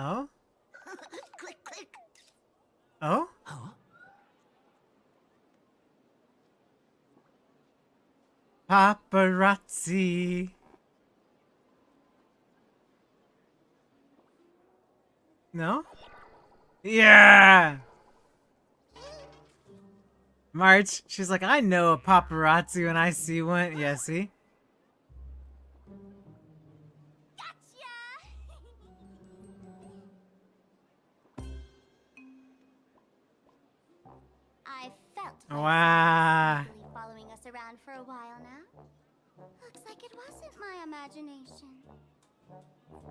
Oh? Click, click. Oh? Oh? Paparazzi. No? Yeah! March, she's like, I know a paparazzi when I see one. Yeah, see? Gotcha! I felt like Wow. someone was following us around for a while now. Looks like it wasn't my imagination.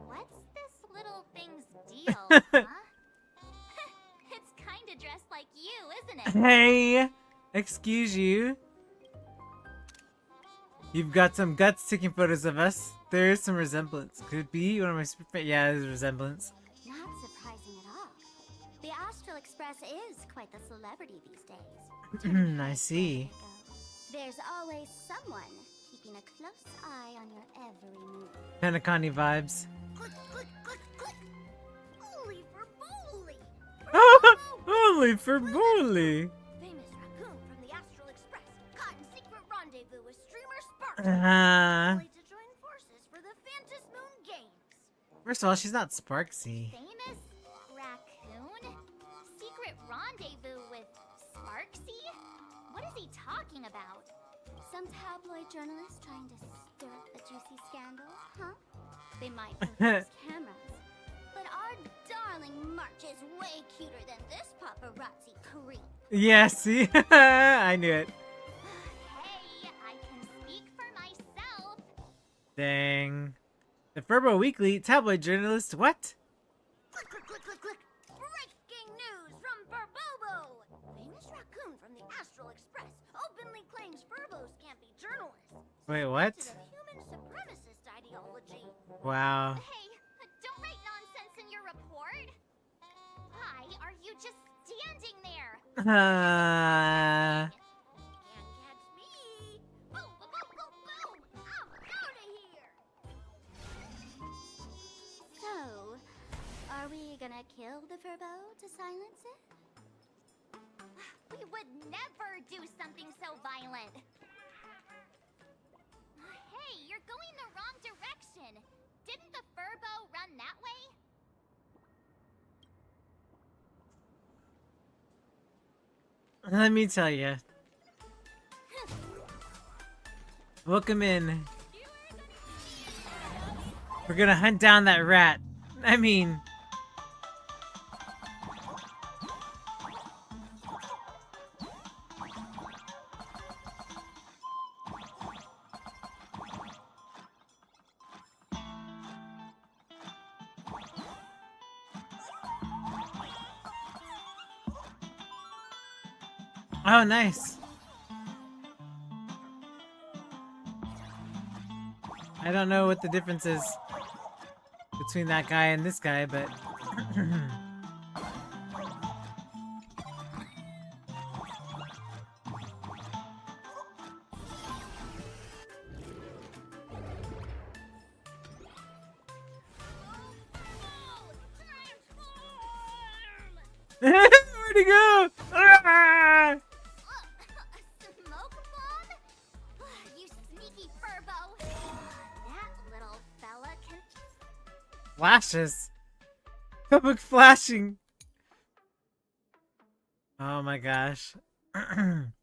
What's this little thing's deal, huh? It's kinda dressed like you, isn't it? Hey! Excuse you. You've got some guts taking photos of us. There is some resemblance. Could it be one of my super... Yeah, there's a resemblance. Not surprising at all. The Astral Express is quite the celebrity these days. I see. There's always someone keeping a close eye on your every move. Planarcadia vibes. Click, click, click, click. Holy for bully! Only for bully. Famous raccoon from the Astral Express caught in secret rendezvous with streamer Spark. Only to join forces for the Phantasmoon games. First of all, she's not Sparksy. Famous raccoon? Secret rendezvous with Sparksy? What is he talking about? Some tabloid journalist trying to stir up a juicy scandal, huh? They might pose cameras. But our darling March is way cuter than this paparazzi creep. Yeah, see? I knew it. Hey, I can speak for myself. Dang. The Furbo Weekly tabloid journalist, what? Click, click, click, click, click. Breaking news from Furbobo! Famous raccoon from the Astral Express openly claims Furbos can't be journalists. Wait, what? It's a human supremacist ideology. Wow. Hey, don't write nonsense in your report. Why are you just standing there? Uh, Can't catch me. Boom, boom, boom, boom, boom. I'm out of here. So, are we gonna kill the Furbo to silence it? We would never do something so violent. Hey, you're going the wrong direction. Didn't the Furbo run that way? let me tell you. Welcome in. We're gonna hunt down that rat. I mean... Oh, nice. I don't know what the difference is between that guy and this guy, but... Where'd he go? Ah! Smoke bomb? You sneaky Furbo. That little fella can... Flashes. Public flashing. Oh my gosh. transform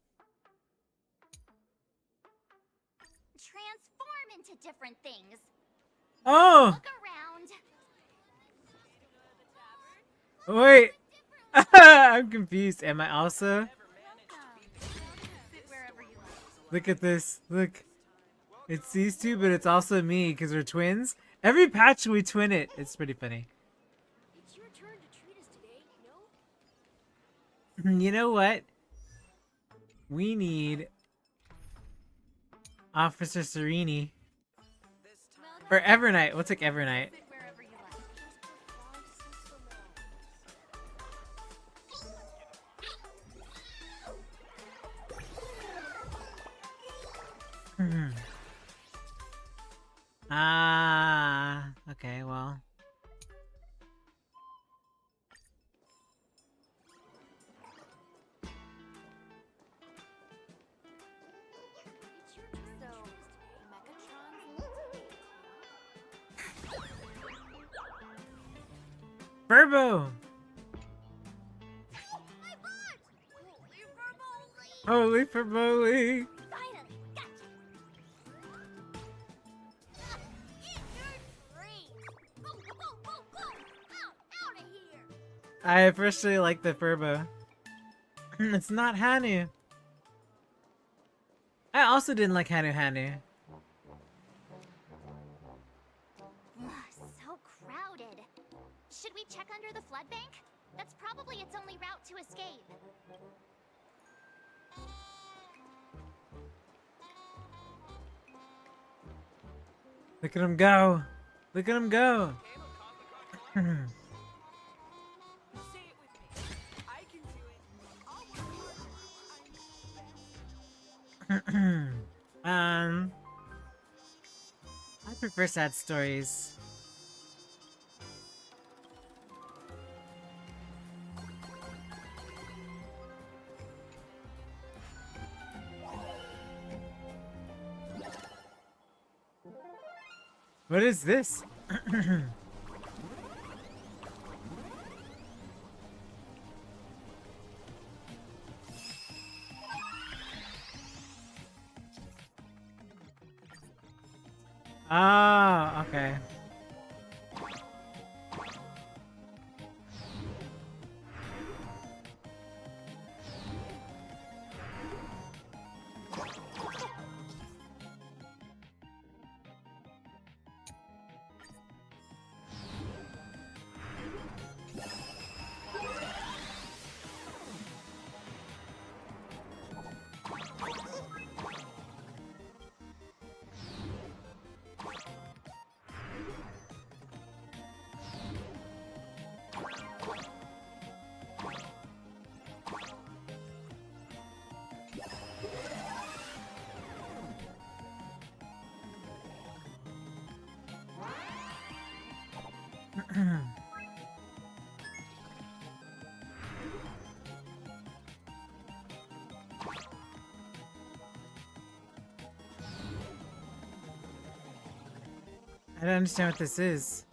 into different things. Oh! Look around. Wait. I'm confused. Am I also? Look at this. Look. It's these two, but it's also me because we're twins. Every patch we twin it. It's pretty funny. It's your turn to treat us today, you know? You know what? We need Officer Serini. Or Evernight. We'll take Evernight. Wherever you like. Ah, okay, well. Furbo! My bot! Holy Furboli! Finally, gotcha! Eat your treat! Whoa, whoa, whoa, whoa! Out of here! I officially like the Furbo. It's not Hanu. I also didn't like Hanu Hanu. So crowded. Should we check under the flood bank? That's probably its only route to escape. Look at him go! Look at him go! I prefer sad stories. What is this? Ah, okay. I don't understand what this is.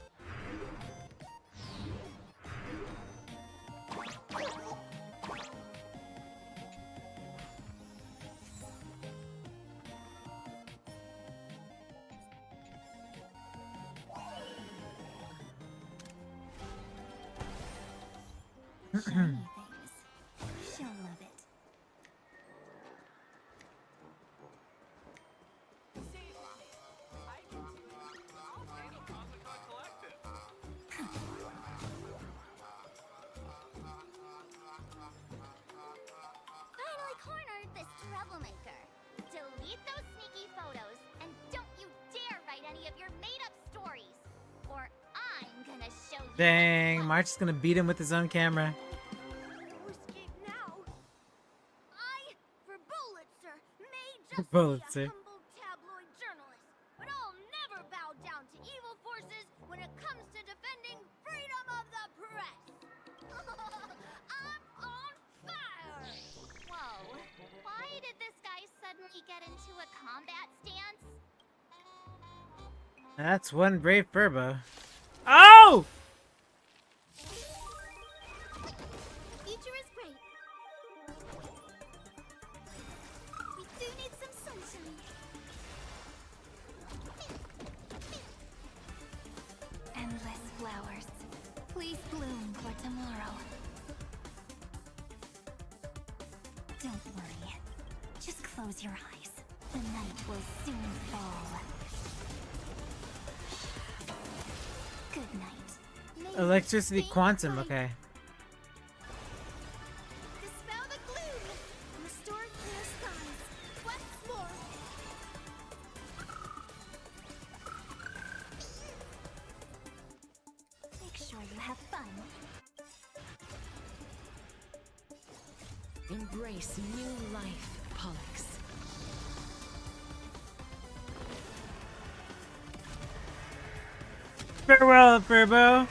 Shiny things. She'll love it. Finally cornered this troublemaker. Delete those sneaky photos, and don't you dare write any of your made-up stories, or I'm gonna show you. Dang, March is gonna beat him with his own camera. Escape now. I, for Bullitzer, may just Bullitzer. be a humble tabloid journalist, but I'll never bow down to evil forces when it comes to defending freedom of the press. I'm on fire! Whoa. Why did this guy suddenly get into a combat stance? That's one brave Furbo. Oh! Future is great. We do need some sunshine. Endless flowers. Please bloom for tomorrow. Don't worry. Just close your eyes. The night will soon fall. Good night. Electricity quantum, okay. Dispel the gloom! Restore clear skies! What's more? Make sure you have fun. Embrace new life, Pollux. Farewell, Furbo.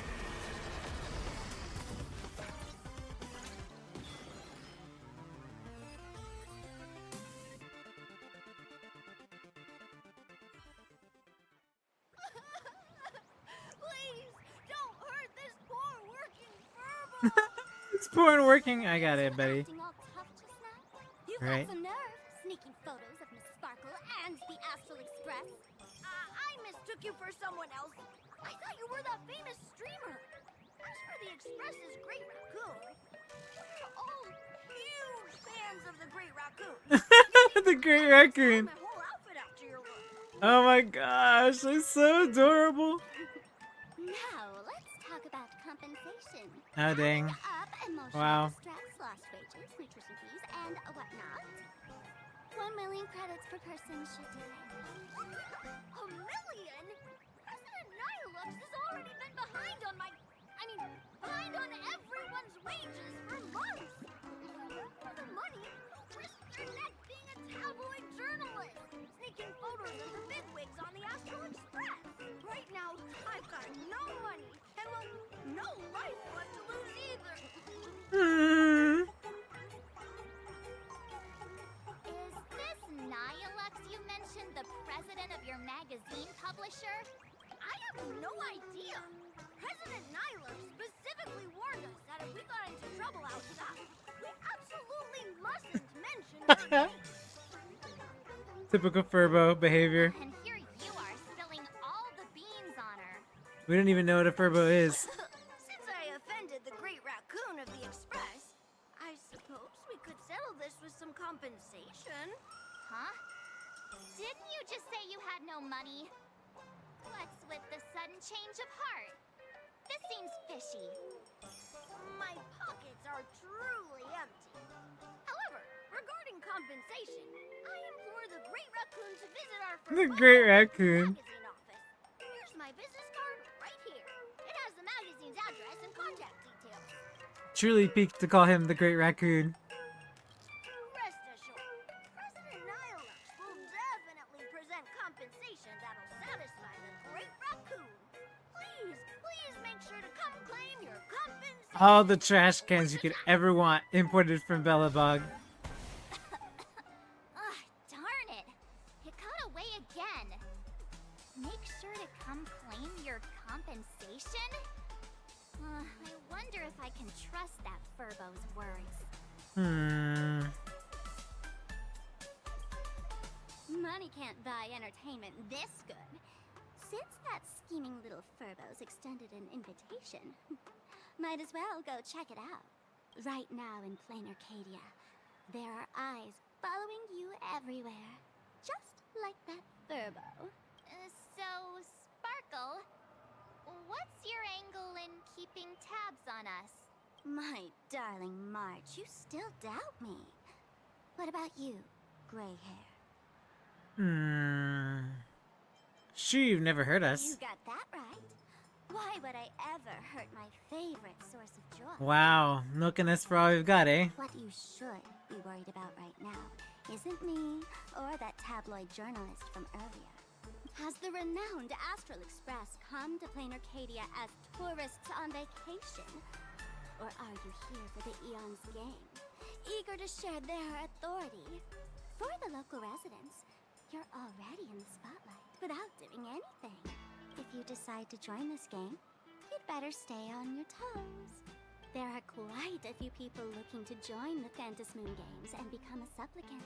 Please, don't hurt this poor working Is porn working? I got it, buddy. Acting all tough just now? You've Right. got some nerve, sneaking photos of Miss Sparkle and the Astral Express. I mistook you for someone else. I thought you were that famous streamer. As for the Express's Great Raccoon, we're all huge fans of the Great Raccoon. The Great Raccoon. My whole outfit after your look. Oh my gosh, it's so adorable. Now, let's talk about compensation. Oh dang. Up emotional Wow. distress, lost wages, nutrition fees, and whatnot. 1 million credits per person should do it. A million? President Nihilux has already been behind on behind on everyone's wages for months. For the money, risk your neck being a tabloid journalist, sneaking photos of the bigwigs on the Astral Express. Right now, I've got no money, and well, no life left to lose either. Hmm. Is this Nihilux you mentioned the president of your magazine publisher? I have no idea. President Nihilux specifically warned us that if we got into trouble outside, we absolutely mustn't mention her name. Typical Furbo behavior. And here you are spilling all the beans on her. We don't even know what a Furbo is. Since I offended the Great Raccoon of the Express, I suppose we could settle this with some compensation. Huh? Didn't you just say you had no money? What's with the sudden change of heart? This seems fishy. My pockets are truly empty. However, regarding compensation, I implore the Great Raccoon to visit our The Great Raccoon. magazine office. Here's my business card right here. It has the magazine's address and contact details. Truly peaked to call him the Great Raccoon. Rest assured, President Nihilux will definitely present compensation that'll satisfy the Great Raccoon. Please make sure to come claim your compensation. All the trash cans you could ever want imported from Bellabog. Ugh, darn it. It got away again. Make sure to come claim your compensation? I wonder if I can trust that Furbo's words. Money can't buy entertainment this good. Since that scheming little Furbo's extended an invitation, might as well go check it out. Right now in Planarcadia, there are eyes following you everywhere. Just like that Furbo. So, Sparkle, what's your angle in keeping tabs on us? My darling Marge, you still doubt me. What about you, gray hair? Sure, you've never heard You us. got that right. Why would I ever hurt my favorite source of joy? Wow, milking us for all we've got, eh? What you should be worried about right now isn't me or that tabloid journalist from earlier. Has the renowned Astral Express come to Planarcadia as tourists on vacation? Or are you here for the Eon's game, eager to share their authority? For the local residents, you're already in the spotlight without doing anything. If you decide to join this game, you'd better stay on your toes. There are quite a few people looking to join the Phantasmoon games and become a supplicant.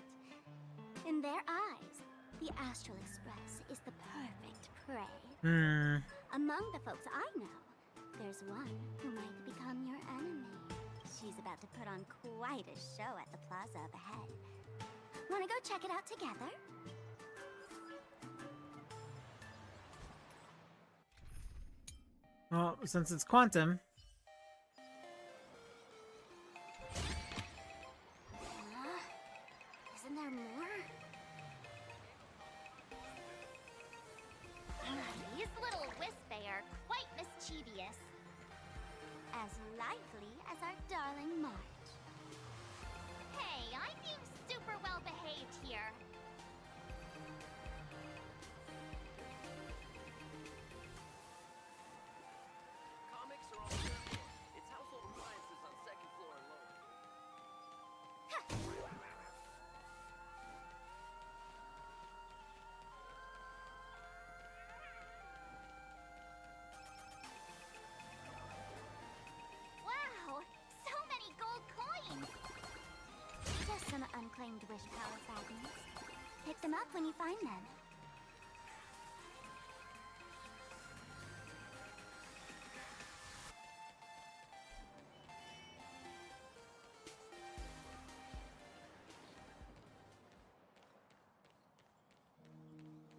In their eyes, the Astral Express is the perfect prey. Among the folks I know, there's one who might become your enemy. She's about to put on quite a show at the plaza up ahead. Wanna go check it out together? Well, since it's quantum. Isn't there more? These little Wispy are quite mischievous. As lively as our darling Marge. Hey, I'm being super well behaved here. Comics are on the third floor. It's household appliances on second floor and lower. Wow, so many unclaimed wish power fragments. Pick them up when you find them.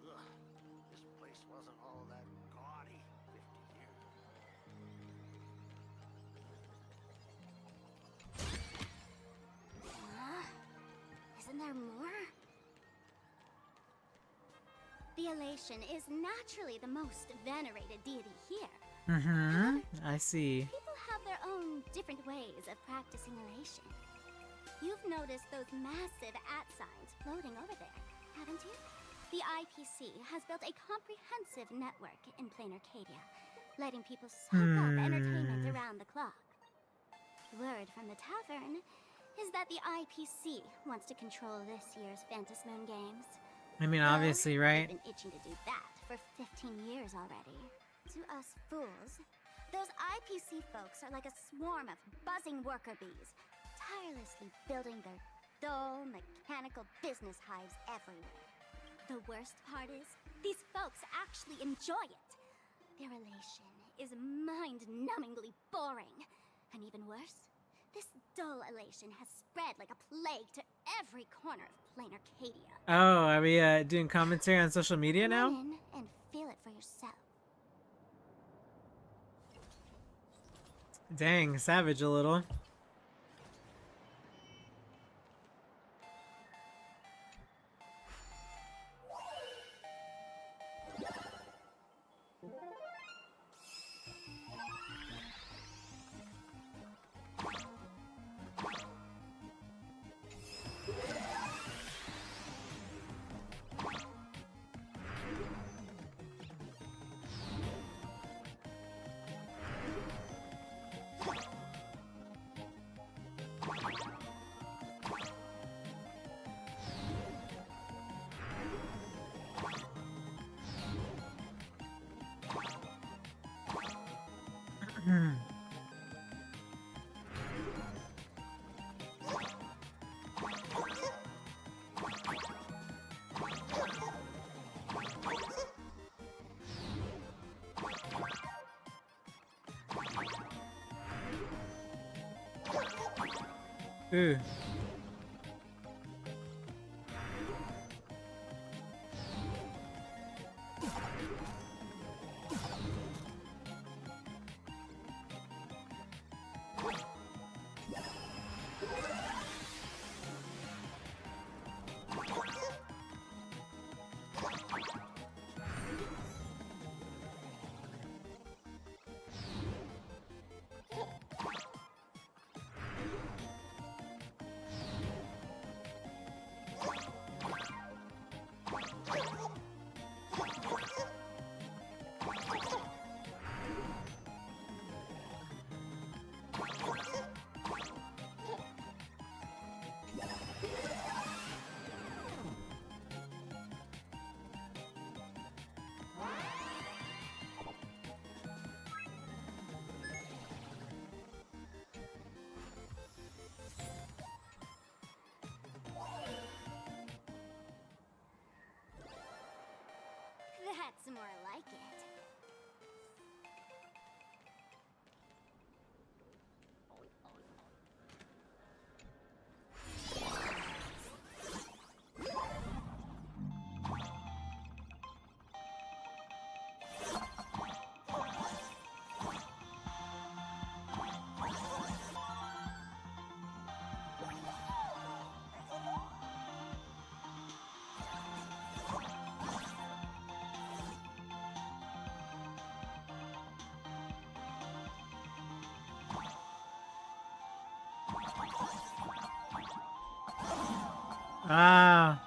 Ugh, this place wasn't all that gaudy 50 years ago. Isn't there more? The Elation is naturally the most venerated deity here. Mm-hmm. I see. People have their own different ways of practicing Elation. You've noticed those massive signs floating over there, haven't you? The IPC has built a comprehensive network in Planarcadia, letting people soak up entertainment around the clock. Word from the tavern is that the IPC wants to control this year's Phantasmoon games. I mean, Well, obviously, right? They've been itching to do that for 15 years already. To us fools, those IPC folks are like a swarm of buzzing worker bees, tirelessly building their dull, mechanical business hives everywhere. The worst part is, these folks actually enjoy it. Their elation is mind-numbingly boring. And even worse, this dull elation has spread like a plague to every corner of Planarcadia. Oh, are we doing commentary on social media now? Come in and feel it for yourself. Dang, savage a little. Ooh. That's more like it. Ah.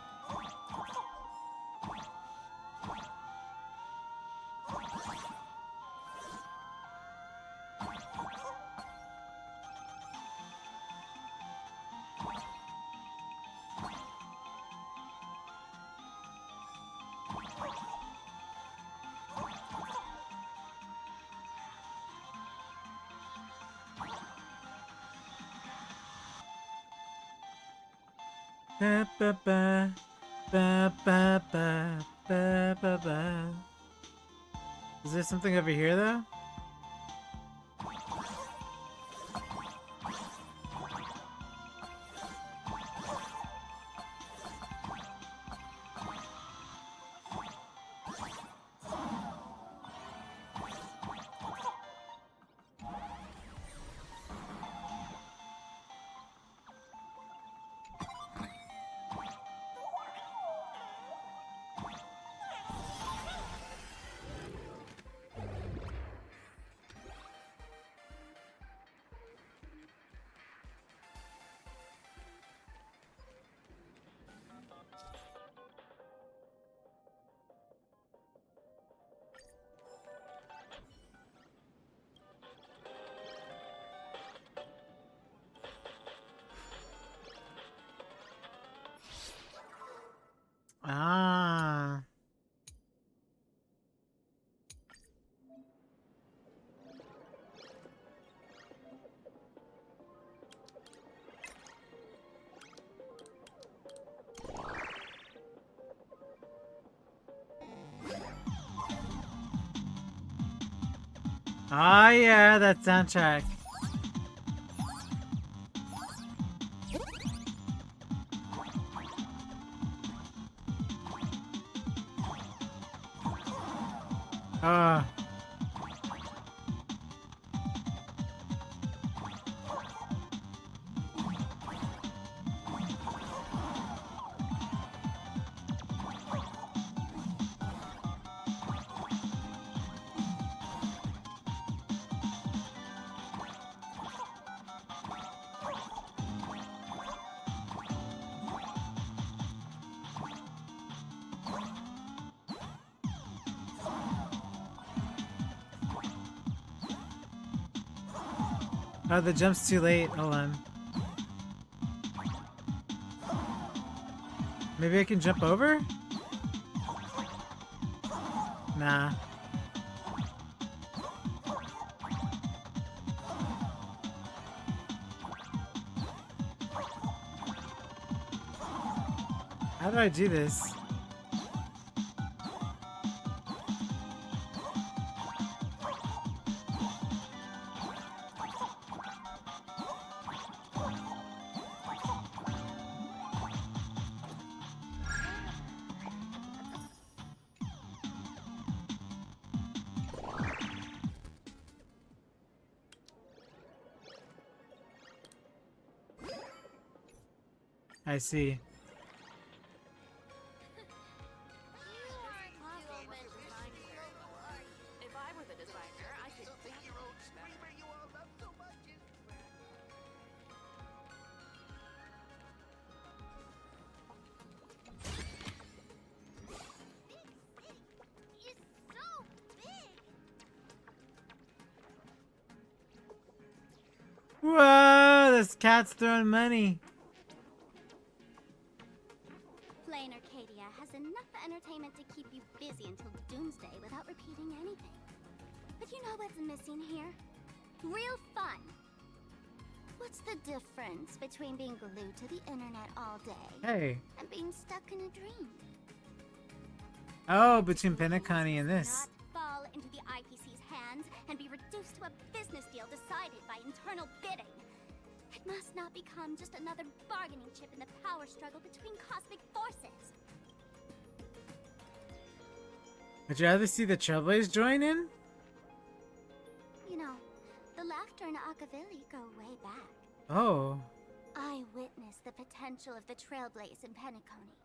Ba, ba, ba. Ba, ba, ba, ba, ba, ba. Is there something over here though? Ah. Ah, yeah, that soundtrack. Ah. Oh, the jump's too late. Hold on. Maybe I can jump over? Nah. How do I do this? I see. If I were the designer, I could Year-old screamer you all love so much is Is so big. Whoa, this cat's throwing money. Planarcadia has enough entertainment to keep you busy until doomsday without repeating anything. But you know what's missing here? Real fun. What's the difference between being glued to the internet all day Hey. and being stuck in a dream? Oh, between Penacony and this. Not fall into the IPC's hands and be reduced to a business deal decided by internal bidding. It must not become just another bargaining chip in the power struggle between cosmic forces. Would you rather see the Trailblazers join in? You know, the laughter in Akavili go way back. Oh. I witnessed the potential of the Trailblaze in Penacony.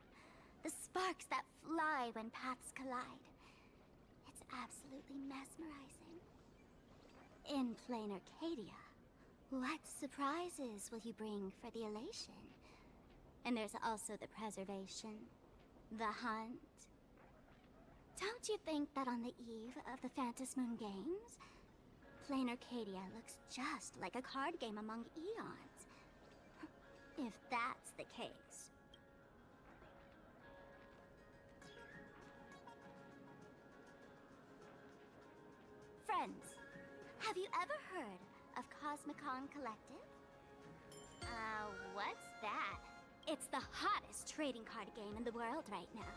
The sparks that fly when paths collide. It's absolutely mesmerizing. In Planarcadia, what surprises will you bring for the elation? And there's also the preservation, the hunt. Don't you think that on the eve of the Phantasmoon Games, Planarcadia looks just like a card game among eons? If that's the case. Friends, have you ever heard of Cosmicon Collective? What's that? It's the hottest trading card game in the world right now.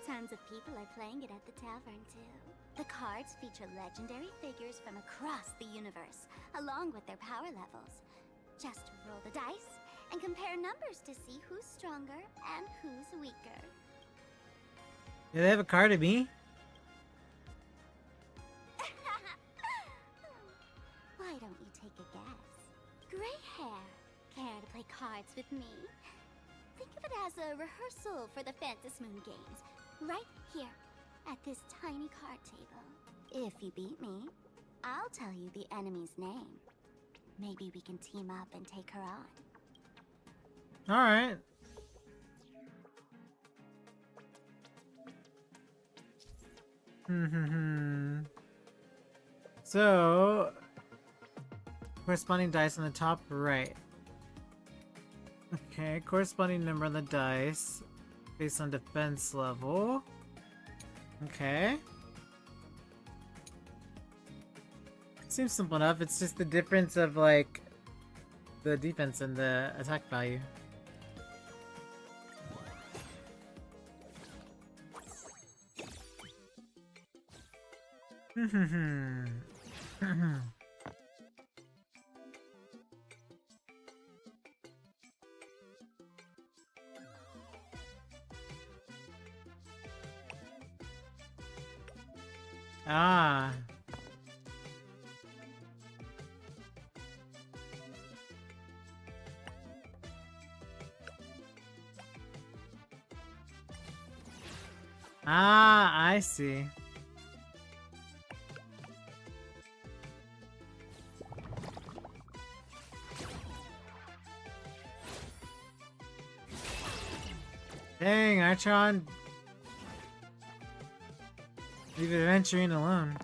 Tons of people are playing it at the tavern, too. The cards feature legendary figures from across the universe, along with their power levels. Just roll the dice and compare numbers to see who's stronger and who's weaker. Do they have a card of me? Why don't you take a guess? Gray hair, care to play cards with me? Think of it as a rehearsal for the Phantasmoon games, right here, at this tiny card table. If you beat me, I'll tell you the enemy's name. Maybe we can team up and take her on. Alright. So, corresponding dice on the top right. Okay, corresponding number on the dice based on defense level. Okay. Seems simple enough. It's just the difference of like the defense and the attack value. Ah. Ah, I see. Dang, Archon. Leave adventuring alone.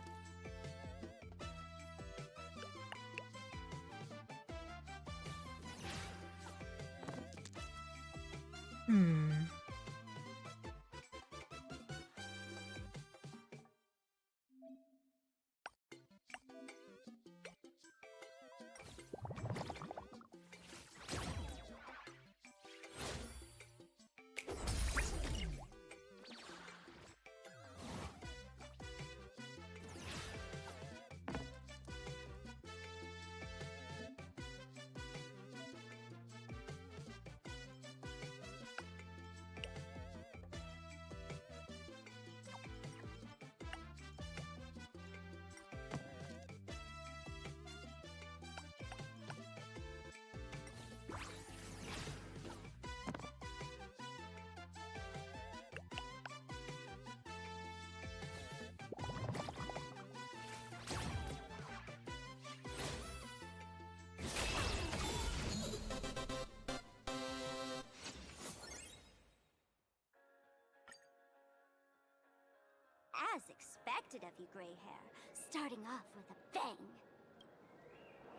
As expected of you, Gray Hair, starting off with a bang.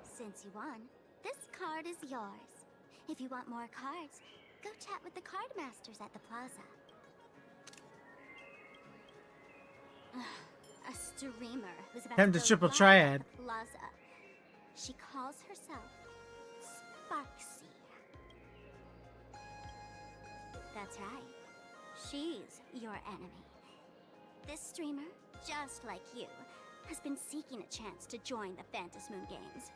Since you won, this card is yours. If you want more cards, go chat with the card masters at the plaza. A streamer who's about Time to go triple live triad. at the plaza. She calls herself Sparksy. That's right. She's your enemy. This streamer, just like you, has been seeking a chance to join the Phantasmoon games.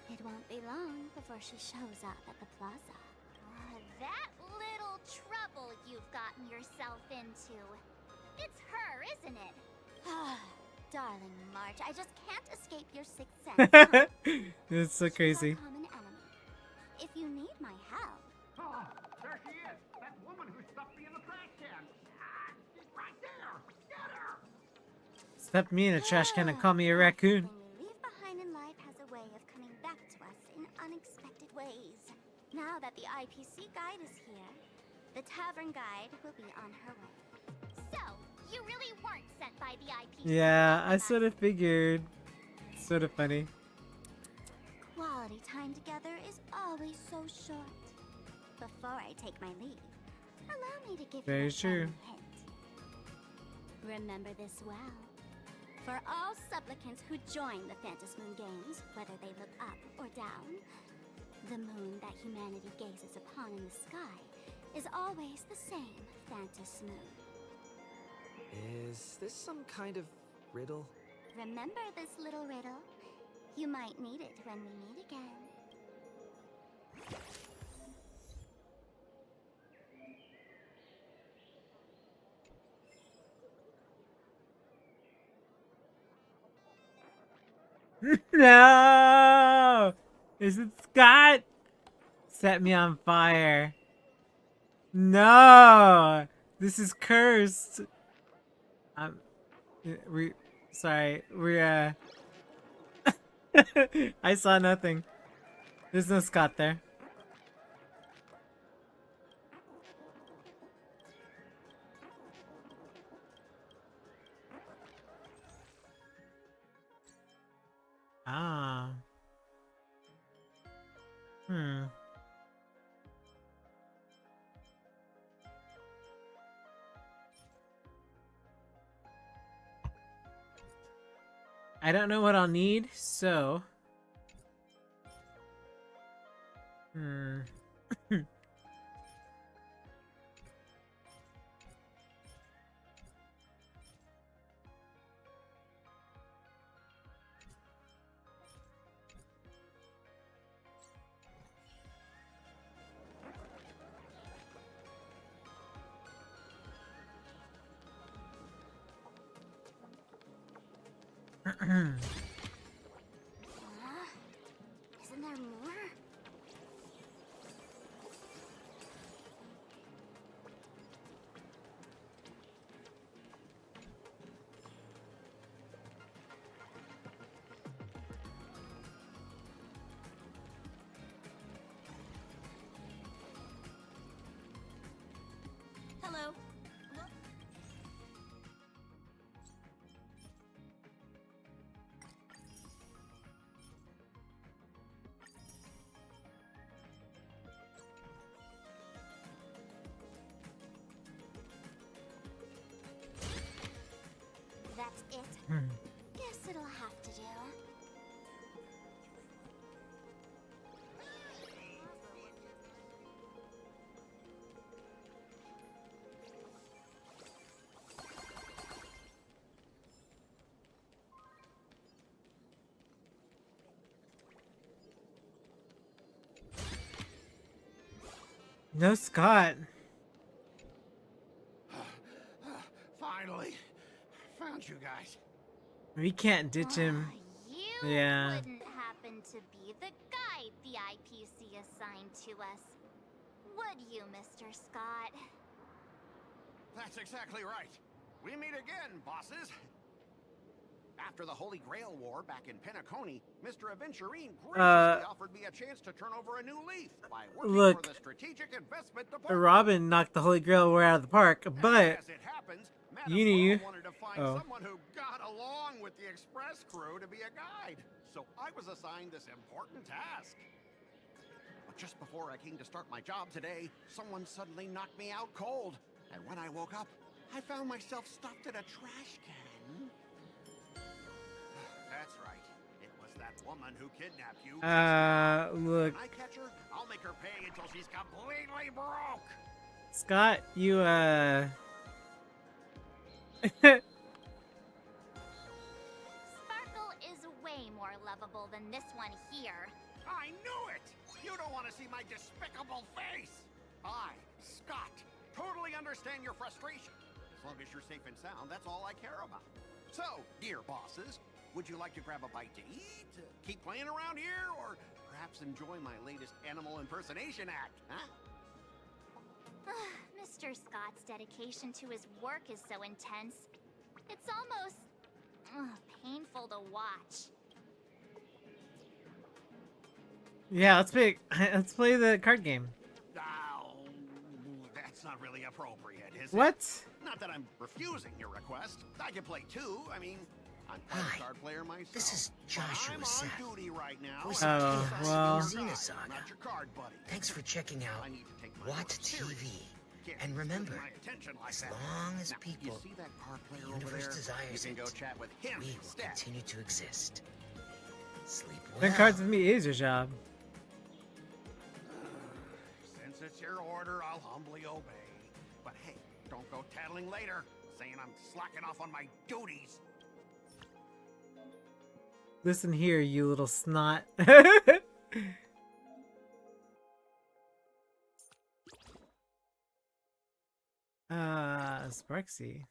It won't be long before she shows up at the plaza. That little trouble you've gotten yourself into. It's her, isn't it? Darling March, I just can't escape your sixth sense. It's so crazy. She's our common enemy. If you need my help, Oh, there she is! That woman who stuffed me in the trash can! Ah, she's right there! Get her! Stuffed me in a trash can and call me a raccoon. everything we leave behind in life has a way of coming back to us in unexpected ways. Now that the IPC guide is here, the tavern guide will be on her way. So, you really weren't sent by the IPC? Yeah, I sort of figured. Sort of funny. Quality time together is always so short. Before I take my leave, allow me to give Very you a true. friendly hint. Remember this well. For all supplicants who join the Phantasmoon games, whether they look up or down, the moon that humanity gazes upon in the sky is all always the same, Phantasmoon. Is this some kind of riddle? Remember this little riddle? You might need it when we meet again. No! Is it Scott? Set me on fire. No! This is cursed. Sorry, I saw nothing. There's no Scott there. Ah. I don't know what I'll need, so... Isn't there more? Hello. That's it. Guess it'll have to do. No Scott. Finally, found you guys. We can't ditch him. You Yeah. wouldn't happen to be the guide the IPC assigned to us, would you, Mr. Scott? That's exactly right. We meet again, bosses. After the Holy Grail War back in Penacony, Mr. Aventurine graciously offered me a chance to turn over a new leaf by working Look, for the Strategic Investment Department. Robin knocked the Holy Grail War out of the park, but As it happens, you knew. Madame wanted to find someone who got along with the Express crew to be a guide. So I was assigned this important task. But just before I came to start my job today, someone suddenly knocked me out cold. And when I woke up, I found myself stuffed in a trash can. That's right. It was that woman who kidnapped you. look, When I catch her, I'll make her pay until she's completely broke. Scott, you, Sparkle is way more lovable than this one here. I knew it! You don't want to see my despicable face! I, Scott, totally understand your frustration. As long as you're safe and sound, that's all I care about. So, dear bosses, would you like to grab a bite to eat, keep playing around here, or perhaps enjoy my latest animal impersonation act, huh? Mr. Scott's dedication to his work is so intense. It's almost painful to watch. yeah, let's play the card game. Oh, that's not really appropriate, is it? What? Not that I'm refusing your request. I can play too. I mean, I'm quite Hi, a card player myself. this is But Joshua I'm Seth, on duty right now. voice and of I'm Chaos sorry, in you're Xena not- Saga. Not your card buddy. Thanks for checking out I need to take my Watte work seriously. TV. Can't And be remember, splitting my attention like as that. long as Now, people, you see that card player the over universe there? desires You can go it, chat with him we will instead. continue to exist. Sleep well. Playing cards with me is your job. Since it's your order, I'll humbly obey. But hey, don't go tattling later, saying I'm slacking off on my duties. Listen here, you little snot. Sparksy.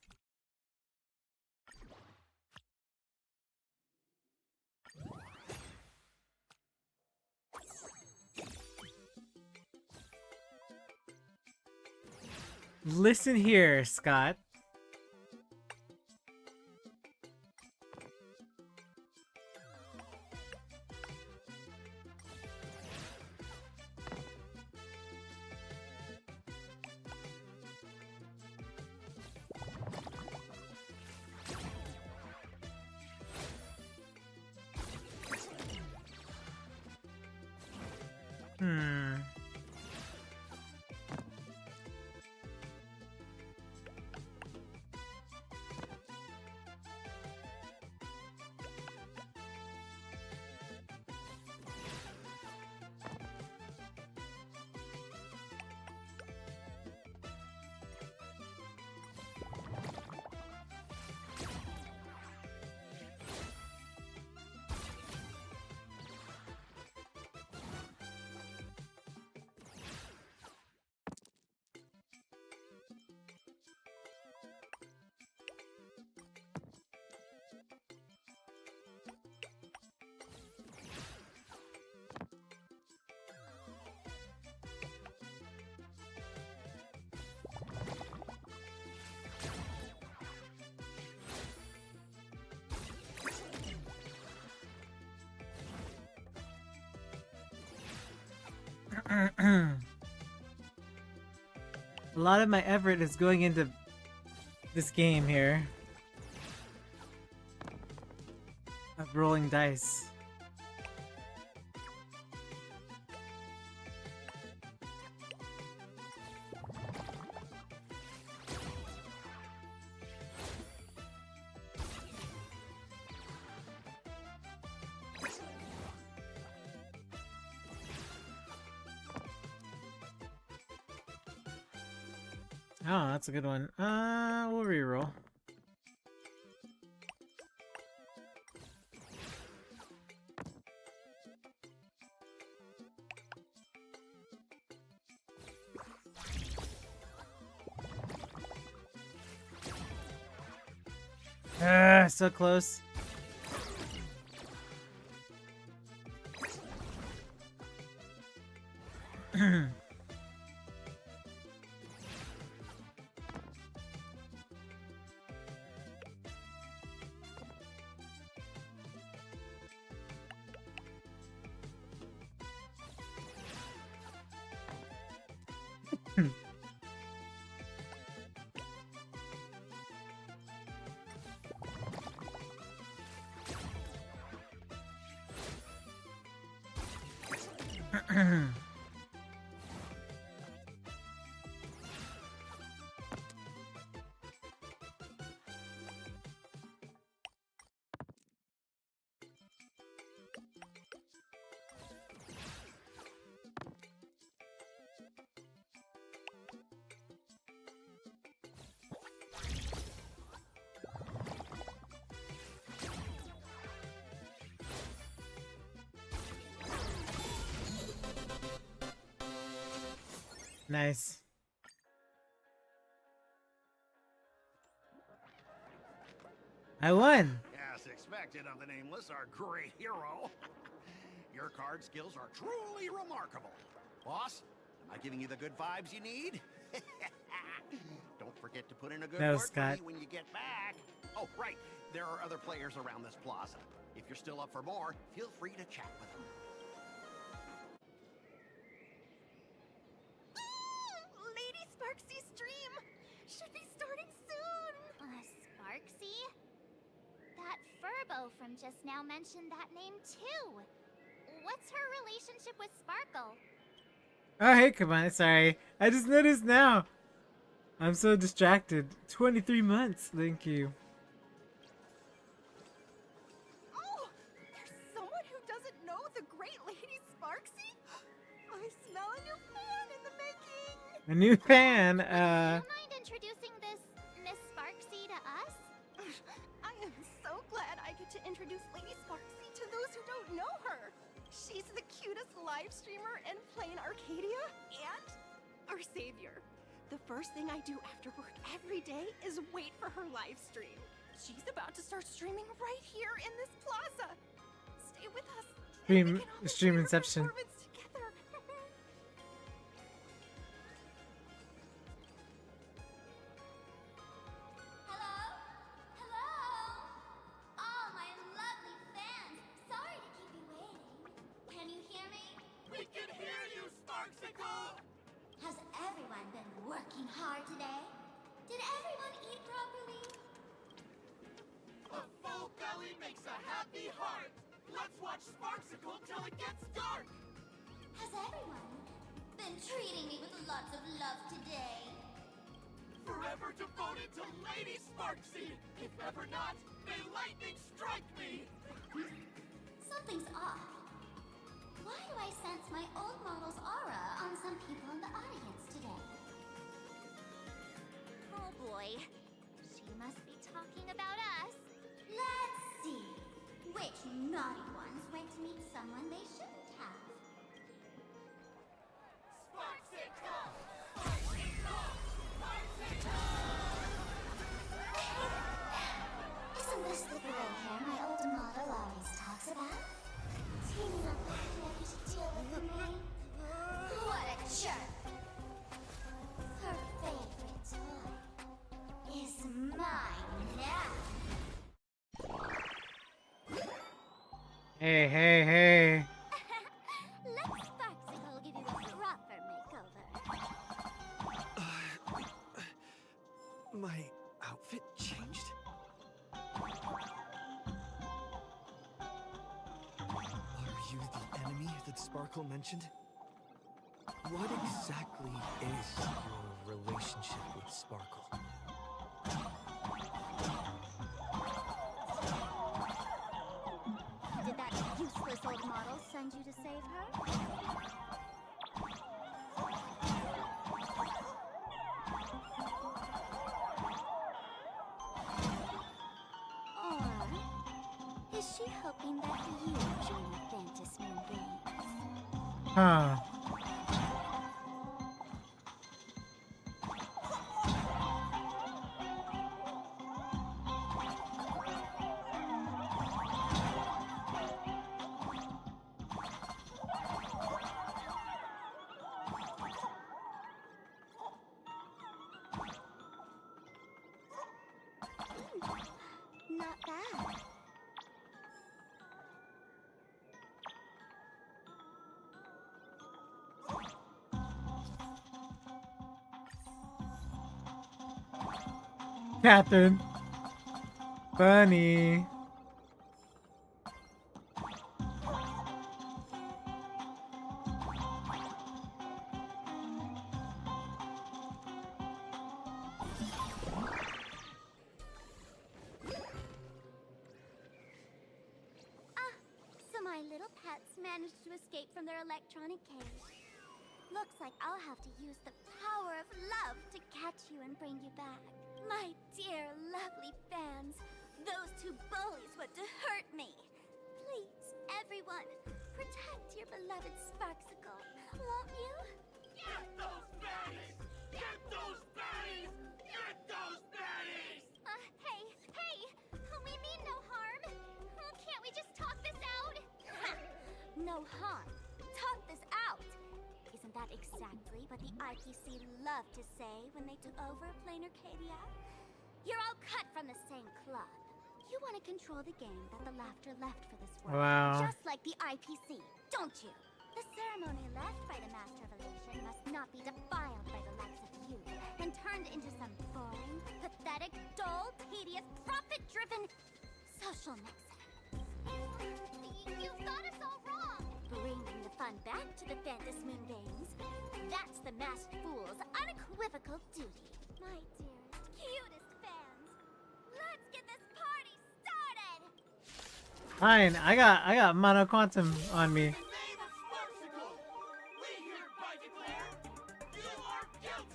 Listen here, Scott. A lot of my effort is going into this game here of rolling dice. Oh, that's a good one. We'll reroll. So close. Nice. I won. As expected of the Nameless, our great hero. Your card skills are truly remarkable. Boss, am I giving you the good vibes you need? Don't forget to put in a good No, word for Scott. me when you get back. Oh, right. There are other players around this plaza. If you're still up for more, feel free to chat with them. Lady Sparksy's stream should be starting soon. Sparksy? That Furbo from just now mentioned that name too. What's her relationship with Sparkle? Oh, hey, come on. Sorry. I just noticed now. I'm so distracted. 23 months. Thank you. Oh, there's someone who doesn't know the great Lady Sparksy? I smell a new fan in the making. A new fan. Do you mind introducing this Miss Sparksy to us? I am so glad I get to introduce Lady Sparksy to those who don't know her. She's the cutest live streamer in Planarcadia and our savior. The first thing I do after work every day is wait for her live stream. She's about to start streaming right here in this plaza. Stay with us. Stream Inception. Together. Hello? Hello? All my lovely fans. Sorry to keep you waiting. Can you hear me? We can hear you, Sparksicle! Has everyone been working hard today? Did everyone eat properly? A full belly makes a happy heart. Let's watch Sparksicle till it gets dark. Has everyone been treating me with lots of love today? Forever devoted to Lady Sparksy. If ever not, may lightning strike me. Something's off. Why do I sense my old model's aura on some people in the audience today? Oh boy. She must be talking about us. Let's see. Which naughty ones went to meet someone they shouldn't have? Sparksicle! Sparksicle! Sparksicle! Isn't this the gray hair my old model always talks about? Teaming up ready to deal with me? What a jerk! Her favorite toy is mine now. Hey, hey, hey. Let Sparksicle give you a proper makeover. My outfit changed? Are you the enemy that Sparkle mentioned? What exactly is your relationship with Sparkle? Did that useless old model send you to save her? Or is she hoping that you join the Phantasmoon games? Huh. Not bad. Catherine. Bunny. So my little pets managed to escape from their electronic cage. Looks like I'll have to use the power of love to catch you and bring you back. My dear, lovely fans, those two bullies want to hurt me. Please, everyone, protect your beloved Sparksicle, won't you? Get those baddies! Get those baddies! Get those baddies! Hey, we mean no harm. Can't we just talk this out? No harm. Talk this out. Isn't that exactly what the IPC loved to say when they took over Planarcadia? You're all cut from the same cloth. You want to control the game that the laughter left for this world. Wow. Just like the IPC, don't you? The ceremony left by the Master of Elation must not be defiled by the likes of you and turned into some boring, pathetic, dull, tedious, profit-driven social nonsense. You've got us all wrong! Bringing the fun back to the Phantasmoon games. That's the masked fool's unequivocal duty. My dearest, cutest fans, let's get this party started! Fine, I got mono quantum on me. In the name of Sparksicle, we hereby declare you are guilty!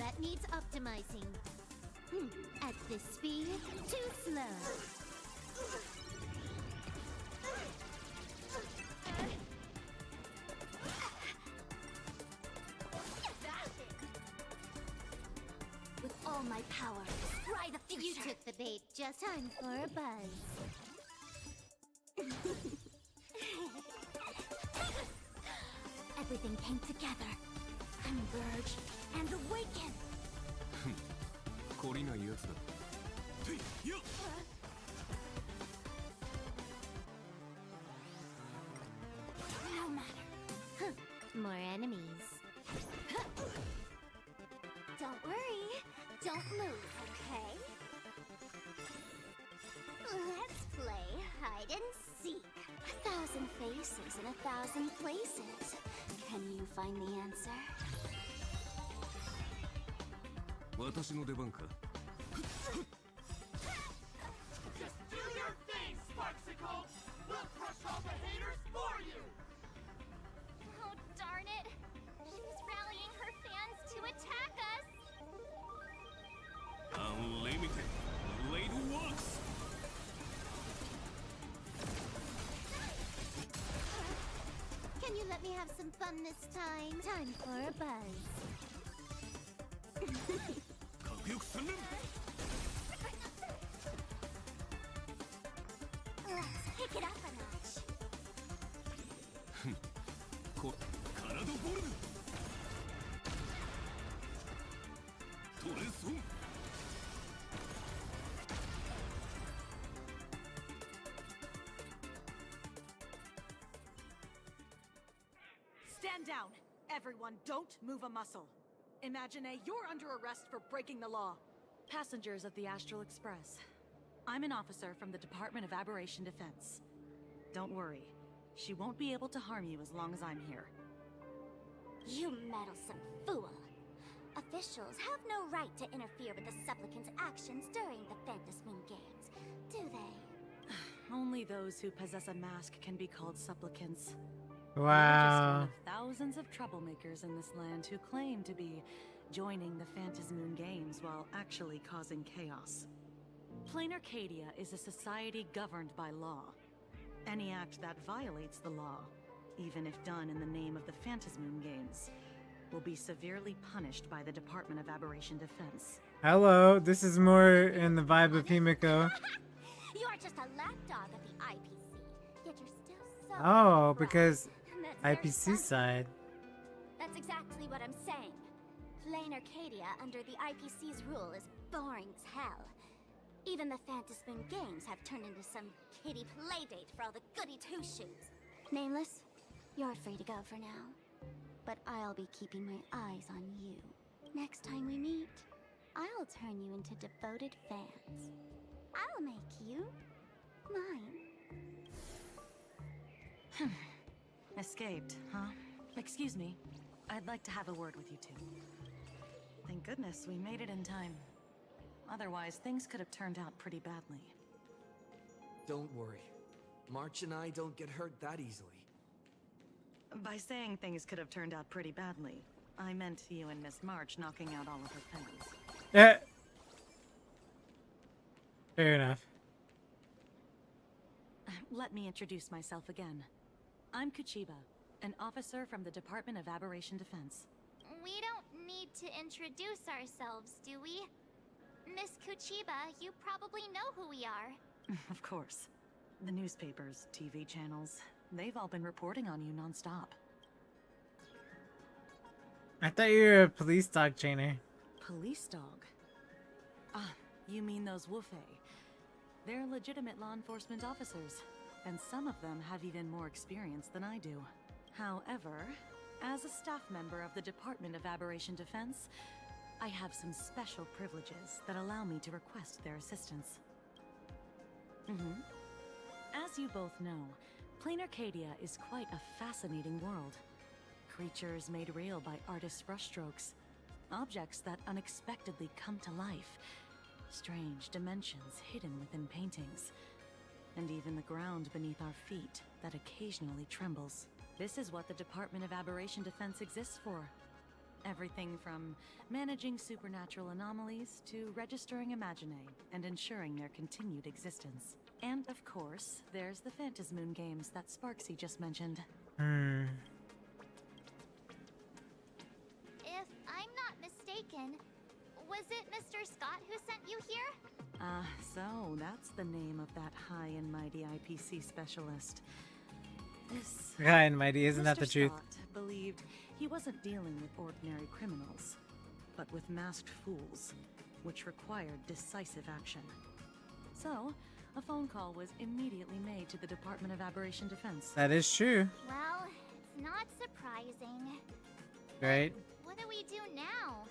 that needs optimizing. At this speed, too slow. With all my power, try the future. You took the bait. Just time for a buzz. Everything came together. Converge and awaken. 懲りないやつだ。No matter. More enemies. Don't worry. Don't move, okay? Let's play hide and seek. 1,000 faces in 1,000 places. Can you find the answer? 私の出番か。Just do your thing, Sparksicle! We'll crush all the haters for you! Oh, darn it! She's rallying her fans to attack us! Unlimited Blade Works! Can you let me have some fun this time? Time for a buzz. 核翼三連 Let's pick it up a notch. カラドボルヌトレンソン Stand down. Everyone, don't move a muscle. Imagine you're under arrest for breaking the law. Passengers of the Astral Express. I'm an officer from the Department of Aberration Defense. Don't worry. She won't be able to harm you as long as I'm here. You meddlesome fool. Officials have no right to interfere with the supplicants' actions during the Phantasmoon games, do they? Only those who possess a mask can be called supplicants. Wow. You're just one of thousands of troublemakers in this land who claim to be joining the Phantasmoon games while actually causing chaos. Planarcadia is a society governed by law. Any act that violates the law, even if done in the name of the Phantasmoon games, will be severely punished by the Department of Aberration Defense. Hello, this is more in the vibe of Himiko. You are just a lapdog of the IPC, yet you're still so Oh, proud. because That's very IPC something. side. That's exactly what I'm saying. Planarcadia under the IPC's rule is boring as hell. Even the Phantasmoon games have turned into some kiddie playdate for all the goody two-shoes. Nameless, you're free to go for now. But I'll be keeping my eyes on you. Next time we meet, I'll turn you into devoted fans. I'll make you mine. Escaped, huh? Excuse me. I'd like to have a word with you two. Thank goodness we made it in time. Otherwise, things could have turned out pretty badly. Don't worry. March and I don't get hurt that easily. By saying things could have turned out pretty badly, I meant you and Miss March knocking out all of her fans. Fair enough. Let me introduce myself again. I'm Kuchiba, an officer from the Department of Aberration Defense. We don't need to introduce ourselves, do we? Miss Kuchiba, you probably know who we are. Of course. The newspapers, TV channels, they've all been reporting on you nonstop. I thought you were a police dog trainer. Police dog? Ah, you mean those Wufei. They're legitimate law enforcement officers, and some of them have even more experience than I do. However, as a staff member of the Department of Aberration Defense, I have some special privileges that allow me to request their assistance. As you both know, Planarcadia is quite a fascinating world. Creatures made real by artists' brushstrokes, objects that unexpectedly come to life, strange dimensions hidden within paintings, and even the ground beneath our feet that occasionally trembles. This is what the Department of Aberration Defense exists for. Everything from managing supernatural anomalies to registering Imaginae and ensuring their continued existence. And of course, there's the Phantasmoon games that Sparksy just mentioned. If I'm not mistaken, was it Mr. Scott who sent you here? So that's the name of that high and mighty IPC specialist. This High and mighty, isn't that Mr. the truth? Scott believed he wasn't dealing with ordinary criminals, but with masked fools, which required decisive action. So, a phone call was immediately made to the Department of Aberration Defense. That is true. Well, it's not surprising. Right? What do we do now?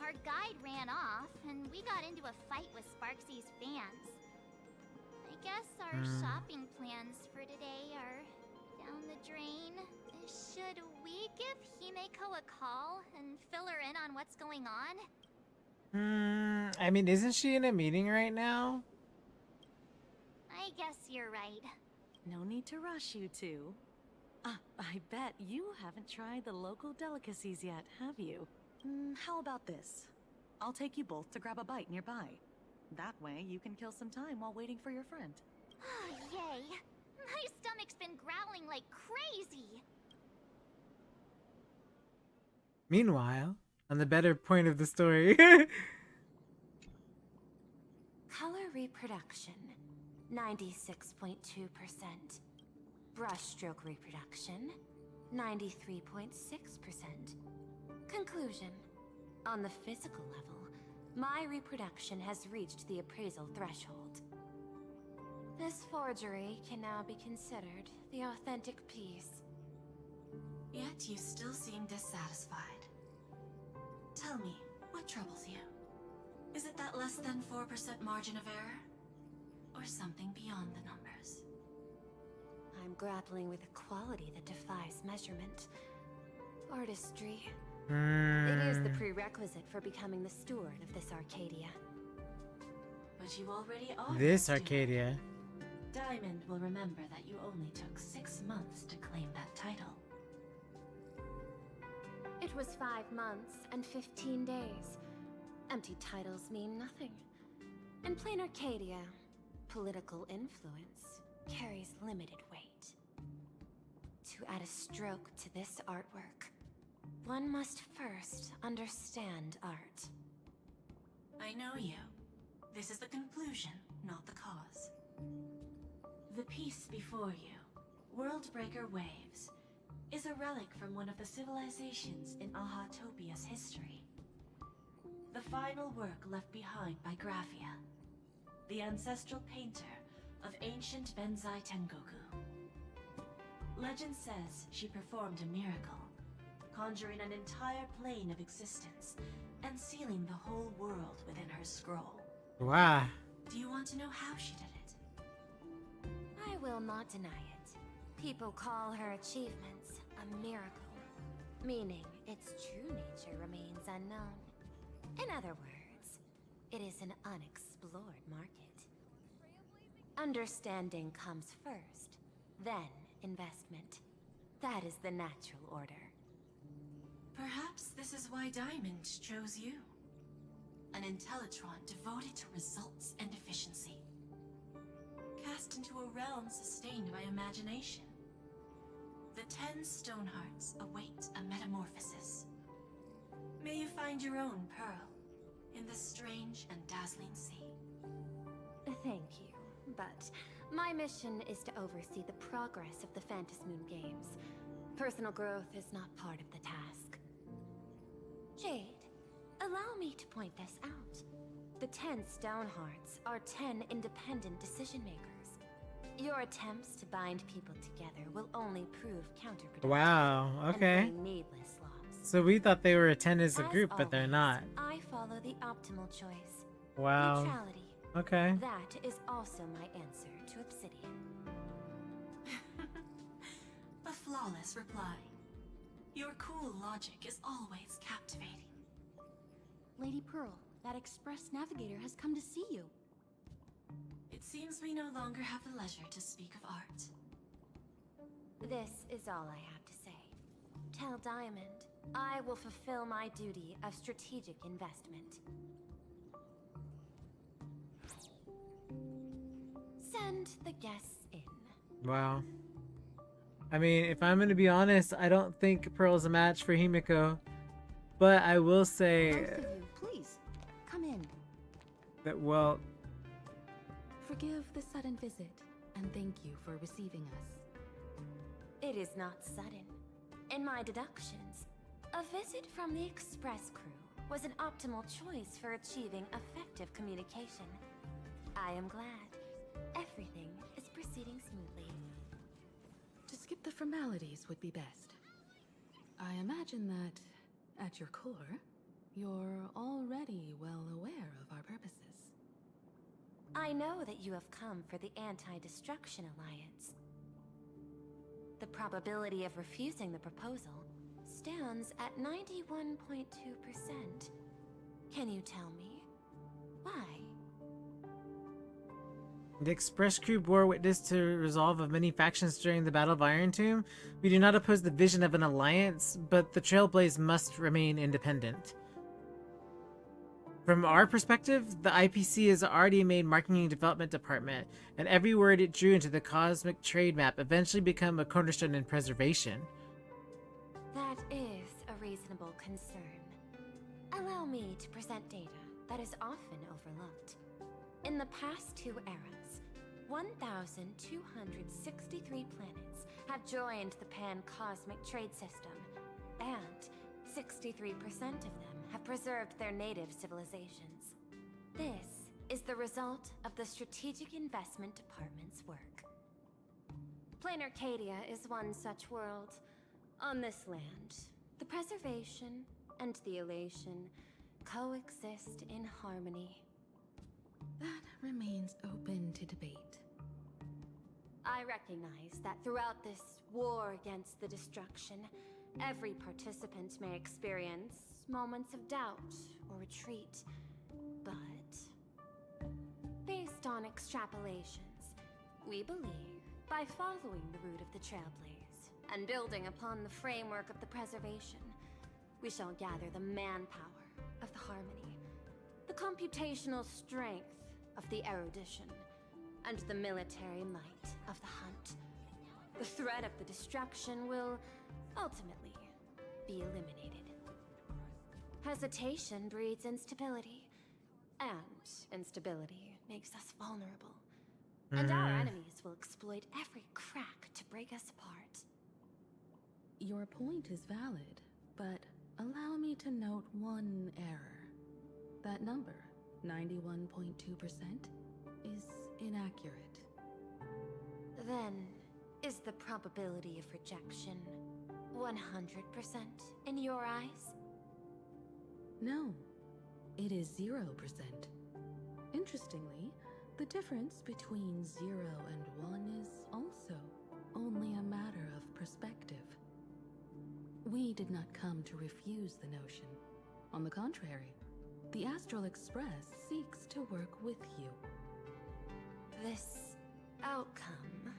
Our guide ran off, and we got into a fight with Sparksy's fans. I guess our shopping plans for today are down the drain. Should we give Himeko a call and fill her in on what's going on? I mean, isn't she in a meeting right now? I guess you're right. No need to rush, you two. I bet you haven't tried the local delicacies yet, have you? How about this? I'll take you both to grab a bite nearby. That way, you can kill some time while waiting for your friend. Yay! My stomach's been growling like crazy! Meanwhile, on the better point of the story. Color reproduction, 96.2%. Brushstroke reproduction, 93.6%. Conclusion. On the physical level, my reproduction has reached the appraisal threshold. This forgery can now be considered the authentic piece. Yet you still seem dissatisfied. Tell me, what troubles you? Is it that less than 4% margin of error? Or something beyond the numbers? I'm grappling with a quality that defies measurement. Artistry. It is the prerequisite for becoming the steward of this Arcadia. But you already are. This Arcadia. Diamond will remember that you only took 6 months to claim that title. It was 5 months and 15 days. Empty titles mean nothing. In Planarcadia, political influence carries limited weight. To add a stroke to this artwork, one must first understand art. I know you. This is the conclusion, not the cause. The piece before you, Worldbreaker Waves, is a relic from one of the civilizations in Ahatopia's history. The final work left behind by Graphia, the ancestral painter of ancient Benzai Tengoku. Legend says she performed a miracle, conjuring an entire plane of existence and sealing the whole world within her scroll. Wow. Do you want to know how she did it? I will not deny it. People call her achievements a miracle, meaning its true nature remains unknown. In other words, it is an unexplored market. Understanding comes first, then investment. That is the natural order. Perhaps this is why Diamond chose you. An Intellitron devoted to results and efficiency. Cast into a realm sustained by imagination. The 10 Stonehearts await a metamorphosis. May you find your own pearl in this strange and dazzling sea. Thank you, but my mission is to oversee the progress of the Phantasmoon games. Personal growth is not part of the task. Jade, allow me to point this out. The 10 Stonehearts are 10 independent decision makers. Your attempts to bind people together will only prove counterproductive. Wow, okay. And bring needless loss. So we thought they were a 10 as a As group, but they're always, not. I follow the optimal choice. Wow. Neutrality. Okay. That is also my answer to Obsidian. A flawless reply. Your cool logic is always captivating. Lady Pearl, that express navigator has come to see you. It seems we no longer have the leisure to speak of art. This is all I have to say. Tell Diamond I will fulfill my duty of strategic investment. Send the guests in. Wow. I mean, if I'm gonna be honest, I don't think Pearl's a match for Himiko. But I will say Both of you, please, come in. that, well, Forgive the sudden visit, and thank you for receiving us. It is not sudden. In my deductions, a visit from the Express crew was an optimal choice for achieving effective communication. I am glad. Everything is proceeding smoothly. To skip the formalities would be best. I imagine that, at your core, you're already well aware of our purposes. I know that you have come for the Anti-Destruction Alliance. The probability of refusing the proposal stands at 91.2%. Can you tell me why? the Express crew bore witness to the resolve of many factions during the Battle of Iron Tomb. We do not oppose the vision of an alliance, but the Trailblaze must remain independent. From our perspective, the IPC has already made marketing development department, and every word it drew into the cosmic trade map eventually become a cornerstone in preservation. That is a reasonable concern. Allow me to present data that is often overlooked. In the past 2 eras, 1,263 planets have joined the pan-cosmic trade system, and 63% of them have preserved their native civilizations. This is the result of the Strategic Investment Department's work. Planarcadia is one such world. On this land, the preservation and the elation coexist in harmony. That remains open to debate. I recognize that throughout this war against the destruction, every participant may experience moments of doubt or retreat, but based on extrapolations, we believe by following the route of the Trailblaze and building upon the framework of the preservation, we shall gather the manpower of the harmony, the computational strength of the erudition, and the military might of the hunt. The threat of the destruction will ultimately be eliminated. Hesitation breeds instability, and instability makes us vulnerable. And our enemies will exploit every crack to break us apart. Your point is valid, but allow me to note one error. That number, 91.2%, is inaccurate. Then, is the probability of rejection 100% in your eyes? No, it is 0%. Interestingly, the difference between 0 and 1 is also only a matter of perspective. We did not come to refuse the notion. On the contrary, the Astral Express seeks to work with you. This outcome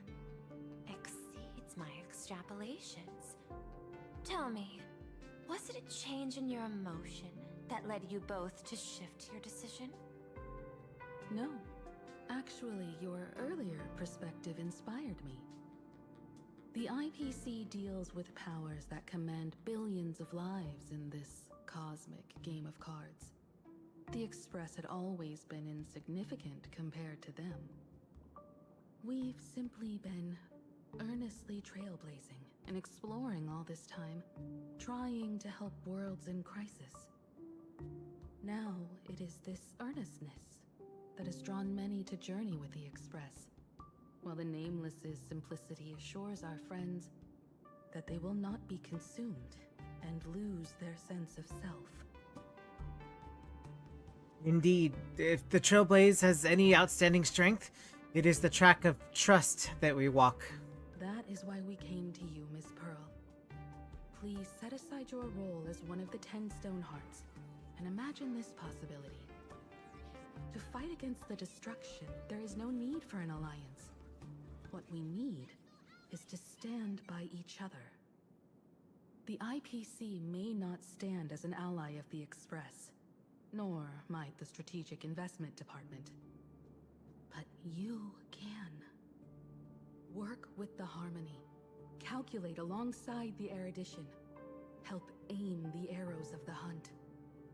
exceeds my extrapolations. Tell me, was it a change in your emotion that led you both to shift your decision? No. Actually, your earlier perspective inspired me. The IPC deals with powers that command billions of lives in this cosmic game of cards. The Express had always been insignificant compared to them. We've simply been earnestly trailblazing and exploring all this time, trying to help worlds in crisis. Now it is this earnestness that has drawn many to journey with the Express, while the Nameless's simplicity assures our friends that they will not be consumed and lose their sense of self. Indeed, if the Trailblaze has any outstanding strength, it is the track of trust that we walk. That is why we came to you, Miss Pearl. Please set aside your role as one of the 10 Stonehearts and imagine this possibility. To fight against the destruction, there is no need for an alliance. What we need is to stand by each other. The IPC may not stand as an ally of the Express, nor might the Strategic Investment Department. But you can. Work with the Harmony. Calculate alongside the erudition. Help aim the arrows of the hunt.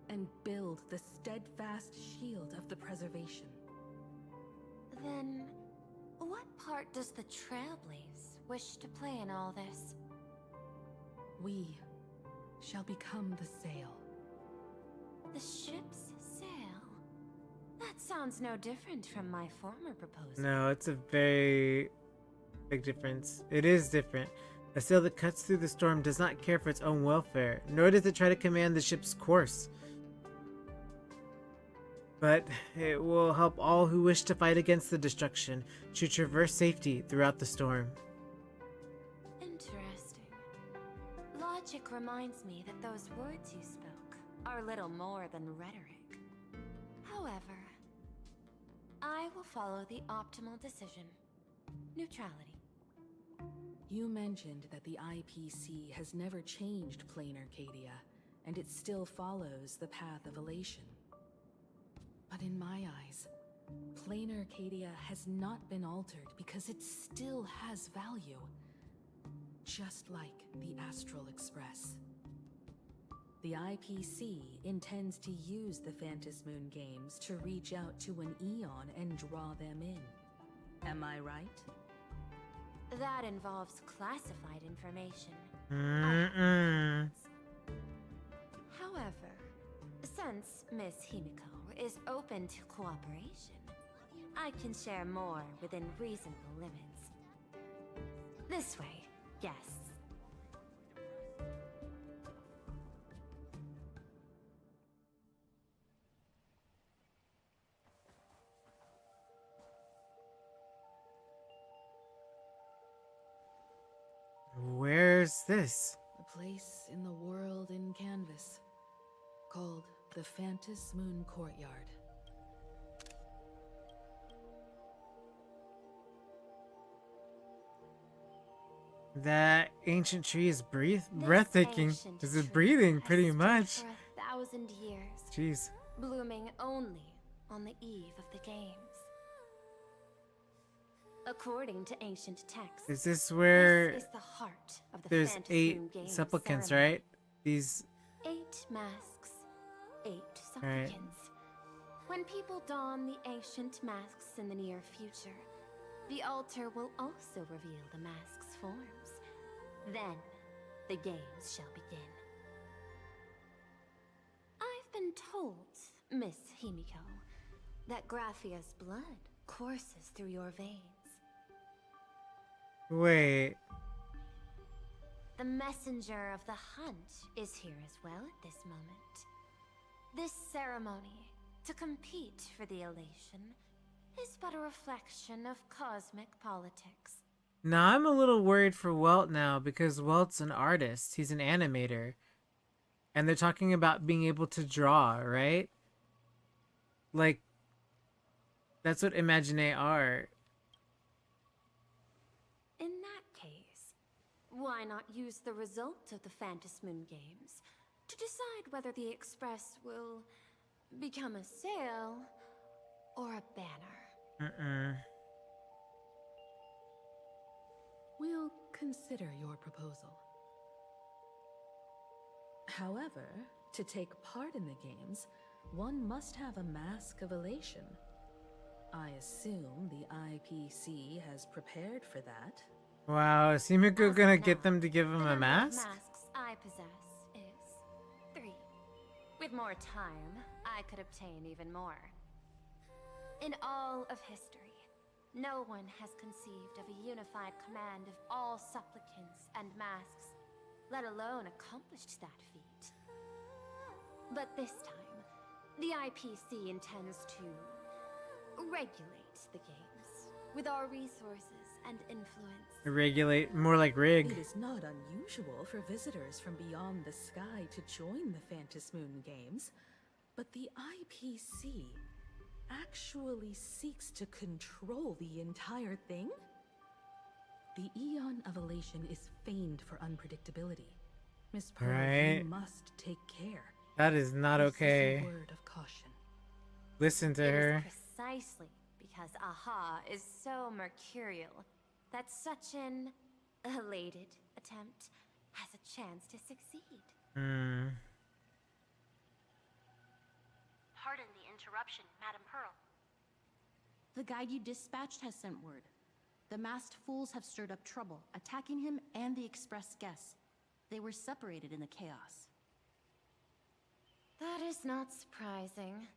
And build the steadfast shield of the preservation. Then, what part does the Trailblaze wish to play in all this? We shall become the sail. The ship's sail? That sounds no different from my former proposal. No, it's a very big difference. It is different. A sail that cuts through the storm does not care for its own welfare, nor does it try to command the ship's course. But it will help all who wish to fight against the destruction to traverse safety throughout the storm. Interesting. Logic reminds me that those words you spoke are little more than rhetoric. However, I will follow the optimal decision. Neutrality. You mentioned that the IPC has never changed Planarcadia, and it still follows the path of elation. But in my eyes, Planarcadia has not been altered because it still has value. Just like the Astral Express. The IPC intends to use the Phantasmoon games to reach out to an Eon and draw them in. Am I right? That involves classified information. However, since Miss Himiko is open to cooperation, I can share more within reasonable limits. This way, guests. Where's this? A place in the world in canvas, called the Phantasmoon Courtyard. That ancient tree is breathtaking. This is breathing pretty much. For 1,000 years. Jeez. Blooming only on the eve of the games. According to ancient texts, Is this where this is the heart of the there's Phantasmoon 8 Games supplicants, ceremony. right? These 8 masks, 8 supplicants. Right. When people don the ancient masks in the near future, the altar will also reveal the masks' forms. Then, the games shall begin. I've been told, Miss Himiko, that Graphia's blood courses through your veins. wait. The messenger of the hunt is here as well at this moment. This ceremony, to compete for the elation, is but a reflection of cosmic politics. Now I'm a little worried for Welt now because Welt's an artist. He's an animator. And they're talking about being able to draw, right? Like, that's what Imagine are. In that case, why not use the result of the Phantasmoon games to decide whether the Express will become a sail or a banner? We'll consider your proposal. However, to take part in the games, one must have a mask of elation. I assume the IPC has prepared for that. Wow, is Himiko gonna get them to give him The a number of mask? masks I possess is 3. With more time, I could obtain even more. In all of history, no one has conceived of a unified command of all supplicants and masks, let alone accomplished that feat. But this time, the IPC intends to regulate the games with our resources and influence. Regulate, more like rig. It is not unusual for visitors from beyond the sky to join the Phantasmoon games, but the IPC actually seeks to control the entire thing? The Eon of Elation is famed for unpredictability. Miss Pearl, Right. you must take care. That is not This is okay. a word of caution. Listen to It her. is precisely because Aha is so mercurial that such an elated attempt has a chance to succeed. Hmm. Pardon the interruption, Madam Pearl. The guide you dispatched has sent word. The masked fools have stirred up trouble, attacking him and the express guests. They were separated in the chaos. That is not surprising.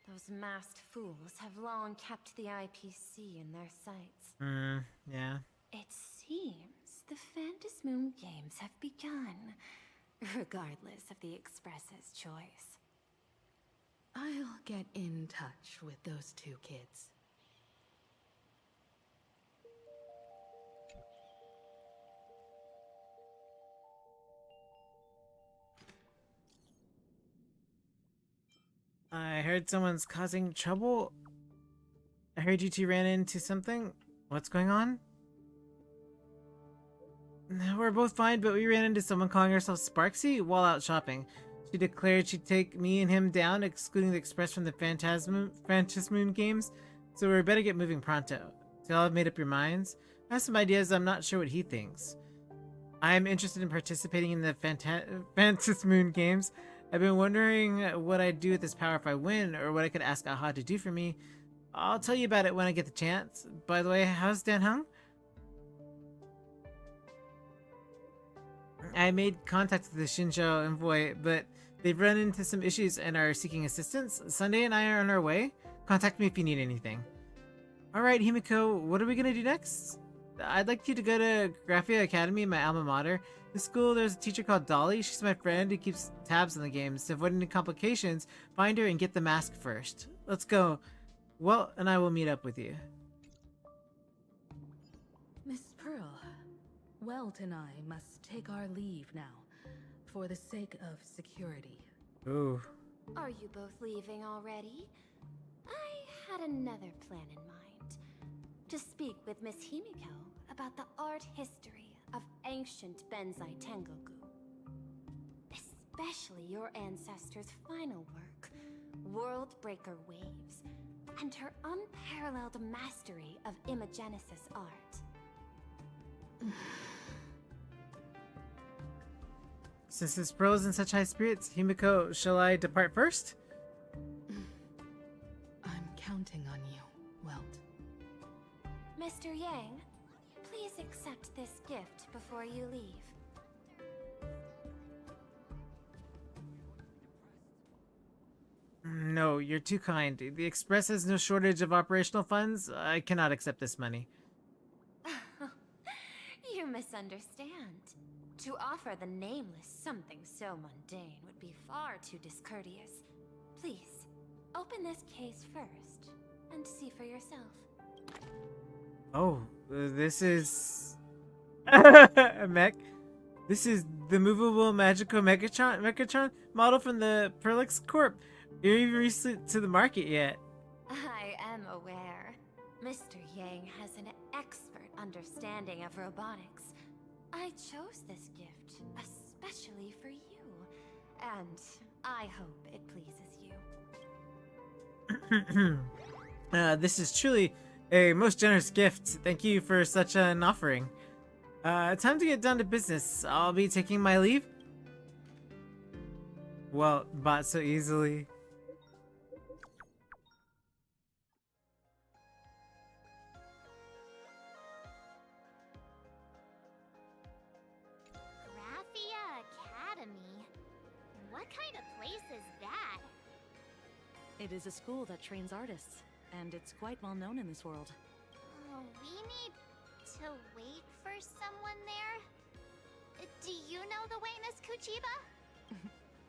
Those masked fools have long kept the IPC in their sights. Yeah. It seems the Phantasmoon games have begun, regardless of the Express's choice. I'll get in touch with those two kids. I heard someone's causing trouble. I heard you two ran into something. What's going on? We're both fine, but we ran into someone calling herself Sparksy while out shopping. She declared she'd take me and him down, excluding the Express from the Phantasmoon games, so we better get moving pronto. So y'all have made up your minds? I have some ideas, I'm not sure what he thinks. I'm interested in participating in the Phantasmoon games. I've been wondering what I'd do with this power if I win, or what I could ask Aha to do for me. I'll tell you about it when I get the chance. By the way, how's Dan Hung? I made contact with the Shinjo envoy, but they've run into some issues and are seeking assistance. Sunday and I are on our way. Contact me if you need anything. Alright, Himiko, what are we gonna do next? I'd like you to go to Graphia Academy, my alma mater. In school, there's a teacher called Dolly. She's my friend who keeps tabs on the games. To avoid any complications, find her and get the mask first. Let's go. Welt and I will meet up with you. Miss Pearl, Welt and I must take our leave now, for the sake of security. Ooh. Are you both leaving already? I had another plan in mind. To speak with Miss Himiko about the art history of ancient Benzai Tengoku. Especially your ancestors' final work, World Breaker Waves, and her unparalleled mastery of imagenesis art. Since this Pearl is in such high spirits, Himiko, shall I depart first? I'm counting on you, Welt. Mr. Yang, please accept this gift before you leave. No, you're too kind. The Express has no shortage of operational funds. I cannot accept this money. You misunderstand. To offer the Nameless something so mundane would be far too discourteous. Please, open this case first, and see for yourself. Oh, this is... a mech. This is the movable magical Megatron model from the Perlix Corp. You haven't even released it to the market yet. I am aware. Mr. Yang has an expert understanding of robotics. I chose this gift especially for you, and I hope it pleases you. This is truly a most generous gift. Thank you for such an offering. Time to get down to business. I'll be taking my leave. Well, bought so easily. Graphia Academy? What kind of place is that? It is a school that trains artists, and it's quite well known in this world. We need to wait for someone there? Do you know the way, Miss Kuchiba?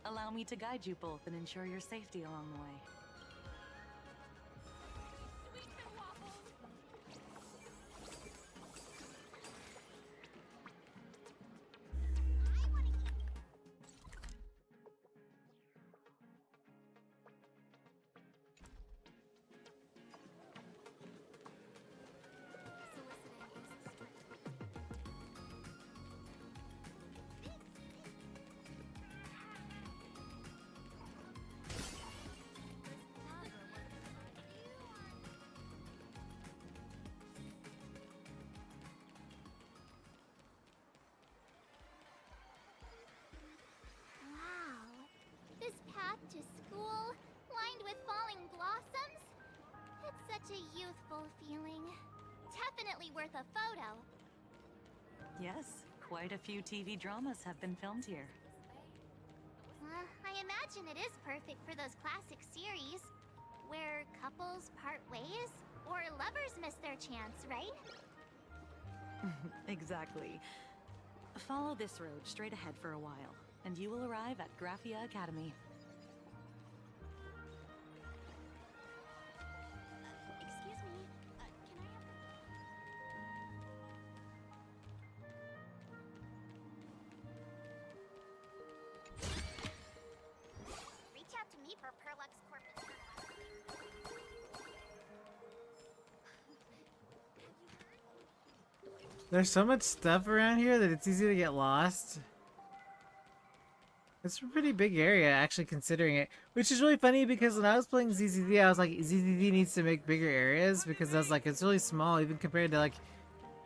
Allow me to guide you both and ensure your safety along the way. with falling blossoms? It's such a youthful feeling. Definitely worth a photo. Yes, quite a few TV dramas have been filmed here. I imagine it is perfect for those classic series where couples part ways or lovers miss their chance, right? Exactly. Follow this road straight ahead for a while, and you will arrive at Graphia Academy. Excuse me, can I have... Reach out to me for Perlux Corpus. There's so much stuff around here that it's easy to get lost. It's a pretty big area, actually, considering it. Which is really funny because when I was playing ZZZ, I was like, ZZZ needs to make bigger areas because I was like, it's really small even compared to like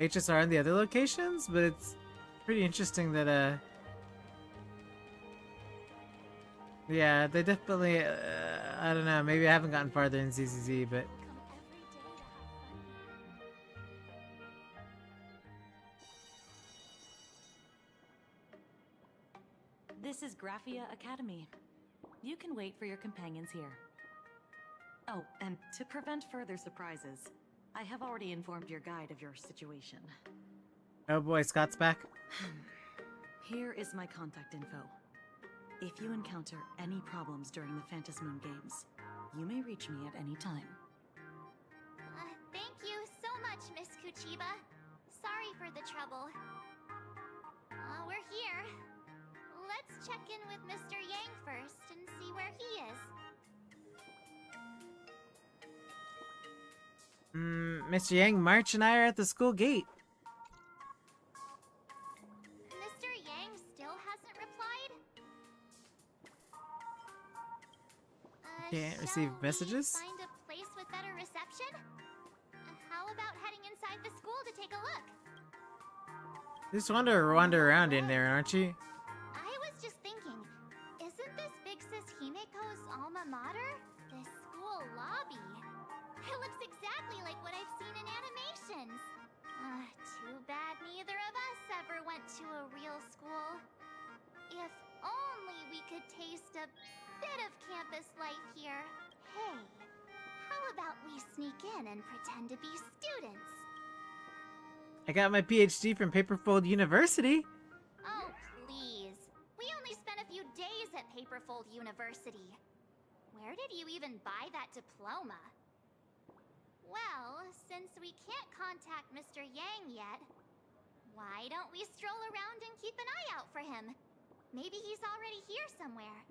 HSR and the other locations. But it's pretty interesting that, yeah, they definitely, I don't know, maybe I haven't gotten farther in ZZZ, but... This is Graphia Academy. You can wait for your companions here. Oh, and to prevent further surprises, I have already informed your guide of your situation. Oh boy, Scott's back. Here is my contact info. If you encounter any problems during the Phantasmoon games, you may reach me at any time. Thank you so much, Miss Kuchiba. Sorry for the trouble. We're here. Let's check in with Mr. Yang first and see where he is. Mr. Yang, March, and I are at the school gate. Mr. Yang still hasn't replied? Can't receive messages? Find a place with better reception? How about heading inside the school to take a look? Just wander around in there, aren't you? I was just thinking, isn't this Big Sis Himeko's alma mater? The school lobby. It looks exactly like what I've seen in animations. Too bad neither of us ever went to a real school. If only we could taste a bit of campus life here. Hey, how about we sneak in and pretend to be students? I got my PhD from Paperfold University. Oh, please. We only spent a few days at Paperfold University. Where did you even buy that diploma? Well, since we can't contact Mr. Yang yet, why don't we stroll around and keep an eye out for him? Maybe he's already here somewhere.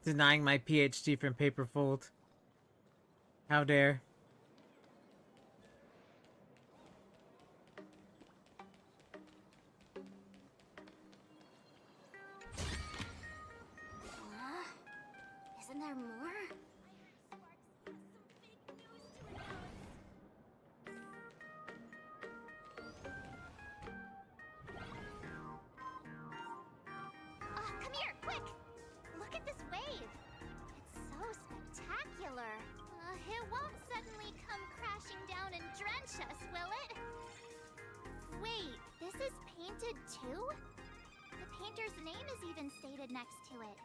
Denying my PhD from Paperfold. How dare. Isn't there more? Come here, quick! Look at this wave! It's so spectacular! It won't suddenly come crashing down and drench us, will it? Wait, this is painted too? The painter's name is even stated next to it.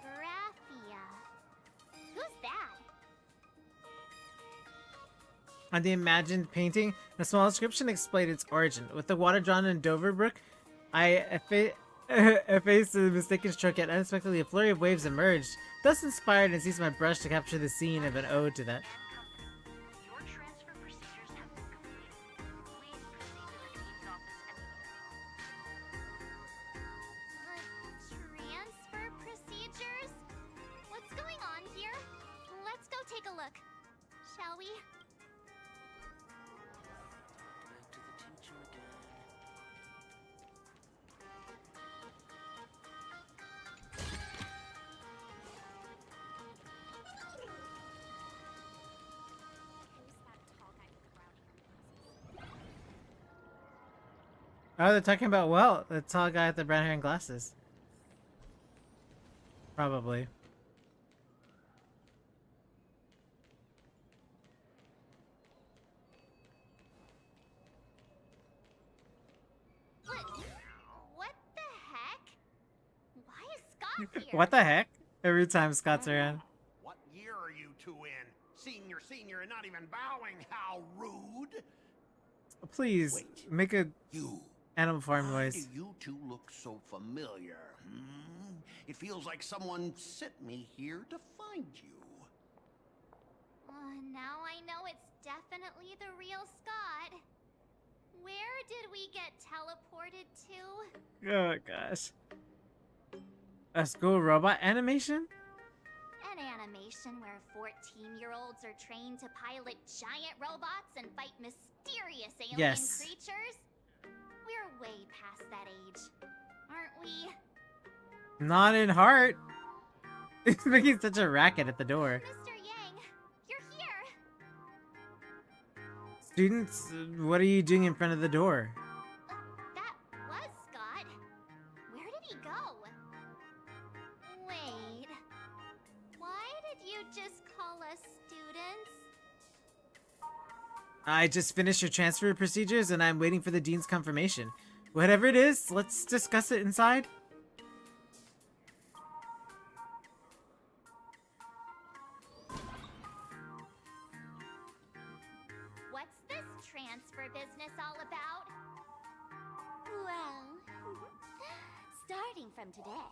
Graphia. Who's that? On the imagined painting, a small description explained its origin. With the water drawn in Dover Brook, I effaced the mistaken stroke, yet unexpectedly a flurry of waves emerged, thus inspired and seized my brush to capture the scene of an ode to that. Your transfer procedures have been completed. Please proceed to the dean's office immediately. Transfer procedures? What's going on here? Let's go take a look. Shall we? Oh, they're talking about, well, the tall guy with the brown hair and glasses. Probably. What the heck? Why is Scott here? What the heck? Every time Scott's around. What year are you two in? Senior, and not even bowing. How rude! Please, Wait, make a you. animal farm Why noise. do you two look so familiar? It feels like someone sent me here to find you. Now I know it's definitely the real Scott. Where did we get teleported to? Oh gosh. A school robot animation? An animation where 14-year-olds are trained to pilot giant robots and fight mysterious alien Yes. creatures? We're way past that age, aren't we? Not in heart. He's making such a racket at the door. Mr. Yang, you're here! Students, what are you doing in front of the door? That was Scott. Where did he go? Wait. Why did you just call us students? I just finished your transfer procedures and I'm waiting for the dean's confirmation. Whatever it is, let's discuss it inside. What's this transfer business all about? Well, starting from today,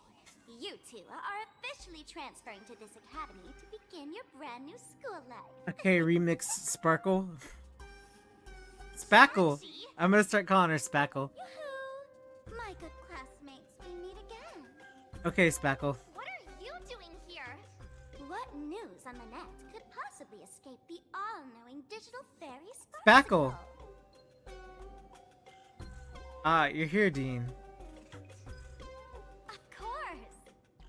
you two are officially transferring to this academy to begin your brand new school life. Okay, remix Sparkle. Spackle. I'm gonna start calling her Spackle. Yoo-hoo! My good classmates, we meet again. Okay, Spackle. What are you doing here? What news on the net could possibly escape the all-knowing digital fairy Spackle. Ah, you're here, Dean. Of course!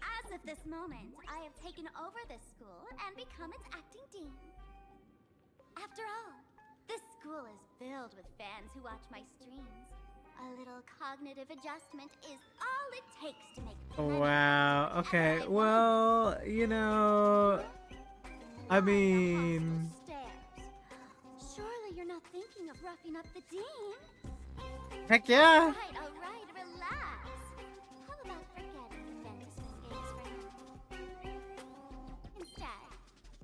As of this moment, I have taken over this school and become its acting dean. After all, this school is filled with fans who watch my streams. A little cognitive adjustment is all it takes to make Wow. Okay. Well, you know, I mean, stairs. Surely you're not thinking of roughing up the dean? heck yeah. All right, relax. How about forgetting the Phantasmoon games for now? Instead,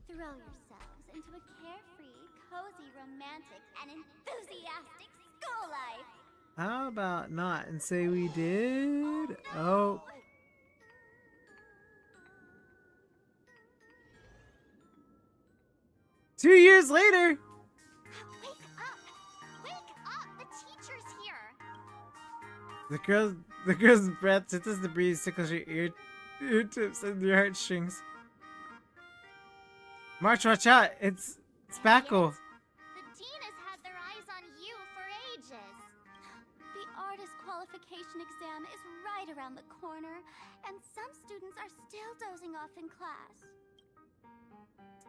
throw yourselves into a carefree, cozy, romantic, and enthusiastic school life. How about not and say we did? Oh. 2 years later. Wake up! Wake up! The teacher's here! The girl's breath hits the breeze, tickles your ear tips and your heartstrings. March, watch out! It's Spackle. The dean has had their eyes on you for ages. The artist qualification exam is right around the corner, and some students are still dozing off in class.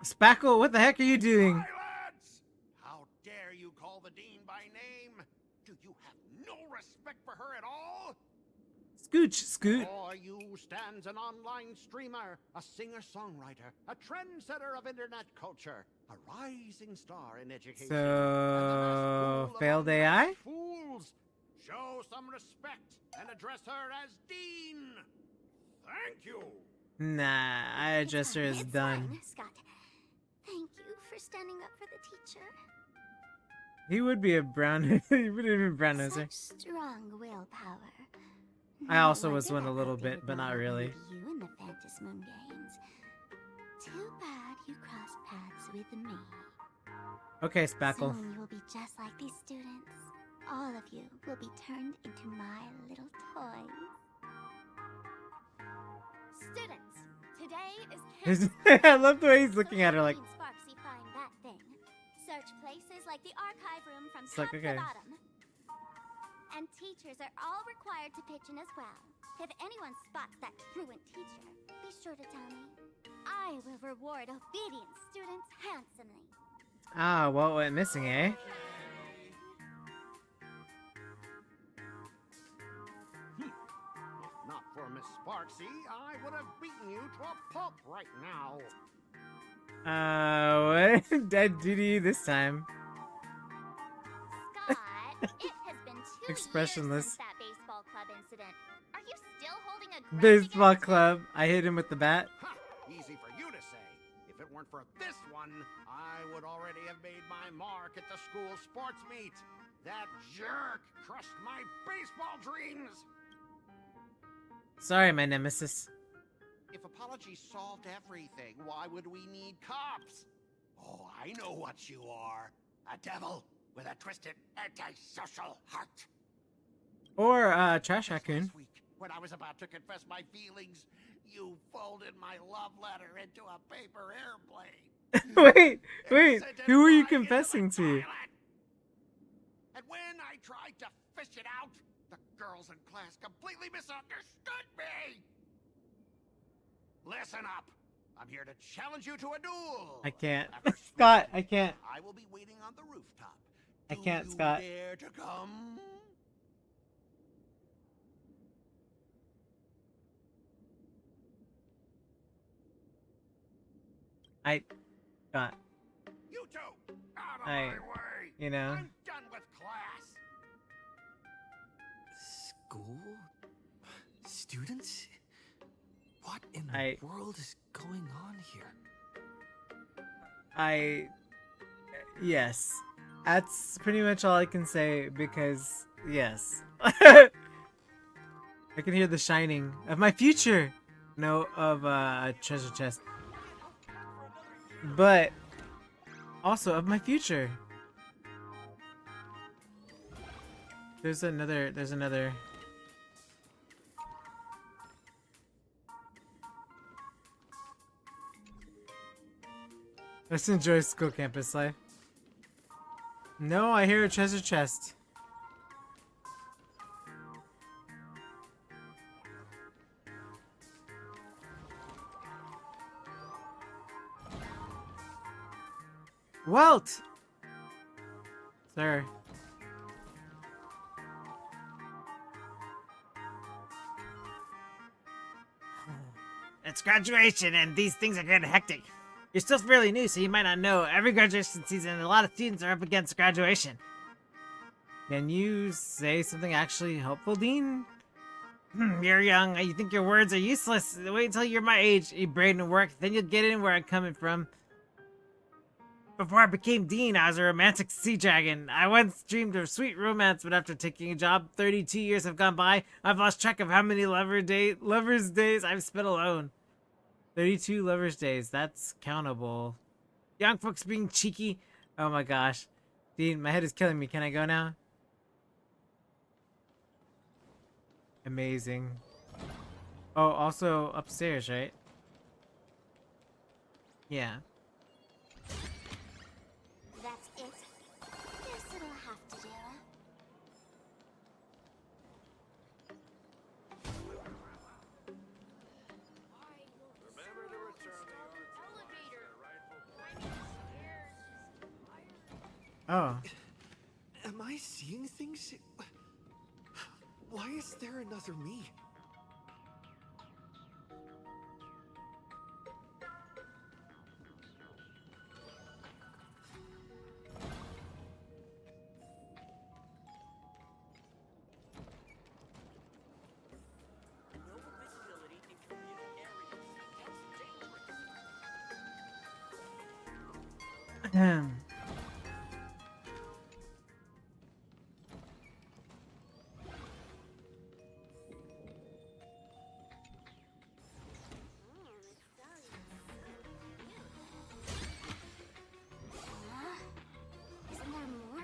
Spackle, what the heck are you doing? Silence! How dare you call the dean by name? Do you have no respect for her at all? Scooch, Scoot. Before you stands an online streamer, a singer-songwriter, a trendsetter of internet culture, a rising star in education. So, failed AI? Fools! Show some respect and address her as dean. Thank you. Nah, I address her as done. Fine, Scott. Thank you for standing up for the teacher. He would be a brown. He would have been brown noser. Such strong willpower. I also was wonder one a that little would be bit, but not well really. with you in the Phantasmoon games. Too bad you crossed paths with me. Okay, Spackle. Soon you will be just like these students. All of you will be turned into my little toys. Students, today is I love the way he's looking at her like. Sparksy find that thing. Search places like the archive room from It's top like, okay. to bottom. And teachers are all required to pitch in as well. If anyone spots that truant teacher, be sure to tell me. I will reward obedient students handsomely. Ah, what went missing, eh? If not for Miss Sparksy, I would have beaten you to a pulp right now. What? Dead duty this time. Scott, it has been 2 years Expressionless. since that baseball club incident. Are you still holding a grudge Baseball against club. I hit him with the bat. Ha! Easy for you to say. If it weren't for this one, I would already have made my mark at the school sports meet. That jerk crushed my baseball dreams. Sorry, my nemesis. If apologies solved everything, why would we need cops? Oh, I know what you are. A devil with a twisted antisocial heart. Or, Trash Raccoon. Last week, when I was about to confess my feelings, you folded my love letter into a paper airplane. wait, who are you confessing to? And when I tried to fish it out, the girls in class completely misunderstood me. Listen up. I'm here to challenge you to a duel. I can't. After Scott, I can't. I will be waiting on the rooftop. I can't, Scott. Dare to come? Scott. You two, out of my way. You know. I'm done with class. School? Students? What in the world is going on here? Yes. That's pretty much all I can say because, yes. I can hear the shining of my future. No, of a treasure chest. But also of my future. There's another. Let's enjoy school campus life. No, I hear a treasure chest. Walt! Sir. It's graduation and these things are getting hectic. You're still fairly new, so you might not know. Every graduation season, a lot of students are up against graduation. Can you say something actually helpful, Dean? You're young. You think your words are useless. Wait until you're my age. You brain and work, then you'll get in where I'm coming from. Before I became Dean, I was a romantic sea dragon. I once dreamed of sweet romance, but after taking a job, 32 years have gone by. I've lost track of how many lovers' days I've spent alone. 32 lovers' days. That's countable. Young folks being cheeky. Oh my gosh. Dean, my head is killing me. Can I go now? Amazing. Oh, also upstairs, right? Yeah. That's it. Guess it'll have to do. Oh. Am I seeing things? Why is there another me? Isn't there more?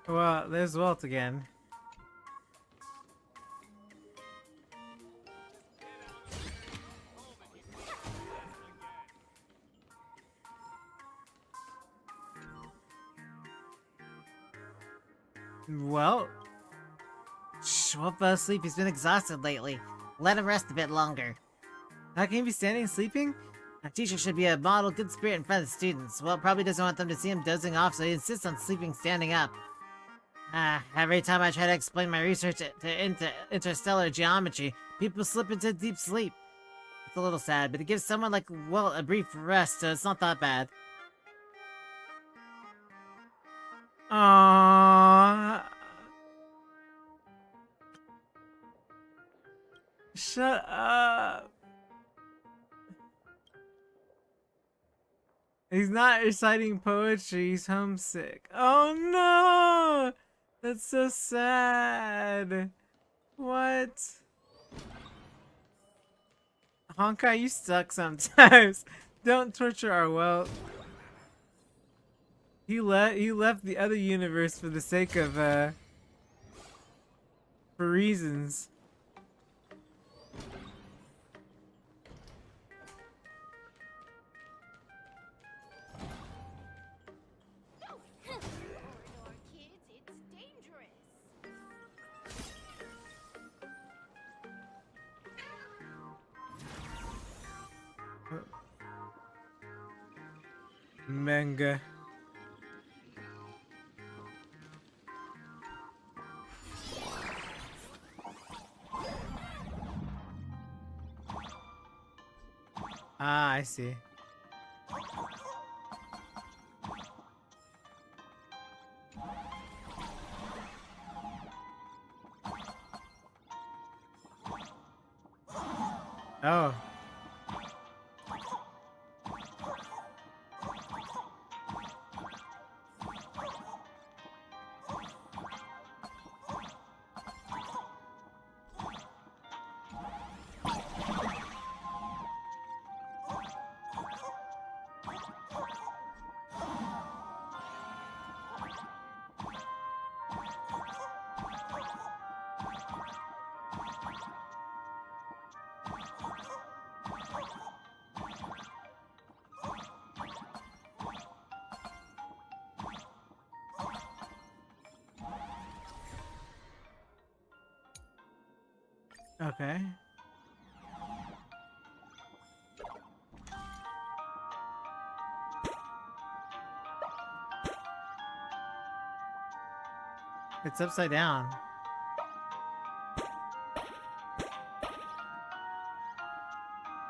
Well, there's Walt again. Well, Walt fell asleep. He's been exhausted lately. Let him rest a bit longer. how can he be standing and sleeping? A teacher should be a model good spirit in front of the students. Walt probably doesn't want them to see him dozing off, so he insists on sleeping standing up. Every time I try to explain my research into interstellar geometry, people slip into deep sleep. It's a little sad, but it gives someone like Walt a brief rest, so it's not that bad. Aww. Shut up. He's not reciting poetry, he's homesick. Oh no! That's so sad. What? Honkai, you suck sometimes. Don't torture our Welt. He left the other universe for the sake of for reasons. Corridor kids, it's dangerous. Manga. Ah, I see. Oh. Okay. It's upside down.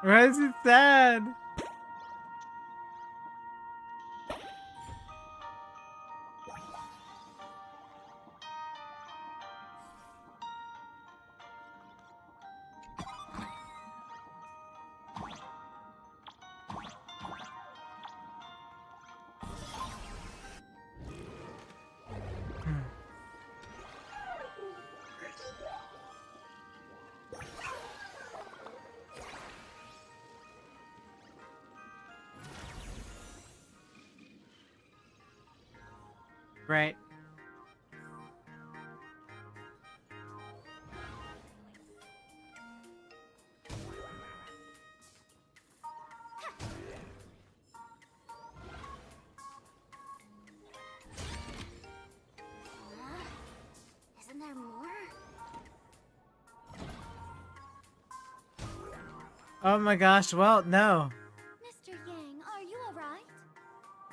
Why is it sad? Right. Isn't there more? Oh my gosh, well, no. Mr. Yang, are you alright?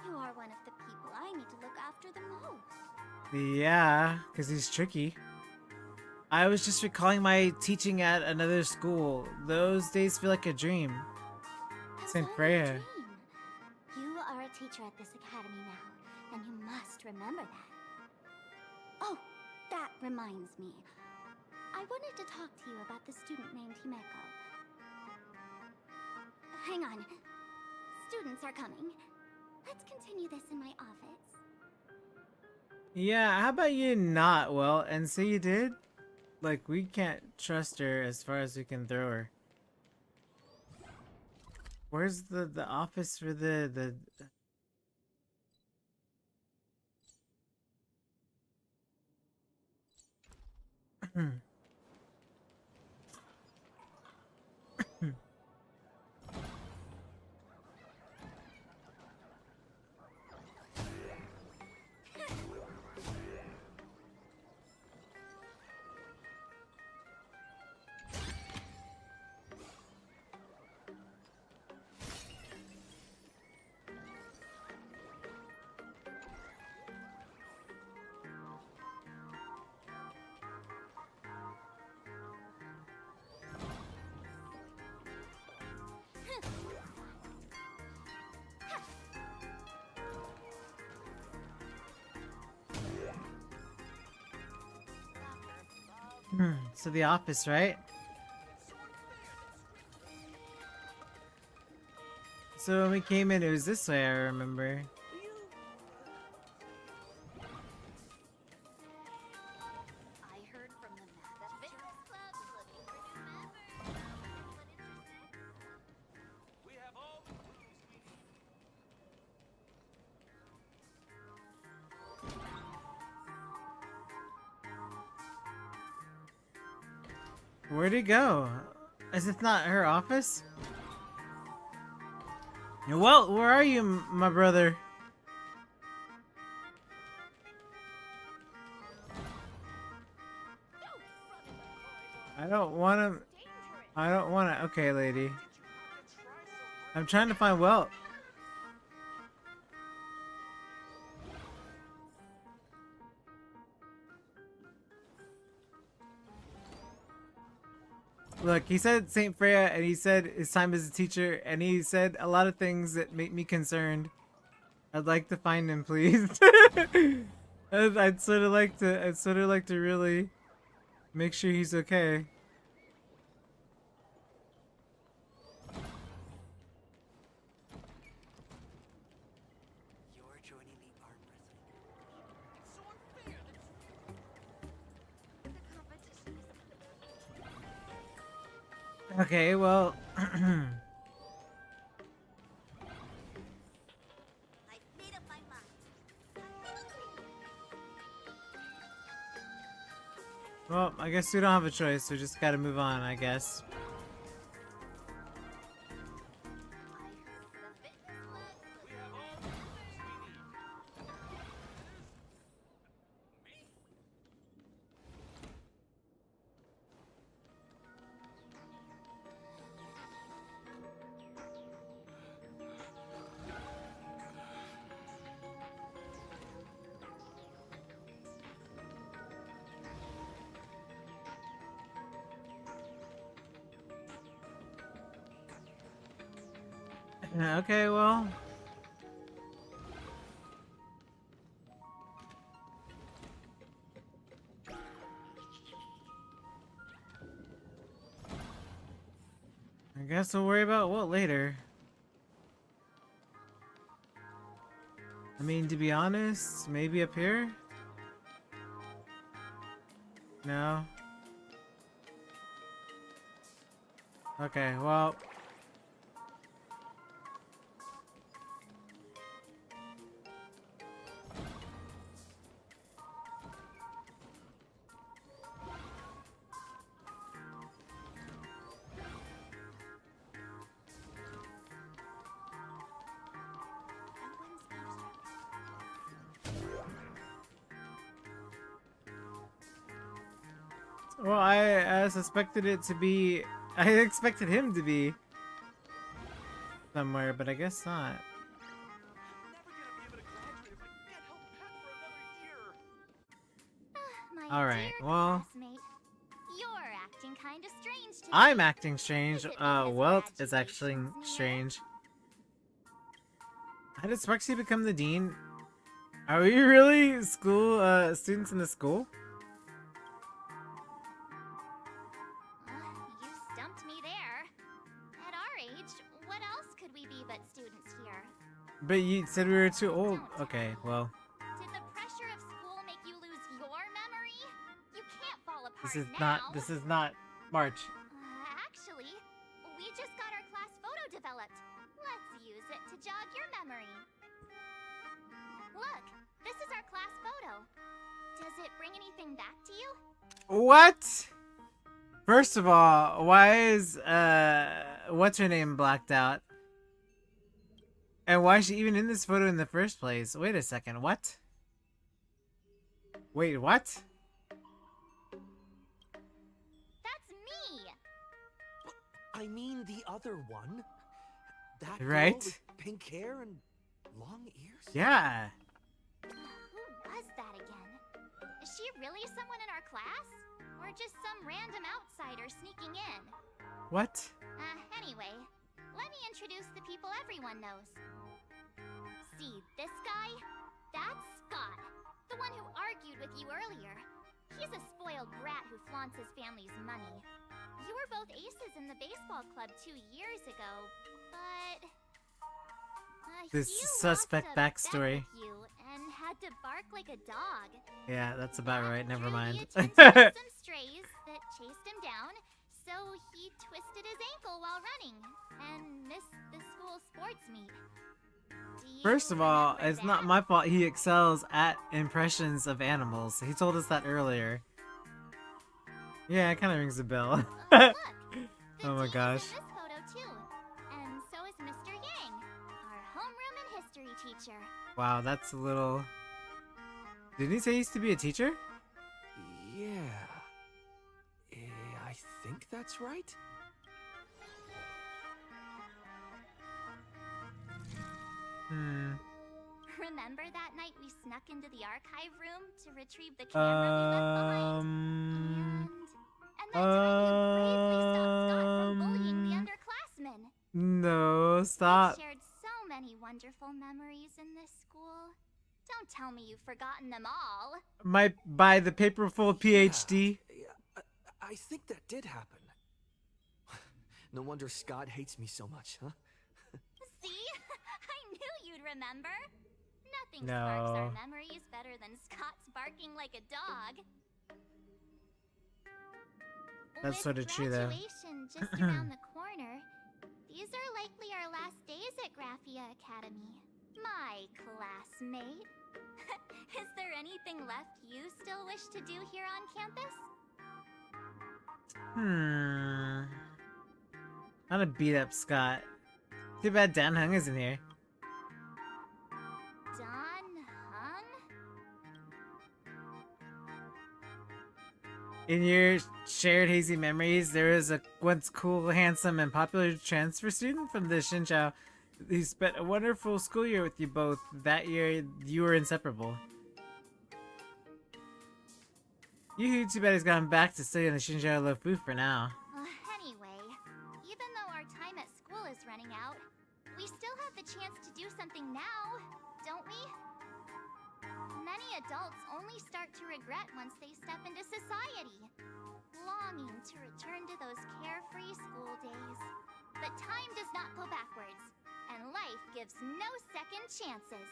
You are one of the people I need to look after the most. Yeah, because he's tricky. I was just recalling my teaching at another school. Those days feel like a dream. Saint Freya. You are a teacher at this academy now, and you must remember that. Oh, that reminds me. I wanted to talk to you about the student named Himeko. Hang on. Students are coming. Let's continue this in my office. Yeah, how about you not, well, and say you did? Like, we can't trust her as far as we can throw her. Where's the office for the So the office, right? So when we came in, it was this way, I remember. I heard from the Math Fitness Club looking for new members. Anyone interested? We have all the clues we need. Where'd he go? Is this not her office? Well, where are you, my brother? I don't want to. I don't want to. Okay, lady. I'm trying to find Welt. Look, he said Saint Freya, and he said his time as a teacher, and he said a lot of things that make me concerned. I'd like to find him, please. I'd sort of like to really make sure he's okay. You're joining the art wrestling. It's so unfair that The competition is Okay, well. I've made up my mind. Well, I guess we don't have a choice. We just gotta move on, I guess. Okay, well. I guess we'll worry about what later. I mean, to be honest, maybe up here? No? Okay, well. Well, I suspected it to be. I expected him to be somewhere, but I guess not. All right. Well, You're acting kind of strange today. I'm acting strange. Welt is actually strange. How did Sparksy become the dean? Are we really students in the school? You stumped me there. At our age, what else could we be but students here? But you said we were too old. Okay, well. Did the pressure of school make you lose your memory? You can't fall apart This is not March. Actually, we just got our class photo developed. Let's use it to jog your memory. Look, this is our class photo. Does it bring anything back to you? What? First of all, why is what's her name blacked out? And why is she even in this photo in the first place? Wait a second, what? Wait, what? That's me! I mean the other one. That girl Right? with pink hair and long ears? Yeah. Who was that again? Is she really someone in our class? Or just some random outsider sneaking in? What? Anyway, let me introduce the people everyone knows. See, this guy? That's Scott, the one who argued with you earlier. He's a spoiled brat who flaunts his family's money. You were both aces in the baseball club 2 years ago, but... This Hugh suspect lost a bet backstory. with you and had to bark like a dog. Yeah, that's about right. Never mind. Some strays that chased him down, so he twisted his ankle while running and missed the school sports meet. First of all, it's not my fault he excels at impressions of animals. He told us that earlier. Yeah, it kind of rings a bell. Oh my gosh. This photo too, and so is Mr. Yang, our homeroom and history teacher. Wow, that's a little... Didn't he say he used to be a teacher? Yeah. I think that's right. Remember that night we snuck into the archive room to retrieve the camera we left behind? And that time you bravely stopped Scott from bullying the underclassmen. No, stop. We shared so many wonderful memories in this school. Don't tell me you've forgotten them all. By the paperful PhD. Yeah, I think that did happen. No wonder Scott hates me so much, huh? See? I knew you'd remember. Nothing No. sparks our memories better than Scott's barking like a dog. That's sort of true, though. Graduation just around the corner, these are likely our last days at Graphia Academy. My classmate. Is there anything left you still wish to do here on campus? I'm gonna beat up Scott. Too bad Dan Hung isn't here. Don Hung? In your shared hazy memories, there was a once cool, handsome, and popular transfer student from the Xinjiao who spent a wonderful school year with you both. That year, you were inseparable. Yoo-hoo, too bad he's gone back to study on the Xinjiao Lofu for now. Anyway, even though our time at school is running out, we still have the chance to do something now, don't we? Many adults only start to regret once they step into society, longing to return to those carefree school days. But time does not go backwards, and life gives no second chances.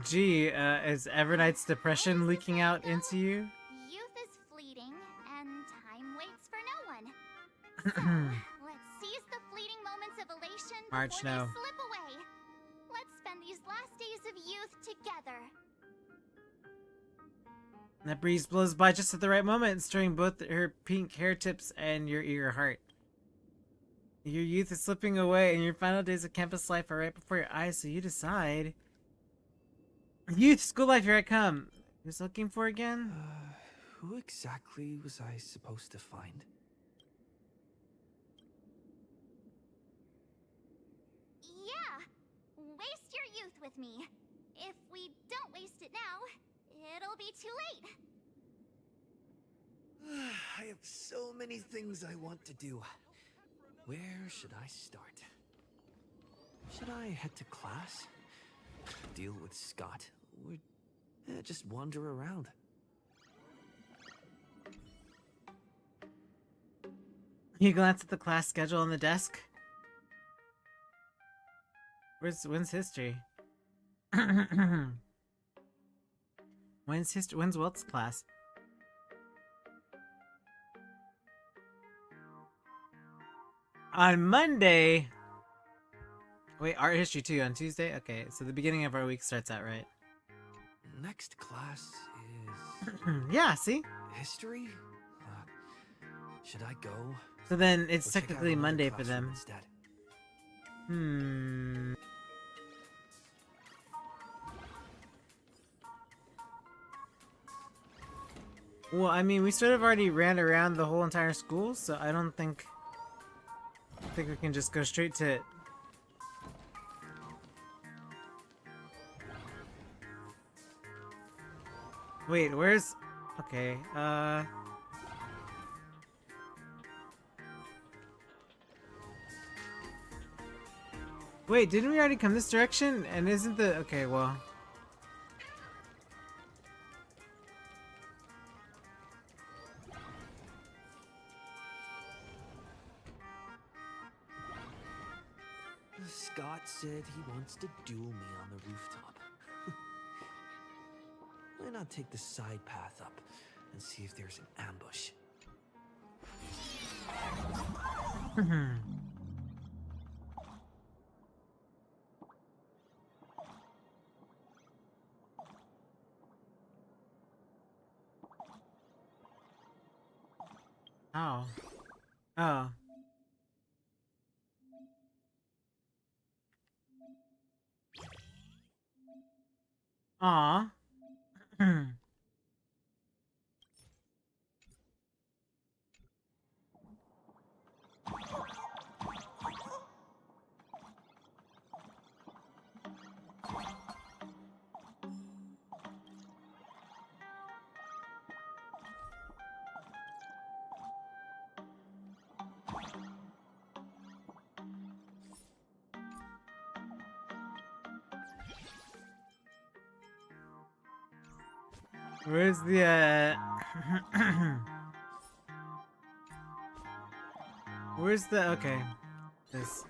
Gee, is Evernight's depression leaking out into you? Youth is fleeting, and time waits for no one. So, let's seize the fleeting moments of elation March, before no. they slip away. Let's spend these last days of youth together. That breeze blows by just at the right moment, stirring both her pink hair tips and your eager heart. Your youth is slipping away, and your final days of campus life are right before your eyes, so you decide. Youth, school life, here I come. Who's looking for again? Who exactly was I supposed to find? Yeah, waste your youth with me. If we don't waste it now, it'll be too late. I have so many things I want to do. Where should I start? Should I head to class? Deal with Scott? Or just wander around? You glance at the class schedule on the desk. When's history? When's Wilt's class? On Monday. Wait, art history too on Tuesday? Okay, so the beginning of our week starts out right. Next class is... Yeah, see? history? Should I go? So then it's Or check out technically another Monday for classroom them. instead? Hmm. Well, I mean, we sort of already ran around the whole entire school, so I don't think we can just go straight to it. Wait, where's... Okay, Wait, didn't we already come this direction? And isn't the... Okay, well... Scott said he wants to duel me on the rooftop. Why not take the side path up and see if there's an ambush? Oh. Oh. Aw. Where's the, Where's the... Okay. This...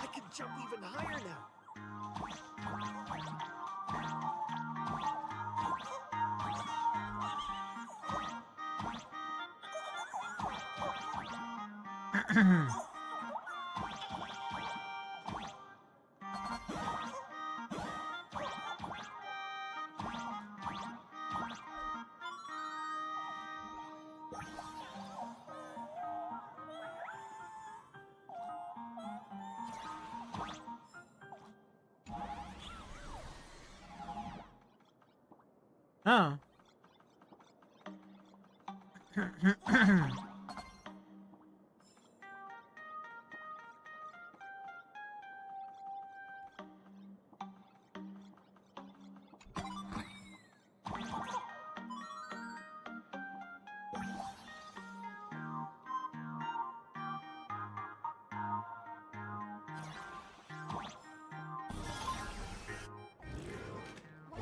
I can jump even higher now. Oh.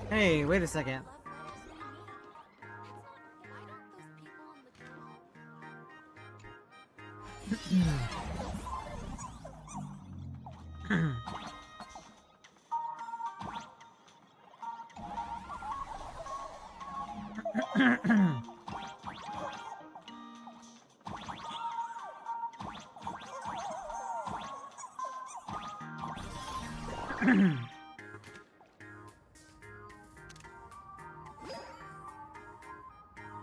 Hey, wait a second.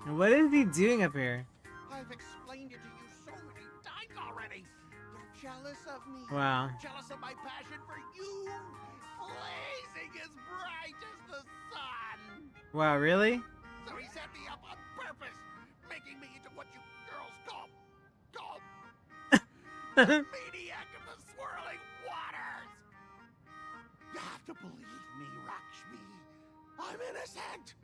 What is he doing up here? I've explained it to you so many times already. You're jealous of me. Wow. Jealous of my passion for you. Blazing as bright as the sun. Wow, really? So he set me up on purpose, making me into what you girls call the maniac of the swirling waters. You have to believe me, Lakshmi. I'm innocent.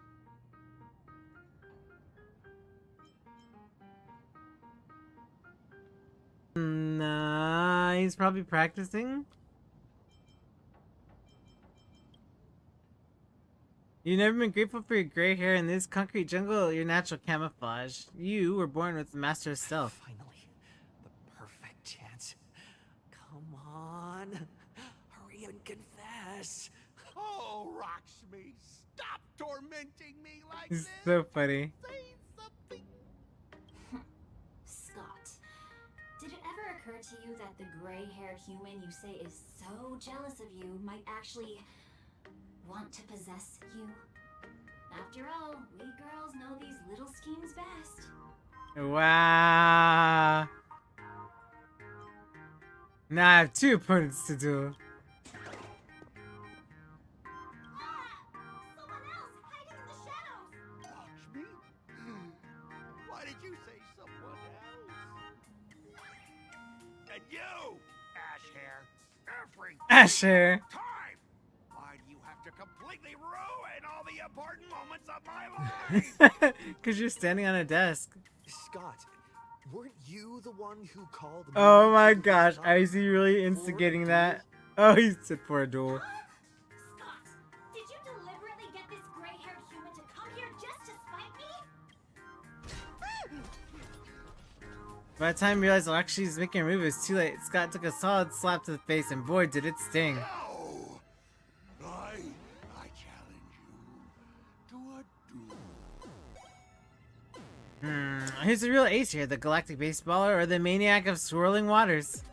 Nah, he's probably practicing. You've never been grateful for your gray hair in this concrete jungle, your natural camouflage. You were born with the master of stealth. Finally, the perfect chance. Come on. Hurry and confess. Oh, Rocksmith, stop tormenting me like This is this. so funny. Say something. Scott, did it ever occur to you that the gray-haired human you say is so jealous of you might actually want to possess you? After all, we girls know these little schemes best. Wow. Now I have 2 opponents to duel. Rocksmith? Why did you say someone else? And you, Ashhair, every Ashhair. time. Why do you have to completely ruin all the important moments of my life? Because you're standing on a desk. Scott, weren't you the one who called me? Oh my gosh, is he really instigating that? Oh, he said for a duel. Scott, did you deliberately get this gray-haired human to come here just to spite me? By the time he realized actually he's making a move, it was too late. Scott took a solid slap to the face, and boy, did it sting. No! I challenge you to a duel. Who's the real ace here? The galactic baseballer or the maniac of swirling waters?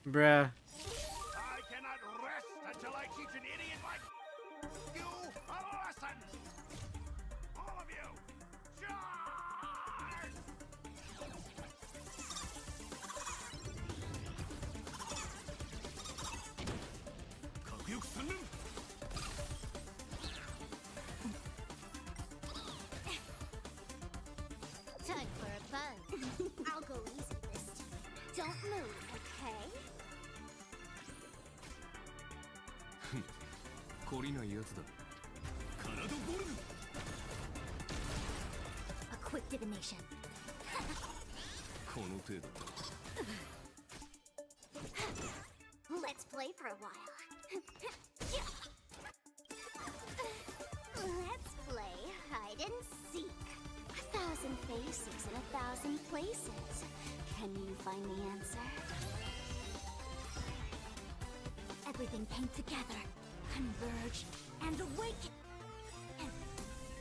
Bruh. I cannot rest until I teach an idiot like you a lesson! All of you, charge! Time for a fun. I'll go easy this time. Don't move, okay? 懲りないやつだ。体ボル A quick divination. この程度か。Let's play for a while. Let's play hide and seek. 1,000 faces in 1,000 places. Can you find the answer? Everything came together, converged, and awakened.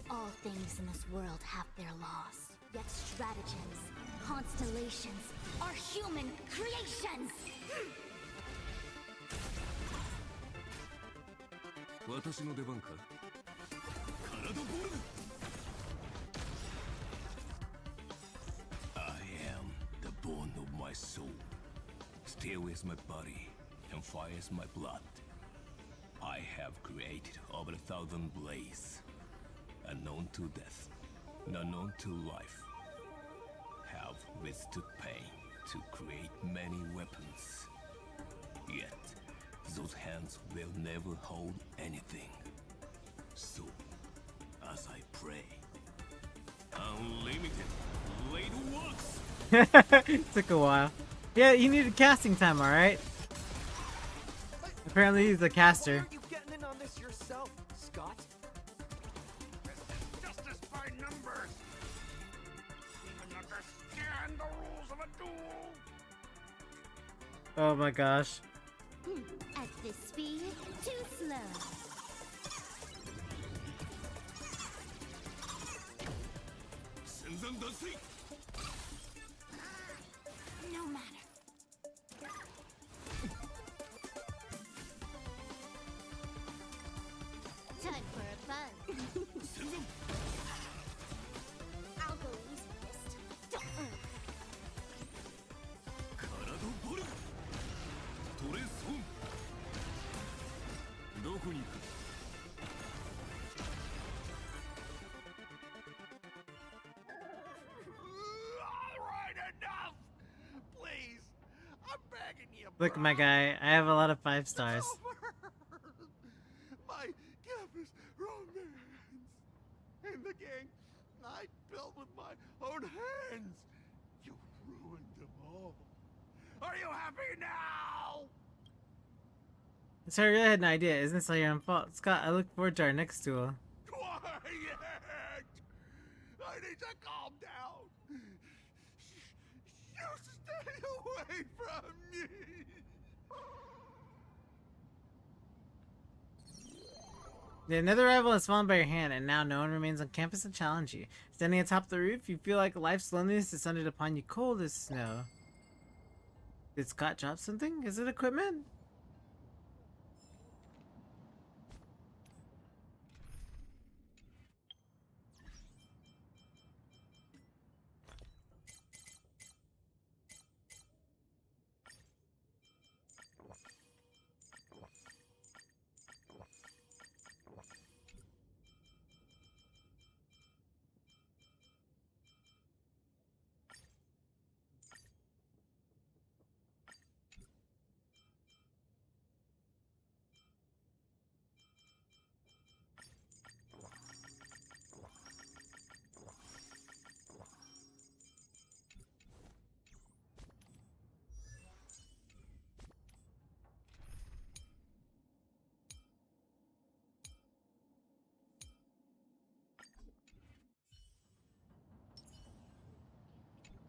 All things in this world have their laws, yet stratagems, constellations are human creations. 私の出番か。体ボル I am the bone of my soul. Steel is my body, and fire is my blood. I have created over 1,000 blades, unknown to death, unknown to life. Have withstood pain to create many weapons. Yet, those hands will never hold anything. So, as I pray, unlimited blade works. Took a while. Yeah, you needed casting time, alright? Apparently he's a caster. Why aren't you getting in on this yourself, Scott? Justice by numbers. Even understand the rules of a duel. Oh my gosh. At this speed, too slow. No matter. Time for a fun. I'll go easy this time. Don't move. 体ボルトレソンどこに行く Alright, enough! Please, I'm begging you. Look, my guy, I have a lot of 5 stars. My deepest romance in the game I built with my own hands. You ruined them all. Are you happy now! So I really had an idea. Isn't this all your own fault? Scott, I look forward to our next duel. Quiet! I need to calm down. You stay away from me. The nether rival has fallen by your hand, and now no one remains on campus to challenge you. Standing atop the roof, you feel like life's loneliness descended upon you cold as snow. Did Scott drop something? Is it equipment?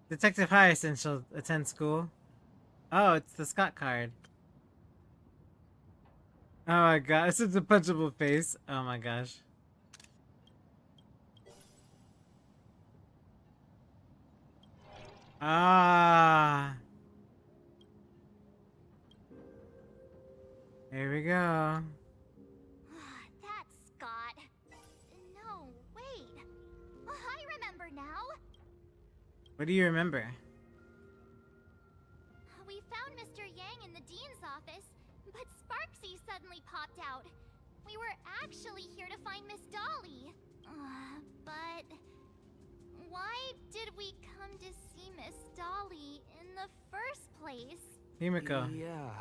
Detective Hyacinth shall attend school. Oh, it's the Scott card. Oh my god, it's such a punchable face. Oh my gosh. Ah. Here we go. That's Scott. No, wait. I remember now. What do you remember? We found Mr. Yang in the dean's office, but Sparksy suddenly popped out. We were actually here to find Miss Dolly. But why did we come to see Miss Dolly in the first place? Himiko. Yeah.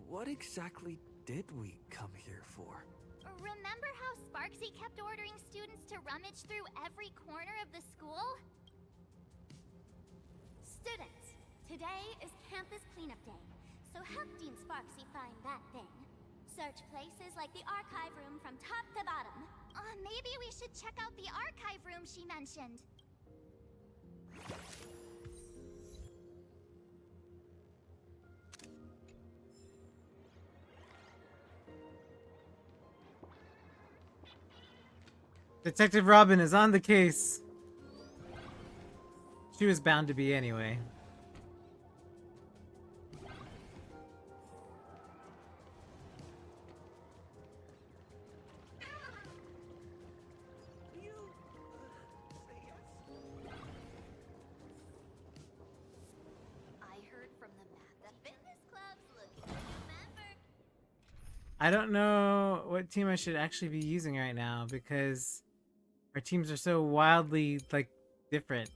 What exactly did we come here for? Remember how Sparksy kept ordering students to rummage through every corner of the school? Students, today is campus cleanup day, so help Dean Sparksy find that thing. Search places like the archive room from top to bottom. Maybe we should check out the archive room she mentioned. Detective Robin is on the case. She was bound to be anyway. I heard from the fitness club's looking for a member. I don't know what team I should actually be using right now because our teams are so wildly, like, different.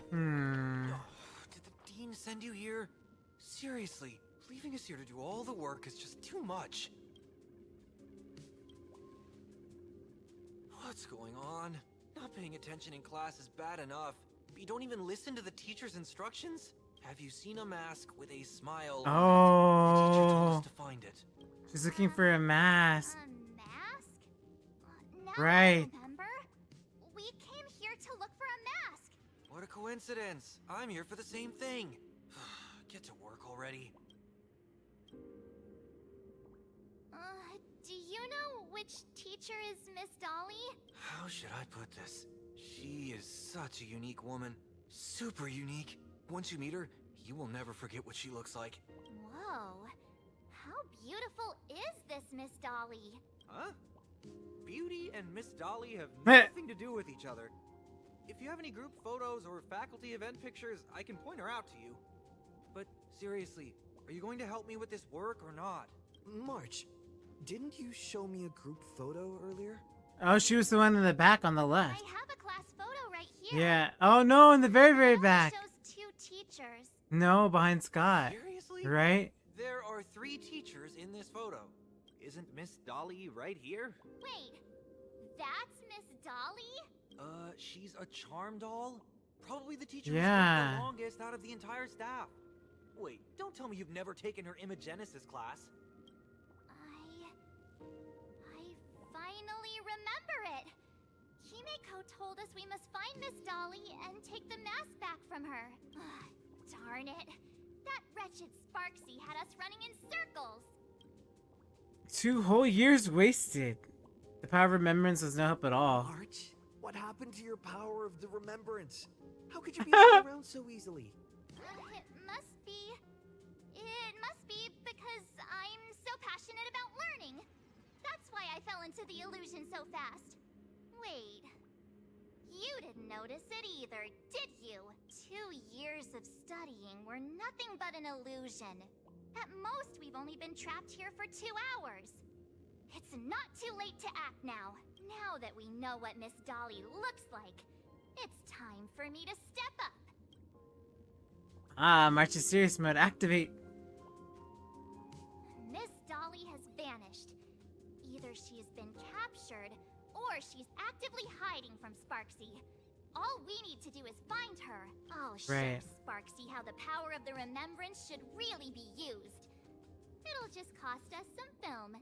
Did the dean send you here? Seriously, leaving us here to do all the work is just too much. What's going on? Not paying attention in class is bad enough, but you don't even listen to the teacher's instructions? Have you seen a mask with a smile on it? The teacher told us to find it. She's looking for a mask. A mask? Now Right. I remember. We came here to look for a mask. What a coincidence. I'm here for the same thing. Get to work already. Do you know which teacher is Miss Dolly? How should I put this? She is such a unique woman. Super unique. Once you meet her, you will never forget what she looks like. Whoa. How beautiful is this Miss Dolly? Huh? Beauty and Miss Dolly have Meh. nothing to do with each other. If you have any group photos or faculty event pictures, I can point her out to you. But seriously, are you going to help me with this work or not? March, didn't you show me a group photo earlier? Oh, she was the one in the back on the left. I have a class photo right here. Yeah. Oh no, in the very, very It only back. shows 2 teachers. No, behind Scott. Seriously? Right? There are 3 teachers in this photo. Isn't Miss Dolly right here? Wait, that's Miss Dolly? She's a charm doll? Probably the teacher who's Yeah. been the longest out of the entire staff. Wait, don't tell me you've never taken her Imagenesis class. I finally remember it. Himeko told us we must find Miss Dolly and take the mask back from her. Ugh, darn it. That wretched Sparksy had us running in circles. 2 whole years wasted. The power of remembrance was no help at all. Arch, what happened to your power of the remembrance? How could you be knocked around so easily? It must be because I'm so passionate about learning. That's why I fell into the illusion so fast. Wait, you didn't notice it either, did you? 2 years of studying were nothing but an illusion. At most, we've only been trapped here for 2 hours. It's not too late to act now. Now that we know what Miss Dolly looks like, it's time for me to step up. Ah, March's serious mode activate. Miss Dolly has vanished. Either she has been captured, or she's actively hiding from Sparksy. All we need to do is find her. I'll show Sparksy how the power of the remembrance should really be used. It'll just cost us some film.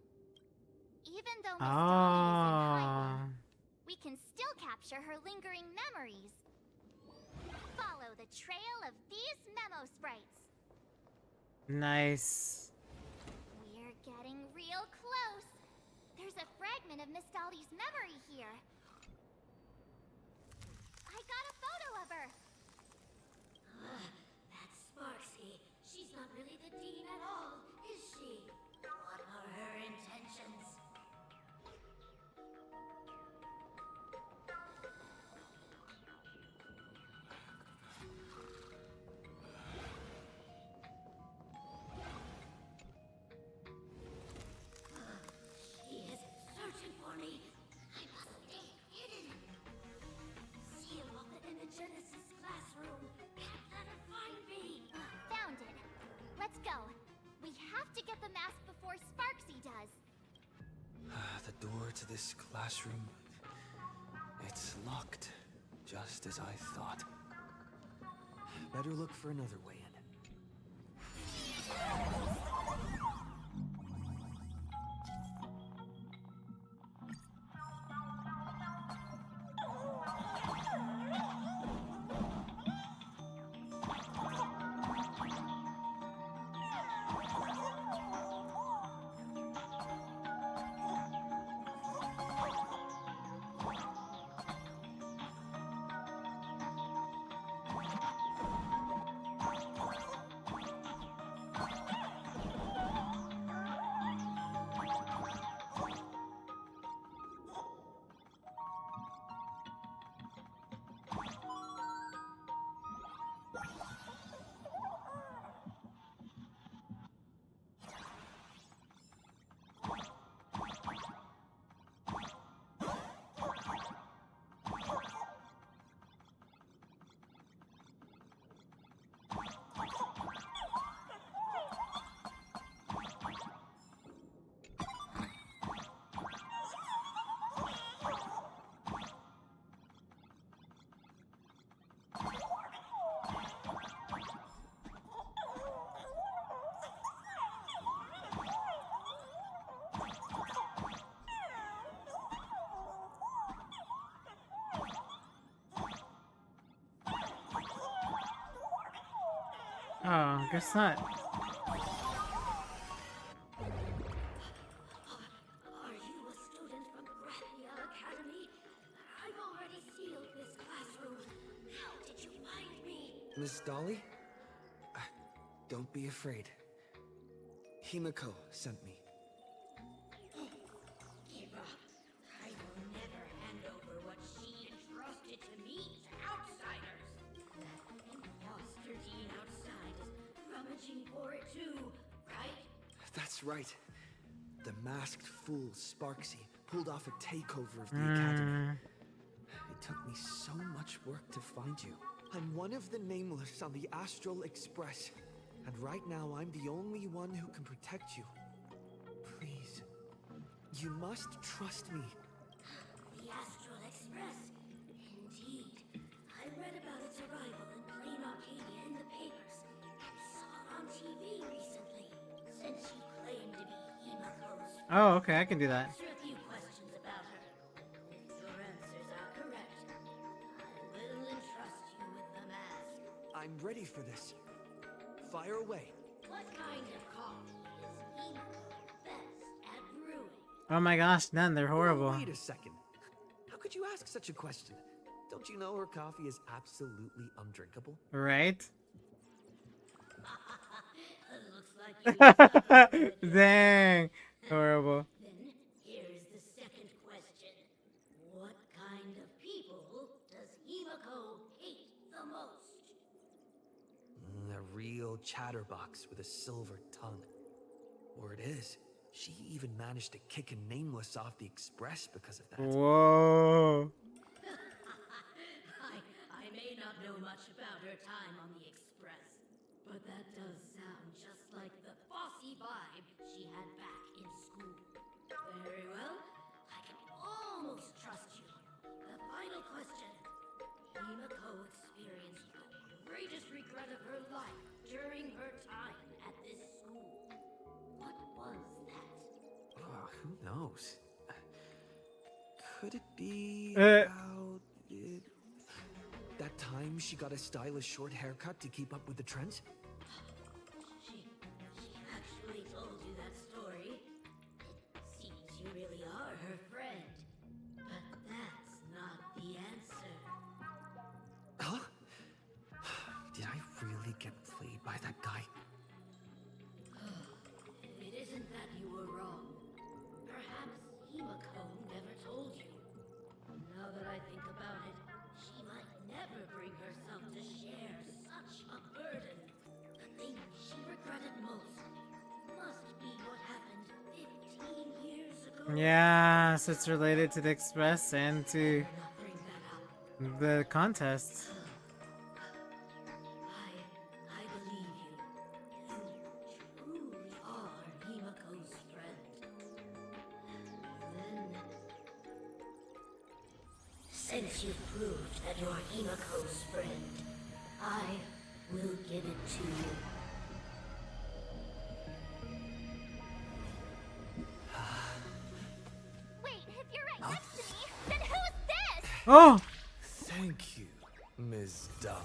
Even though Miss Dolly is in hiding, we can still capture her lingering memories. Follow the trail of these memo sprites. Nice. We're getting real close. There's a fragment of Miss Dolly's memory here. I got a photo of her. That's Sparksy. She's not really the dean at all, is she? What are her intentions? She is searching for me. I must stay hidden. Seal off the Imagenesis classroom. Can't let her find me. Found it. Let's go. We have to get the mask before Sparksy does. The door to this classroom, it's locked, just as I thought. Better look for another way in. Oh, guess not. Are you a student from Graphia Academy? I've already sealed this classroom. How did you find me? Miss Dolly? Don't be afraid. Himeko sent me. Give up. I will never hand over what she entrusted to me to outsiders. That imposter dean outside is rummaging for it too, right? That's right. The masked fool Sparksy pulled off a takeover of the academy. It took me so much work to find you. I'm one of the nameless on the Astral Express. And right now I'm the only one who can protect you. Please, You must trust me. The Astral Express. Indeed. I read about its arrival in Planarcadia in the papers and saw it on TV recently. Since you claim to be Himiko's Oh, okay, I can do that. answer a few questions about her. If your answers are correct, I will entrust you with the mask. I'm ready for this. Fire away. What kind of coffee is Himiko best at brewing? Oh my gosh, none. They're horrible. Wait a second. How could you ask such a question? Don't you know her coffee is absolutely undrinkable? Right? Looks like you Dang. Horrible. Then here's the second question. What kind of people does Himiko hate the most? A real chatterbox with a silver tongue. Or it is. She even managed to kick a nameless off the express because of that. Whoa. I may not know much about her time on the express, but that does sound just like the bossy vibe she had back in school. Very well. I can almost trust you. The final question. Himiko experienced the greatest regret of her life during her time at this school. What was that? Oh, who knows? Could it be about that time she got a stylish short haircut to keep up with the trends? She actually told you that story. It seems you really are her friend. But that's not the answer. Huh? Did I really get played by that guy? If it isn't that you were wrong, perhaps Himiko never told you. Now that I think about it, she might never bring herself to share such a burden. The thing she regretted most must be what happened 15 years ago. Yeah, so it's related to the express and to the contest. I believe you. You truly are Himiko's friend. Then, since you've proved that you're Himiko's friend, I will give it to you. Wait, if you're right next to me, then who's this? Oh! Thank you, Ms. Dolly.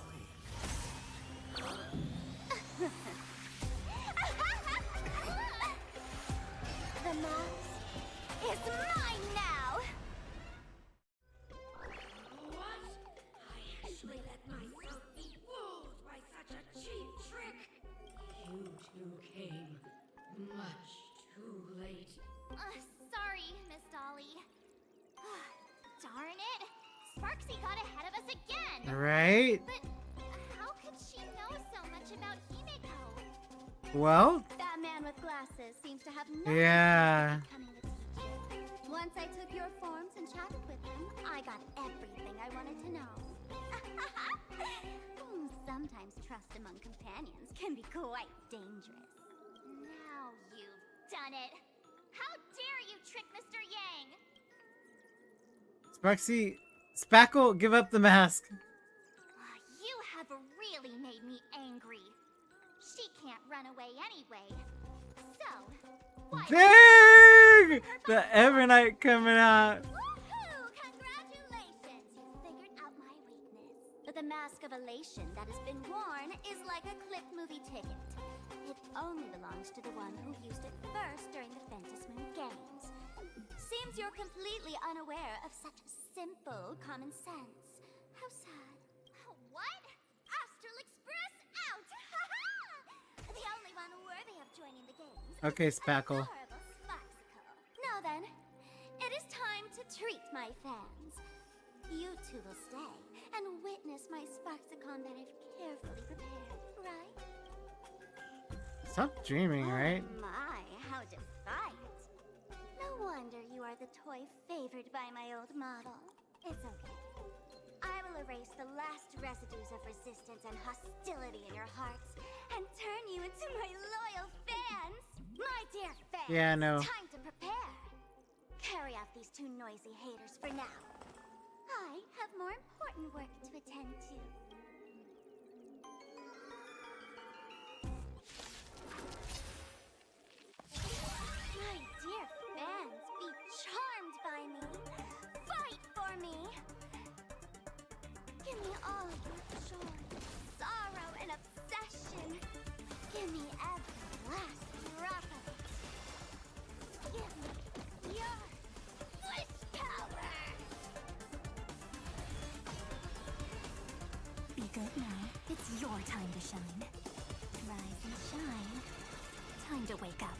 The mask is mine now! What? I actually let myself be fooled by such a cheap trick. You two came much too late. Sorry, Miss Dolly. Darn it! Sparksy got ahead of us again! Right? But how could she know so much about Himiko? Well, That man with glasses seems to have no yeah. interest in becoming the teacher. Once I took your forms and chatted with him, I got everything I wanted to know. Sometimes trust among companions can be quite dangerous. Now you've done it. How dare you trick Mr. Yang? Sparksy, Spackle, give up the mask. You have really made me angry. She can't run away anyway. So, why? Dang! The Evernight coming out. Woohoo! Congratulations! You figured out my weakness. But the mask of elation that has been worn is like a clip movie ticket. It only belongs to the one who used it first during the Phantasmoon games. Seems you're completely unaware of such simple common sense. How sad. What? Astral Express out! The only one worthy of joining the games. Okay, Spackle. Adorable Sparksicle. Now then, it is time to treat my fans. You two will stay and witness my Sparksicon that I've carefully prepared, right? Stop dreaming, right? My, how defiant. No wonder you are the toy favored by my old model. It's okay. I will erase the last residues of resistance and hostility in your hearts and turn you into my loyal fans. My dear fans, Yeah, I know. time to prepare. important work to attend to. My dear fans, be charmed by me. Fight for me. Give me all your joy, sorrow, and obsession. Give me every last drop of it. Give me your wish power. Be good now. It's your time to shine. Rise and shine. Time to wake up.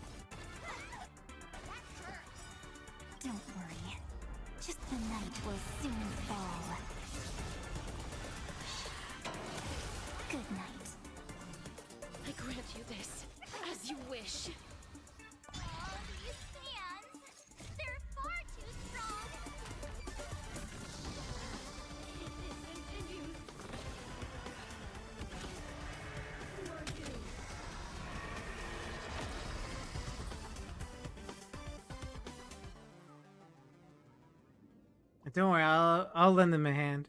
Don't worry. Just the night will soon fall. Good night. I grant you this, as you wish. All these fans, they're far too strong. If this continues, you are doomed. Don't worry, I'll lend them a hand.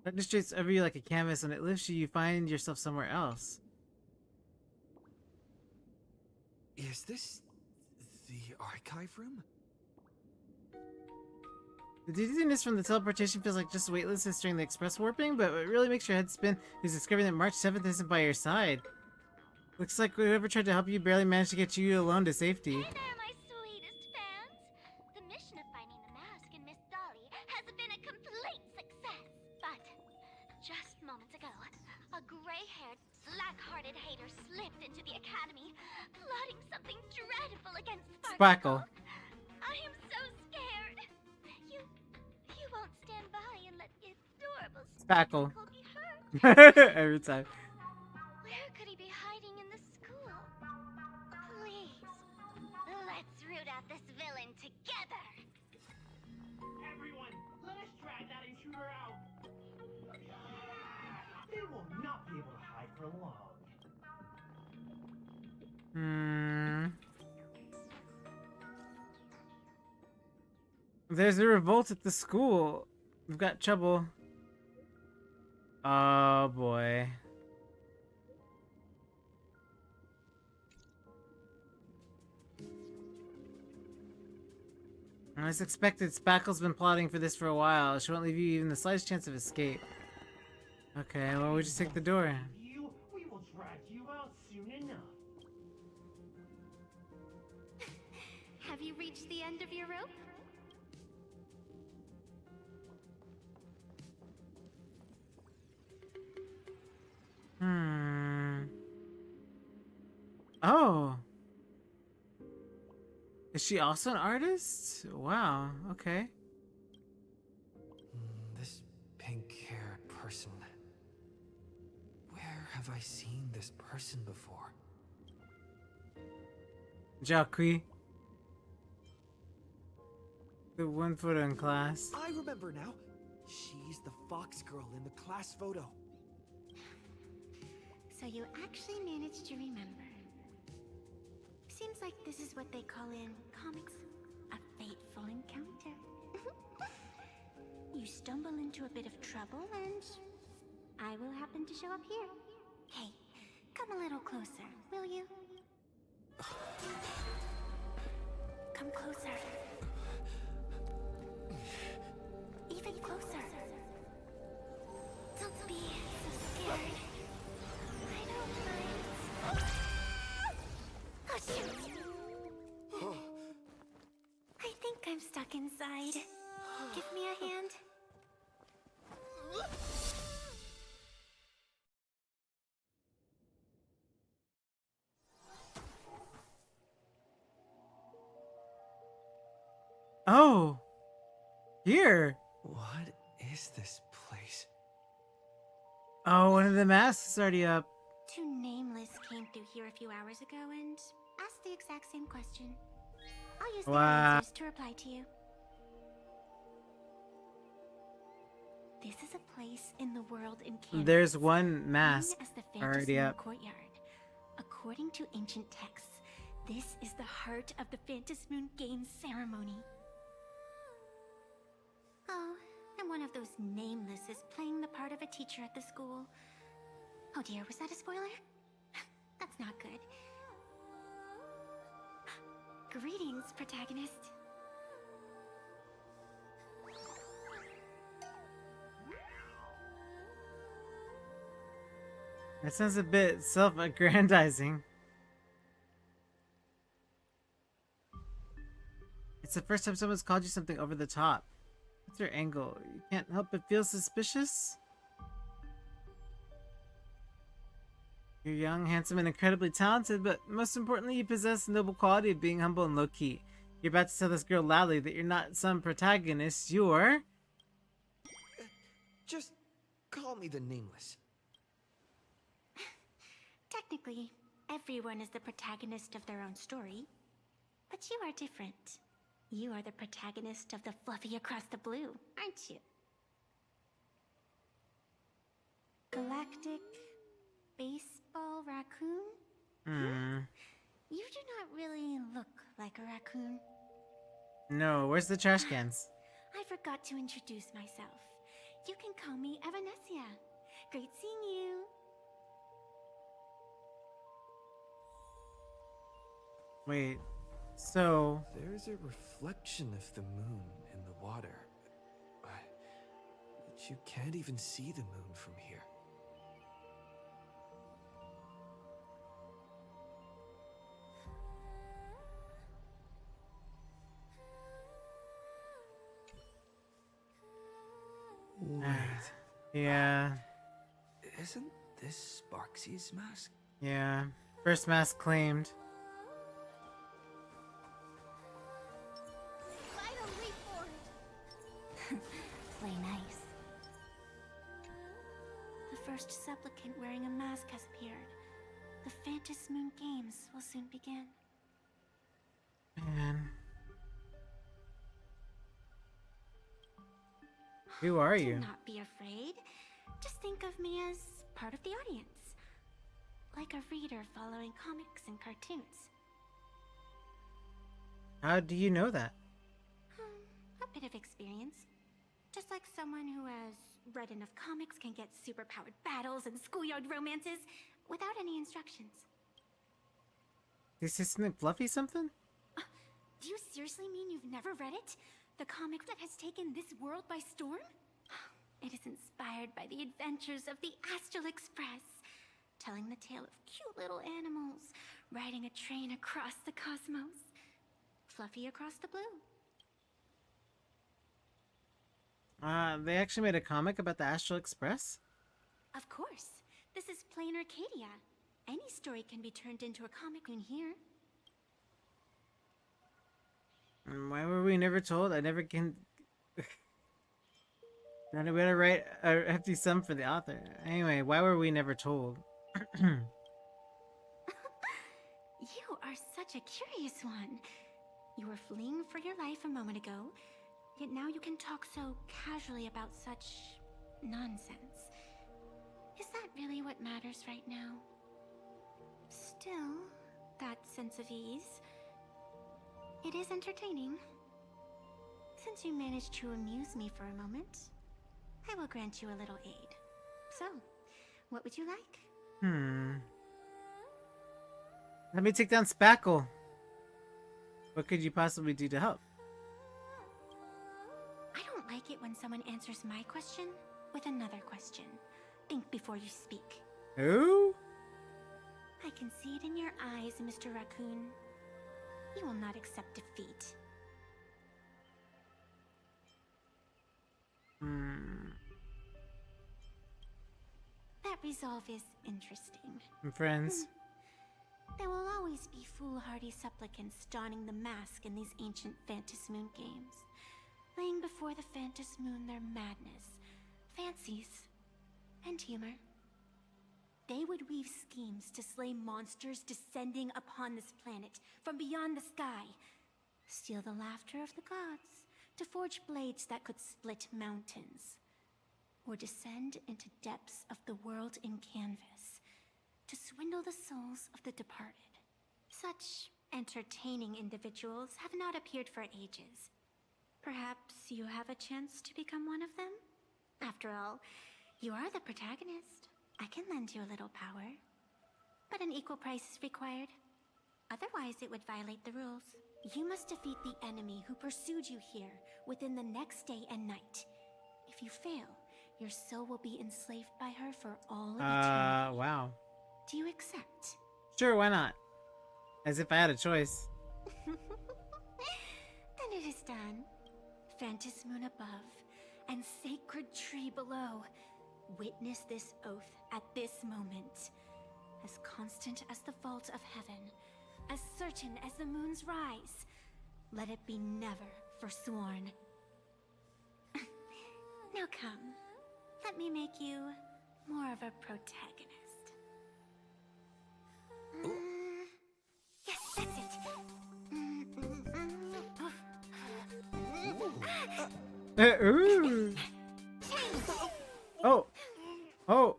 That distracts over you like a canvas. When it lifts you, you find yourself somewhere else. Is this the archive room? The dizziness from the teleportation feels like just weightlessness during the express warping, but what really makes your head spin is discovering that March 7th isn't by your side. Looks like whoever tried to help you barely managed to get you alone to safety. Hey there, my sweetest fans. The mission of finding the mask and Miss Dolly has been a complete success. But just moments ago, a gray-haired, black-hearted hater slipped into the academy, plotting something dreadful against Sparkle. I am so scared. You won't stand by and let the adorable Spackle. be hurt. Every time. Where could he be hiding in the school? Please, let's root out this villain together. Everyone, let us drag that intruder out. They will not be able to hide for long. There's a revolt at the school. We've got trouble. Oh boy. As expected, Spackle's been plotting for this for a while. She won't leave you even the slightest chance of escape. Okay, well, we just take the door. We will drag you out soon enough. Have you reached the end of your rope? Oh. Is she also an artist? Wow, okay. This pink-haired person. Where have I seen this person before? Jacqui. The one photo in class. I remember now. She's the fox girl in the class photo. So you actually managed to remember. Seems like this is what they call in comics a fateful encounter. You stumble into a bit of trouble and I will happen to show up here. Hey, come a little closer, will you? Come closer. Even closer. Don't be so scared. I don't mind. Oh, shoot. I think I'm stuck inside. Give me a hand. Oh! Here! What is this place? Oh, one of the masks is already up. Two nameless came through here a few hours ago and asked the exact same question. I'll use their Wow. answers to reply to you. This is a place in the world in Canada. There's one mask known as the already Phantasmoon up. Courtyard. According to ancient texts, this is the heart of the Phantasmoon Games ceremony. Oh, and one of those nameless is playing the part of a teacher at the school. Oh dear, was that a spoiler? That's not good. Greetings, protagonist. That sounds a bit self-aggrandizing. It's the first time someone's called you something over the top. What's your angle? You can't help but feel suspicious? You're young, handsome, and incredibly talented, but most importantly, you possess the noble quality of being humble and low-key. You're about to tell this girl loudly that you're not some protagonist, you're... Just call me the Nameless. Technically, everyone is the protagonist of their own story. But you are different. You are the protagonist of the Fluffy Across the Blue, aren't you? Galactic Baseball Raccoon? You do not really look like a raccoon. No, where's the trash cans? I forgot to introduce myself. You can call me Evanesia. Great seeing you. Wait, so... There's a reflection of the moon in the water. But you can't even see the moon from here. Wait. Yeah. Isn't this Sparksy's mask? Yeah. First mask claimed. Play nice. The first supplicant wearing a mask has appeared. The Phantasmoon games will soon begin. Man. Who are you? Do not be afraid. Just think of me as part of the audience. Like a reader following comics and cartoons. How do you know that? A bit of experience. Just like someone who has read enough comics can get superpowered battles and schoolyard romances without any instructions. Is this something fluffy something? Do you seriously mean you've never read it? The comic that has taken this world by storm? It is inspired by the adventures of the Astral Express, telling the tale of cute little animals riding a train across the cosmos. Fluffy Across the Blue. They actually made a comic about the Astral Express? Of course. This is Planarcadia. Any story can be turned into a comic in here. And why were we never told? I never can... Now we gotta write a hefty sum for the author. Anyway, why were we never told? You are such a curious one. You were fleeing for your life a moment ago, yet now you can talk so casually about such nonsense. Is that really what matters right now? Still, that sense of ease. It is entertaining. Since you managed to amuse me for a moment, I will grant you a little aid. So, what would you like? Let me take down Spackle. What could you possibly do to help? I don't like it when someone answers my question with another question. Think before you speak. Who? I can see it in your eyes, Mr. Raccoon. You will not accept defeat. That resolve is interesting. I'm friends. There will always be foolhardy supplicants donning the mask in these ancient Phantasmoon games, laying before the Phantasmoon their madness, fancies, and humor. They would weave schemes to slay monsters descending upon this planet from beyond the sky, steal the laughter of the gods, to forge blades that could split mountains, or descend into depths of the world in canvas, to swindle the souls of the departed. Such entertaining individuals have not appeared for ages. Perhaps you have a chance to become one of them? After all, you are the protagonist. I can lend you a little power. But an equal price is required. Otherwise, it would violate the rules. You must defeat the enemy who pursued you here within the next day and night. If you fail, your soul will be enslaved by her for all eternity. Wow. Do you accept? Sure, why not? As if I had a choice. Then it is done. Phantasmoon above, and sacred tree below. Witness this oath at this moment. As constant as the vault of heaven, as certain as the moon's rise. Let it be never forsworn. Now come, let me make you more of a protagonist. Yes, that's it. Ooh. Oh. Oh.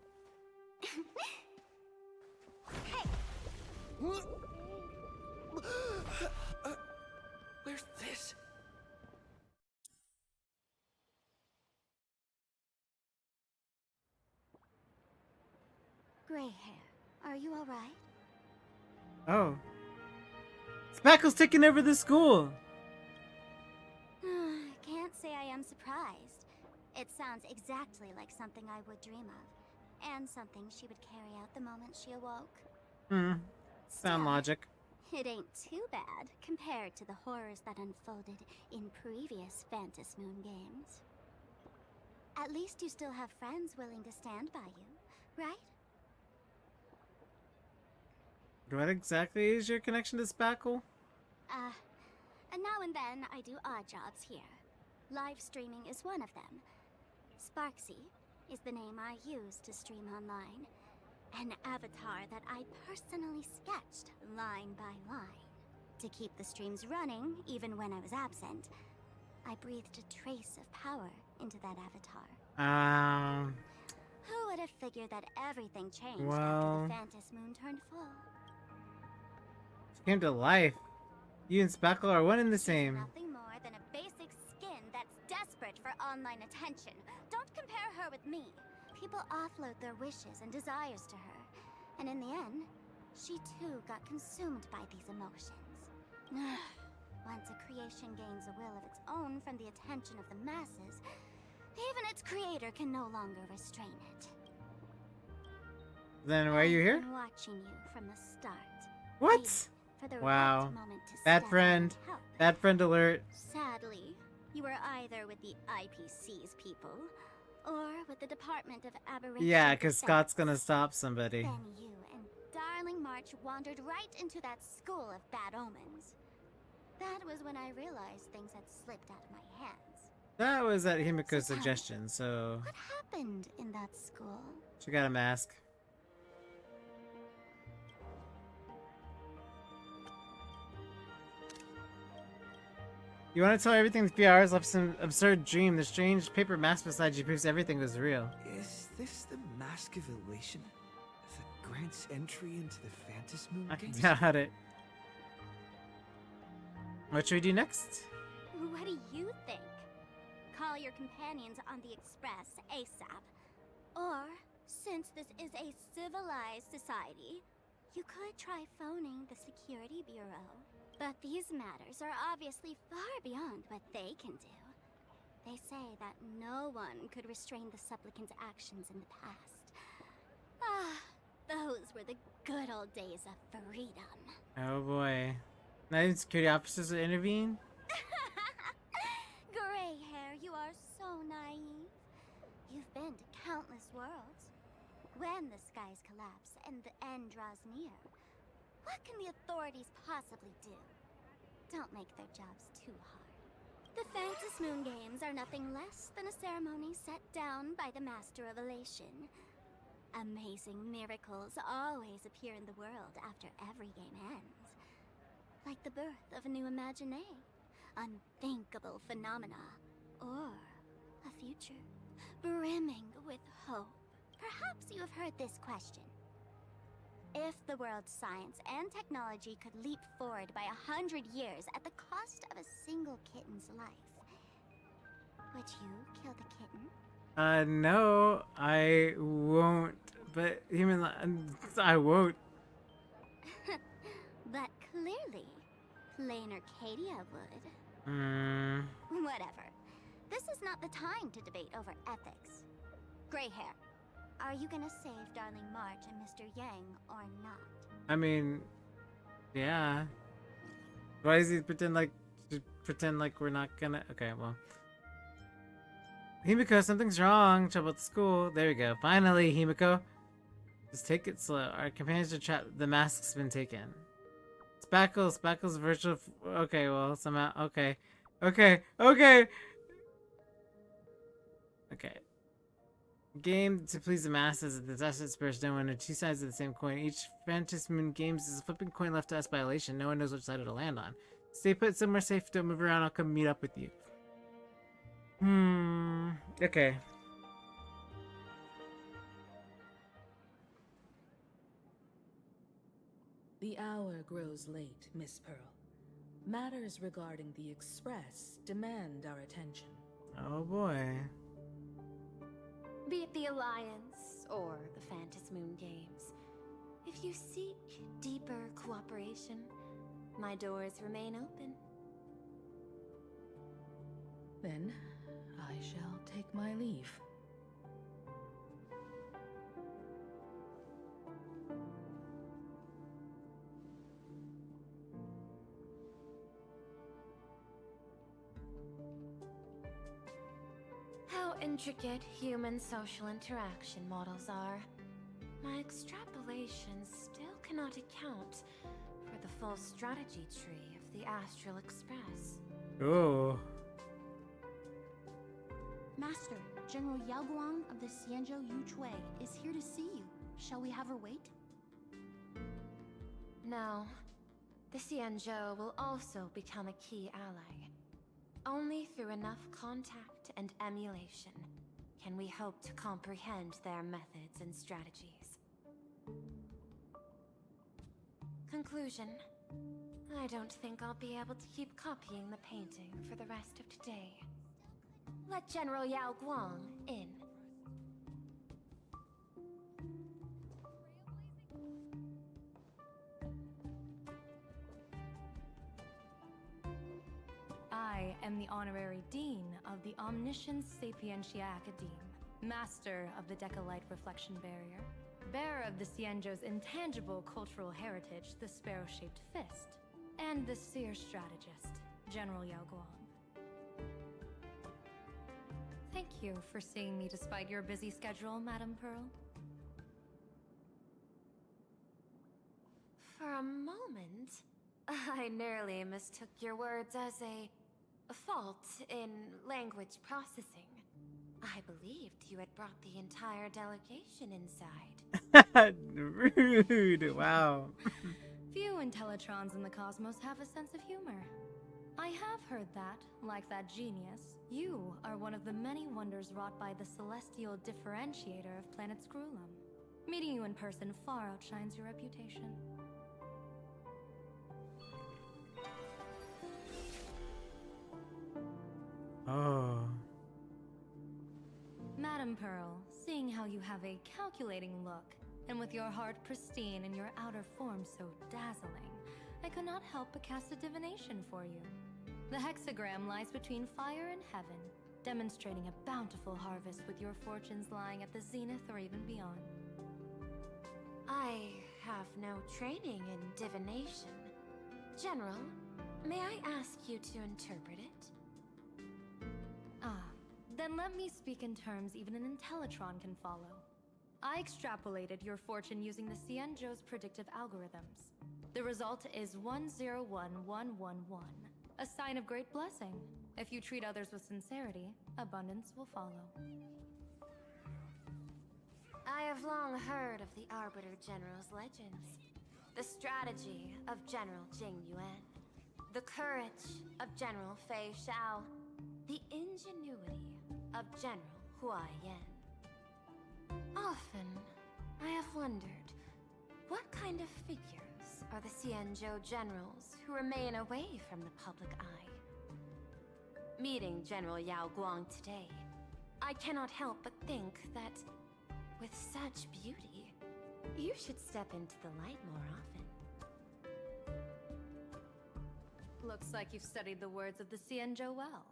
Where's this? Gray hair, are you alright? Oh. Spackle's taking over the school. Can't say I am surprised. It sounds exactly like something I would dream of, and something she would carry out the moment she awoke. Sound logic. It ain't too bad compared to the horrors that unfolded in previous Phantasmoon games. At least you still have friends willing to stand by you, right? What exactly is your connection to Spackle? And now and then I do odd jobs here. Live streaming is one of them. Sparksy is the name I use to stream online. An avatar that I personally sketched line by line. To keep the streams running, even when I was absent, I breathed a trace of power into that avatar. Who would have figured that everything changed after the Phantasmoon turned full? Came to life. You and Spackle are one and the same. Nothing more than a basic skin that's desperate for online attention. Don't compare her with me. People offload their wishes and desires to her. And in the end, she too got consumed by these emotions. Once a creation gains a will of its own from the attention of the masses, even its creator can no longer restrain it. Then why are you here? I've been watching you from the start. What? For the Wow. right moment to Bad step friend. in and help. Bad friend alert. Sadly, you were either with the IPC's people, or with the Department of Aberration. Yeah, because Defense. Scott's gonna stop somebody. Then you and Darling March wandered right into that school of bad omens. That was when I realized things had slipped out of my hands. That was at Himiko's suggestion, so What happened in that school? she got a mask. You want to tell everything's 3 hours left some absurd dream. The strange paper mask beside you proves everything was real. Is this the Mask of Elation? That grants entry into the Phantasmoon I games? doubt it. What should we do next? What do you think? Call your companions on the express ASAP. Or, since this is a civilized society, you could try phoning the Security Bureau. But these matters are obviously far beyond what they can do. They say that no one could restrain the supplicant's actions in the past. Those were the good old days of freedom. Oh boy. Not even security officers will intervene? Gray hair, you are so naive. You've been to countless worlds. When the skies collapse and the end draws near, what can the authorities possibly do? Don't make their jobs too hard. The Phantasmoon games are nothing less than a ceremony set down by the Master of Elation. Amazing miracles always appear in the world after every game ends. Like the birth of a new imaginé, unthinkable phenomena, or a future brimming with hope. Perhaps you have heard this question. If the world's science and technology could leap forward by 100 years at the cost of a single kitten's life, Would you kill the kitten? No, I won't. But I won't. But clearly, Planarcadia would. Hmm. Whatever. This is not the time to debate over ethics. Gray hair, are you gonna save Darling March and Mr. Yang or not? I mean, yeah. Why does he pretend like we're not gonna? Okay, well. Himiko, something's wrong. Trouble at the school. There we go. Finally, Himiko. Just take it slow. Our companions are trapped. The mask's been taken. Spackle's virtual. Okay, well, somehow. Okay. Okay. Okay. Okay. Game to please the masses. The disaster spurs no one. Are two sides of the same coin. Each Phantasmoon games is a flipping coin left to us by elation. No one knows which side it'll land on. Stay put somewhere safe. Don't move around. I'll come meet up with you. Okay. The hour grows late, Miss Pearl. Matters regarding the Express demand our attention. Oh boy. Be it the Alliance or the Phantasmoon Games, if you seek deeper cooperation, my doors remain open. Then, I shall take my leave. How intricate human social interaction models are. My extrapolations still cannot account for the full strategy tree of the Astral Express. Oh. Master, General Yao Guang of the Xianzhou Yuchui is here to see you. Shall we have her wait? No. The Xianzhou will also become a key ally. Only through enough contact and emulation can we hope to comprehend their methods and strategies. Conclusion. I don't think I'll be able to keep copying the painting for the rest of today. Let General Yao Guang in. I am the Honorary Dean of the Omniscience Sapientia Academe, Master of the Decalite Reflection Barrier, bearer of the Xianzhou's intangible cultural heritage, the Sparrow-Shaped Fist, and the Seer Strategist, General Yao Guang. Thank you for seeing me despite your busy schedule, Madame Pearl. For a moment, I nearly mistook your words as a fault in language processing. I believed you had brought the entire delegation inside. Rude. Wow. Few Intellitrons in the cosmos have a sense of humor. I have heard that, like that genius, you are one of the many wonders wrought by the celestial differentiator of planet Scrulum. Meeting you in person far outshines your reputation. Oh. Madame Pearl, seeing how you have a calculating look, and with your heart pristine and your outer form so dazzling, I could not help but cast a divination for you. The hexagram lies between fire and heaven, demonstrating a bountiful harvest with your fortunes lying at the zenith or even beyond. I have no training in divination. General, may I ask you to interpret it? Then let me speak in terms even an Intellitron can follow. I extrapolated your fortune using the Xianzhou's predictive algorithms. The result is 101111, a sign of great blessing. If you treat others with sincerity, abundance will follow. I have long heard of the Arbiter General's legends. The strategy of General Jing Yuan. The courage of General Fei Xiao. The ingenuity of General Hua Yan. Often, I have wondered, what kind of figures are the Xianzhou generals who remain away from the public eye? Meeting General Yao Guang today, I cannot help but think that, with such beauty, you should step into the light more often. Looks like you've studied the words of the Xianzhou well.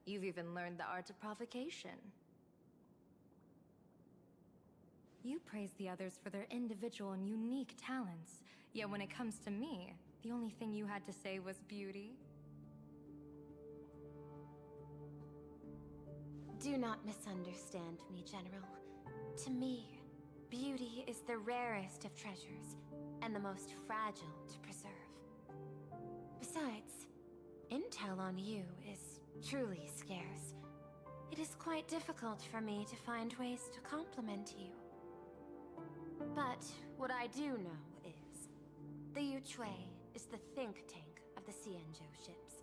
You've even learned the art of provocation. You praise the others for their individual and unique talents, yet when it comes to me, the only thing you had to say was beauty. Do not misunderstand me, General. To me, beauty is the rarest of treasures, and the most fragile to preserve. Besides, intel on you is truly scarce. It is quite difficult for me to find ways to compliment you. But what I do know is, the Yuchui is the think tank of the Xianzhou ships,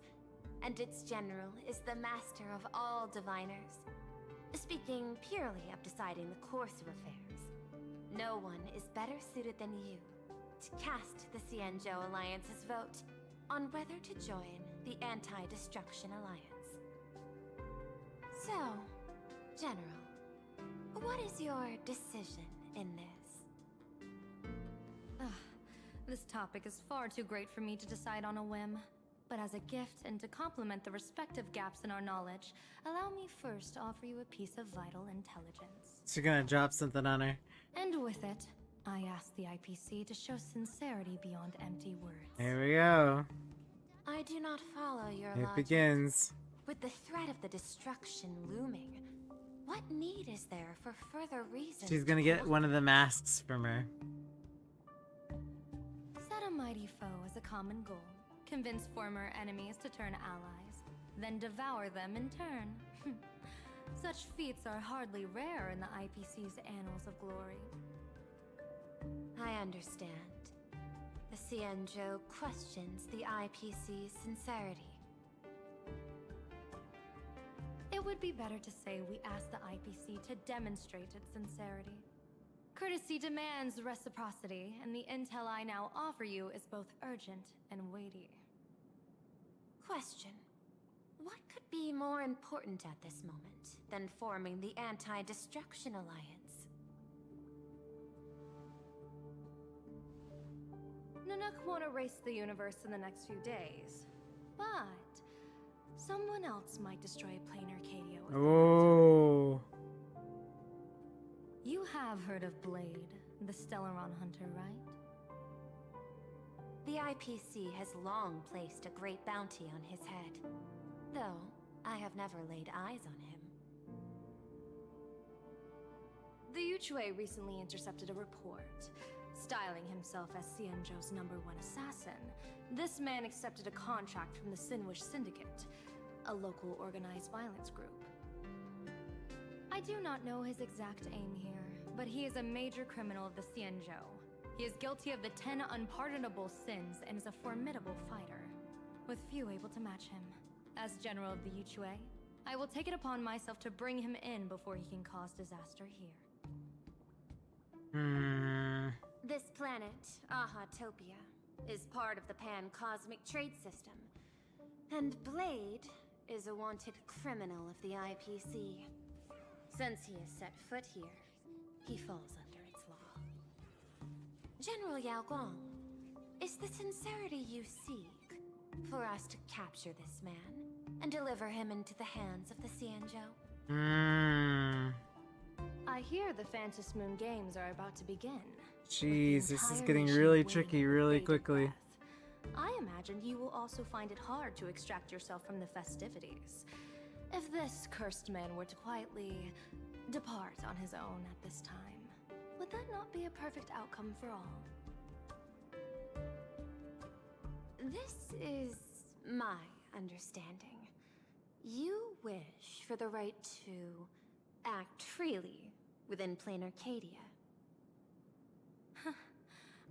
and its general is the master of all diviners. Speaking purely of deciding the course of affairs, no one is better suited than you to cast the Xianzhou Alliance's vote on whether to join the Anti-Destruction Alliance. So, General, what is your decision in this? This topic is far too great for me to decide on a whim. But as a gift and to complement the respective gaps in our knowledge, allow me first to offer you a piece of vital intelligence. She's gonna drop something on her. And with it, I ask the IPC to show sincerity beyond empty words. Here we go. I do not follow your It logic. begins. With the threat of the destruction looming, what need is there for further reasons? She's gonna get one of the masks from her. Set a mighty foe as a common goal. Convince former enemies to turn allies, then devour them in turn. Such feats are hardly rare in the IPC's annals of glory. I understand. The Xianzhou questions the IPC's sincerity. It would be better to say we ask the IPC to demonstrate its sincerity. Courtesy demands reciprocity, and the intel I now offer you is both urgent and weighty. Question. What could be more important at this moment than forming the Anti-Destruction Alliance? Nanook won't erase the universe in the next few days, but someone else might destroy Planarcadia with Oh. You have heard of Blade, the Stellaron hunter, right? The IPC has long placed a great bounty on his head, though I have never laid eyes on him. The Yuchui recently intercepted a report. Styling himself as Xianzhou's #1 assassin, this man accepted a contract from the Sinwish Syndicate, a local organized violence group. I do not know his exact aim here, but he is a major criminal of the Xianzhou. He is guilty of the 10 unpardonable sins and is a formidable fighter, with few able to match him. As general of the Yuchui, I will take it upon myself to bring him in before he can cause disaster here. This planet, Ahatopia, is part of the pan-cosmic trade system, and Blade is a wanted criminal of the IPC. Since he has set foot here, he falls under its law. General Yao Guang, is the sincerity you seek for us to capture this man and deliver him into the hands of the Xianzhou? I hear the Phantasmoon games are about to begin. Jeez, this is getting really tricky really quickly. I imagine you will also find it hard to extract yourself from the festivities. If this cursed man were to quietly depart on his own at this time, would that not be a perfect outcome for all? This is my understanding. You wish for the right to act freely within Planarcadia.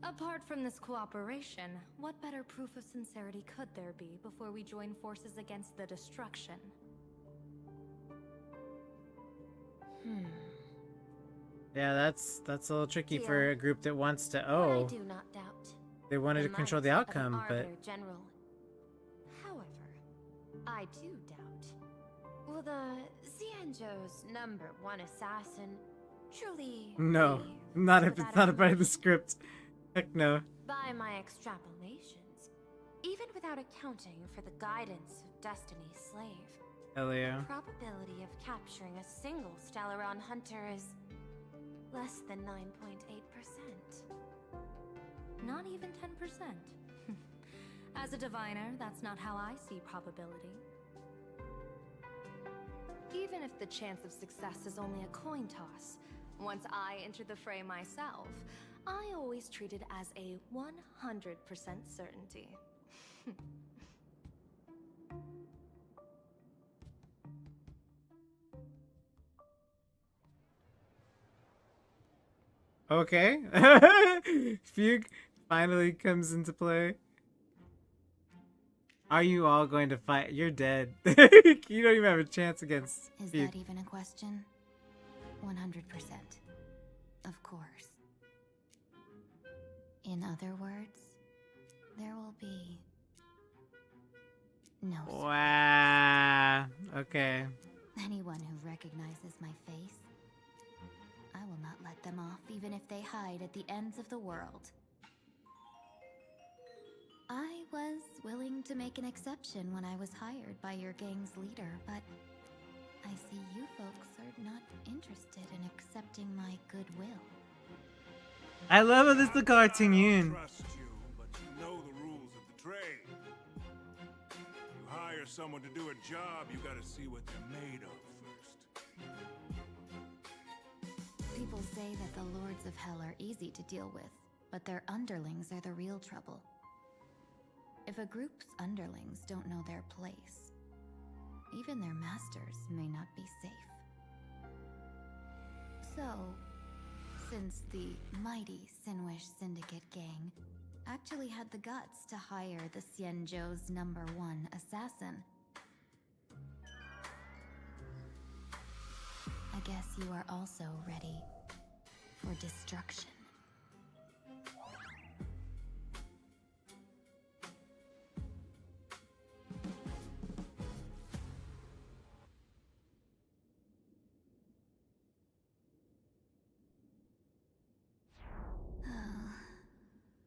Apart from this cooperation, what better proof of sincerity could there be before we join forces against the destruction? Yeah, that's a little tricky Deal. for a group that wants to. But Oh, I do not doubt. they wanted the to control might the of an outcome, but Arbiter General. However, I do doubt Will the Xianzhou's #1 assassin truly No, be not if it's without not a part of the information? script. Heck no. By my extrapolations, even without accounting for the guidance of Destiny's slave, Hell yeah. the probability of capturing a single Stellaron hunter is less than 9.8%. Not even 10%. As a diviner, that's not how I see probability. Even if the chance of success is only a coin toss, once I enter the fray myself, I always treat it as a 100% certainty. Okay. Fugue finally comes into play. Are you all going to fight? You're dead. You don't even have a chance against Is Fugue. that even a question? 100%. Of course. In other words, there will be no surprise. Wow. Okay. Anyone who recognizes my face, I will not let them off even if they hide at the ends of the world. I was willing to make an exception when I was hired by your gang's leader, but I see you folks are not interested in accepting my goodwill. I love how this is the cartoon. Trust you, but you know the rules of the trade. You hire someone to do a job, you gotta see what they're made of first. People say that the Lords of Hell are easy to deal with, but their underlings are the real trouble. If a group's underlings don't know their place, even their masters may not be safe. So, since the mighty Sinwish Syndicate gang actually had the guts to hire the Xianzhou's #1 assassin, I guess you are also ready for destruction.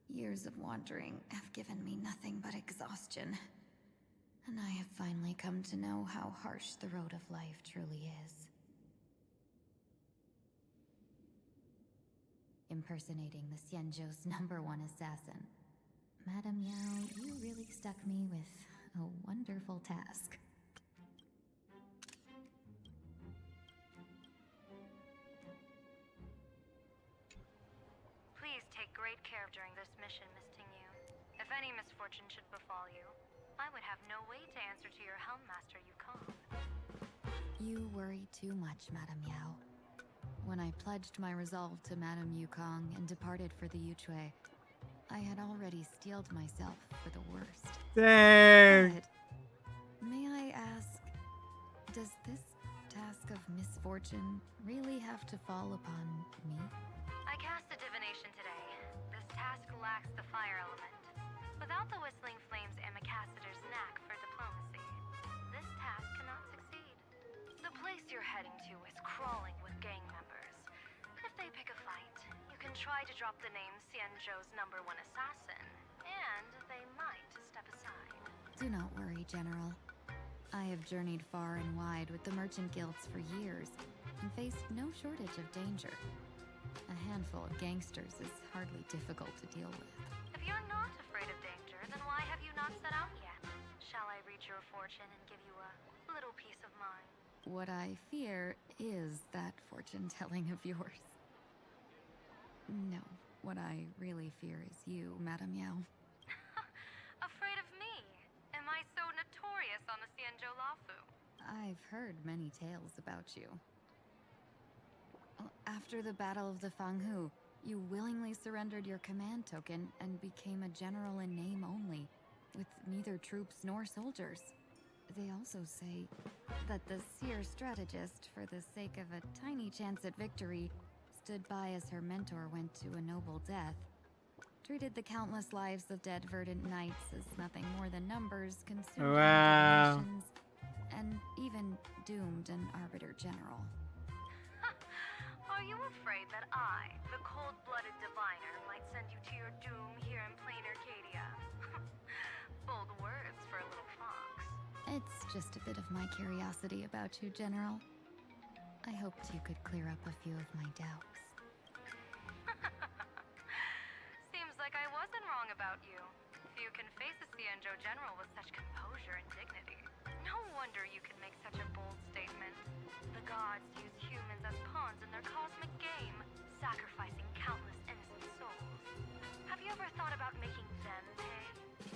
Years of wandering have given me nothing but exhaustion, and I have finally come to know how harsh the road of life truly is. Impersonating the Xianzhou's #1 assassin. Madame Yao, you really stuck me with a wonderful task. Please take great care during this mission, Miss Tingyu. If any misfortune should befall you, I would have no way to answer to your Helmmaster Yukong. You worry too much, Madame Yao. When I pledged my resolve to Madame Yukong and departed for the Yuchue, I had already steeled myself for the worst. Dang. But may I ask, does this task of misfortune really have to fall upon me? I cast a divination today. This task lacks the fire element. Without the Whistling Flames Amicassator's knack for diplomacy, this task cannot succeed. The place you're heading to is crawling with gang members. If they pick a fight, you can try to drop the name Xianzhou's #1 assassin, and they might step aside. Do not worry, General. I have journeyed far and wide with the merchant guilds for years and faced no shortage of danger. A handful of gangsters is hardly difficult to deal with. If you're not afraid of danger, then why have you not set out yet? Shall I read your fortune and give you a little peace of mind? What I fear is that fortune-telling of yours. No, what I really fear is you, Madame Yao. Afraid of me? Am I so notorious on the Xianzhou Lafu? I've heard many tales about you. After the Battle of the Fanghu, you willingly surrendered your command token and became a general in name only, with neither troops nor soldiers. They also say that the seer strategist, for the sake of a tiny chance at victory, stood by as her mentor went to a noble death, treated the countless lives of dead verdant knights as nothing more than numbers consumed by Wow. divinations, and even doomed General. Are you afraid that I, the cold-blooded diviner, might send you to your doom here in Planarcadia? Bold words for a little fox. It's just a bit of my curiosity about you, General. I hoped you could clear up a few of my doubts. Seems like I wasn't wrong about you. You can face a Cienjo general with such composure and dignity. No wonder you can make such a bold statement. The gods use humans as pawns in their cosmic game, sacrificing countless innocent souls. Have you ever thought about making them pay?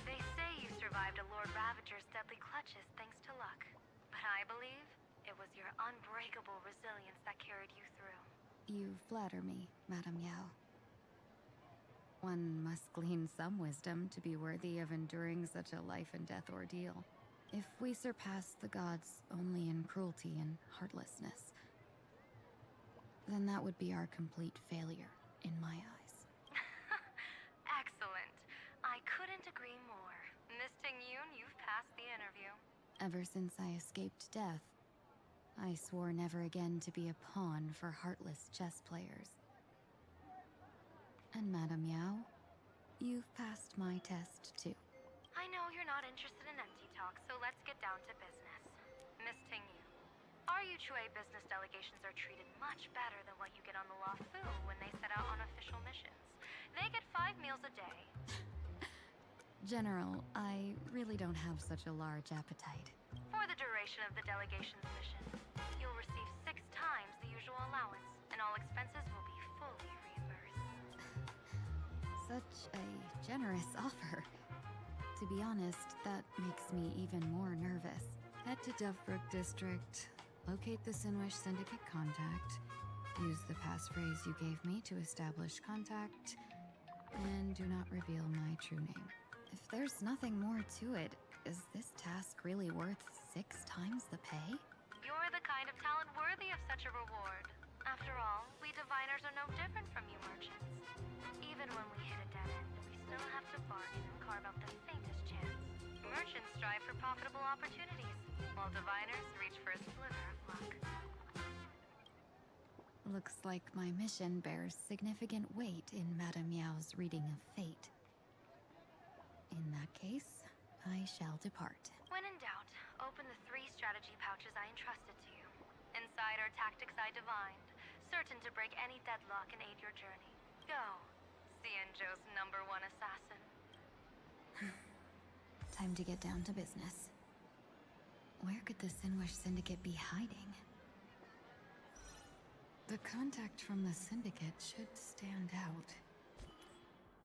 They say you survived a Lord Ravager's deadly clutches thanks to luck. But I believe it was your unbreakable resilience that carried you through. You flatter me, Madame Yao. One must glean some wisdom to be worthy of enduring such a life-and-death ordeal. If we surpass the gods only in cruelty and heartlessness, then that would be our complete failure, in my eyes. Excellent. I couldn't agree more. Miss Ting-Yoon, you've passed the interview. Ever since I escaped death, I swore never again to be a pawn for heartless chess players. And Madame Yao, you've passed my test too. I know you're not interested in empty talk, so let's get down to business. Miss Ting-Yoon, our Yuchue business delegations are treated much better than what you get on the Law Fu when they set out on official missions. They get 5 meals a day. General, I really don't have such a large appetite. For the duration of the delegation's mission, you'll receive 6 times the usual allowance, and all expenses will be fully reimbursed. Such a generous offer. To be honest, that makes me even more nervous. Head to Duffbrook District, locate the Sinwish Syndicate contact, use the passphrase you gave me to establish contact, and do not reveal my true name. If there's nothing more to it, is this task really worth 6 times the pay? You're the kind of talent worthy of such a reward. After all, we diviners are no different from you merchants. Even when we hit a dead end, we still have to bargain and carve out the faintest chance. Merchants strive for profitable opportunities, while diviners reach for a sliver of luck. Looks like my mission bears significant weight in Madame Yao's reading of fate. In that case, I shall depart. When in doubt, open the 3 strategy pouches I entrusted to you. Inside are tactics I divined, certain to break any deadlock and aid your journey. Go, Cienjo's #1 assassin. Time to get down to business. Where could the Sinwish Syndicate be hiding? The contact from the Syndicate should stand out.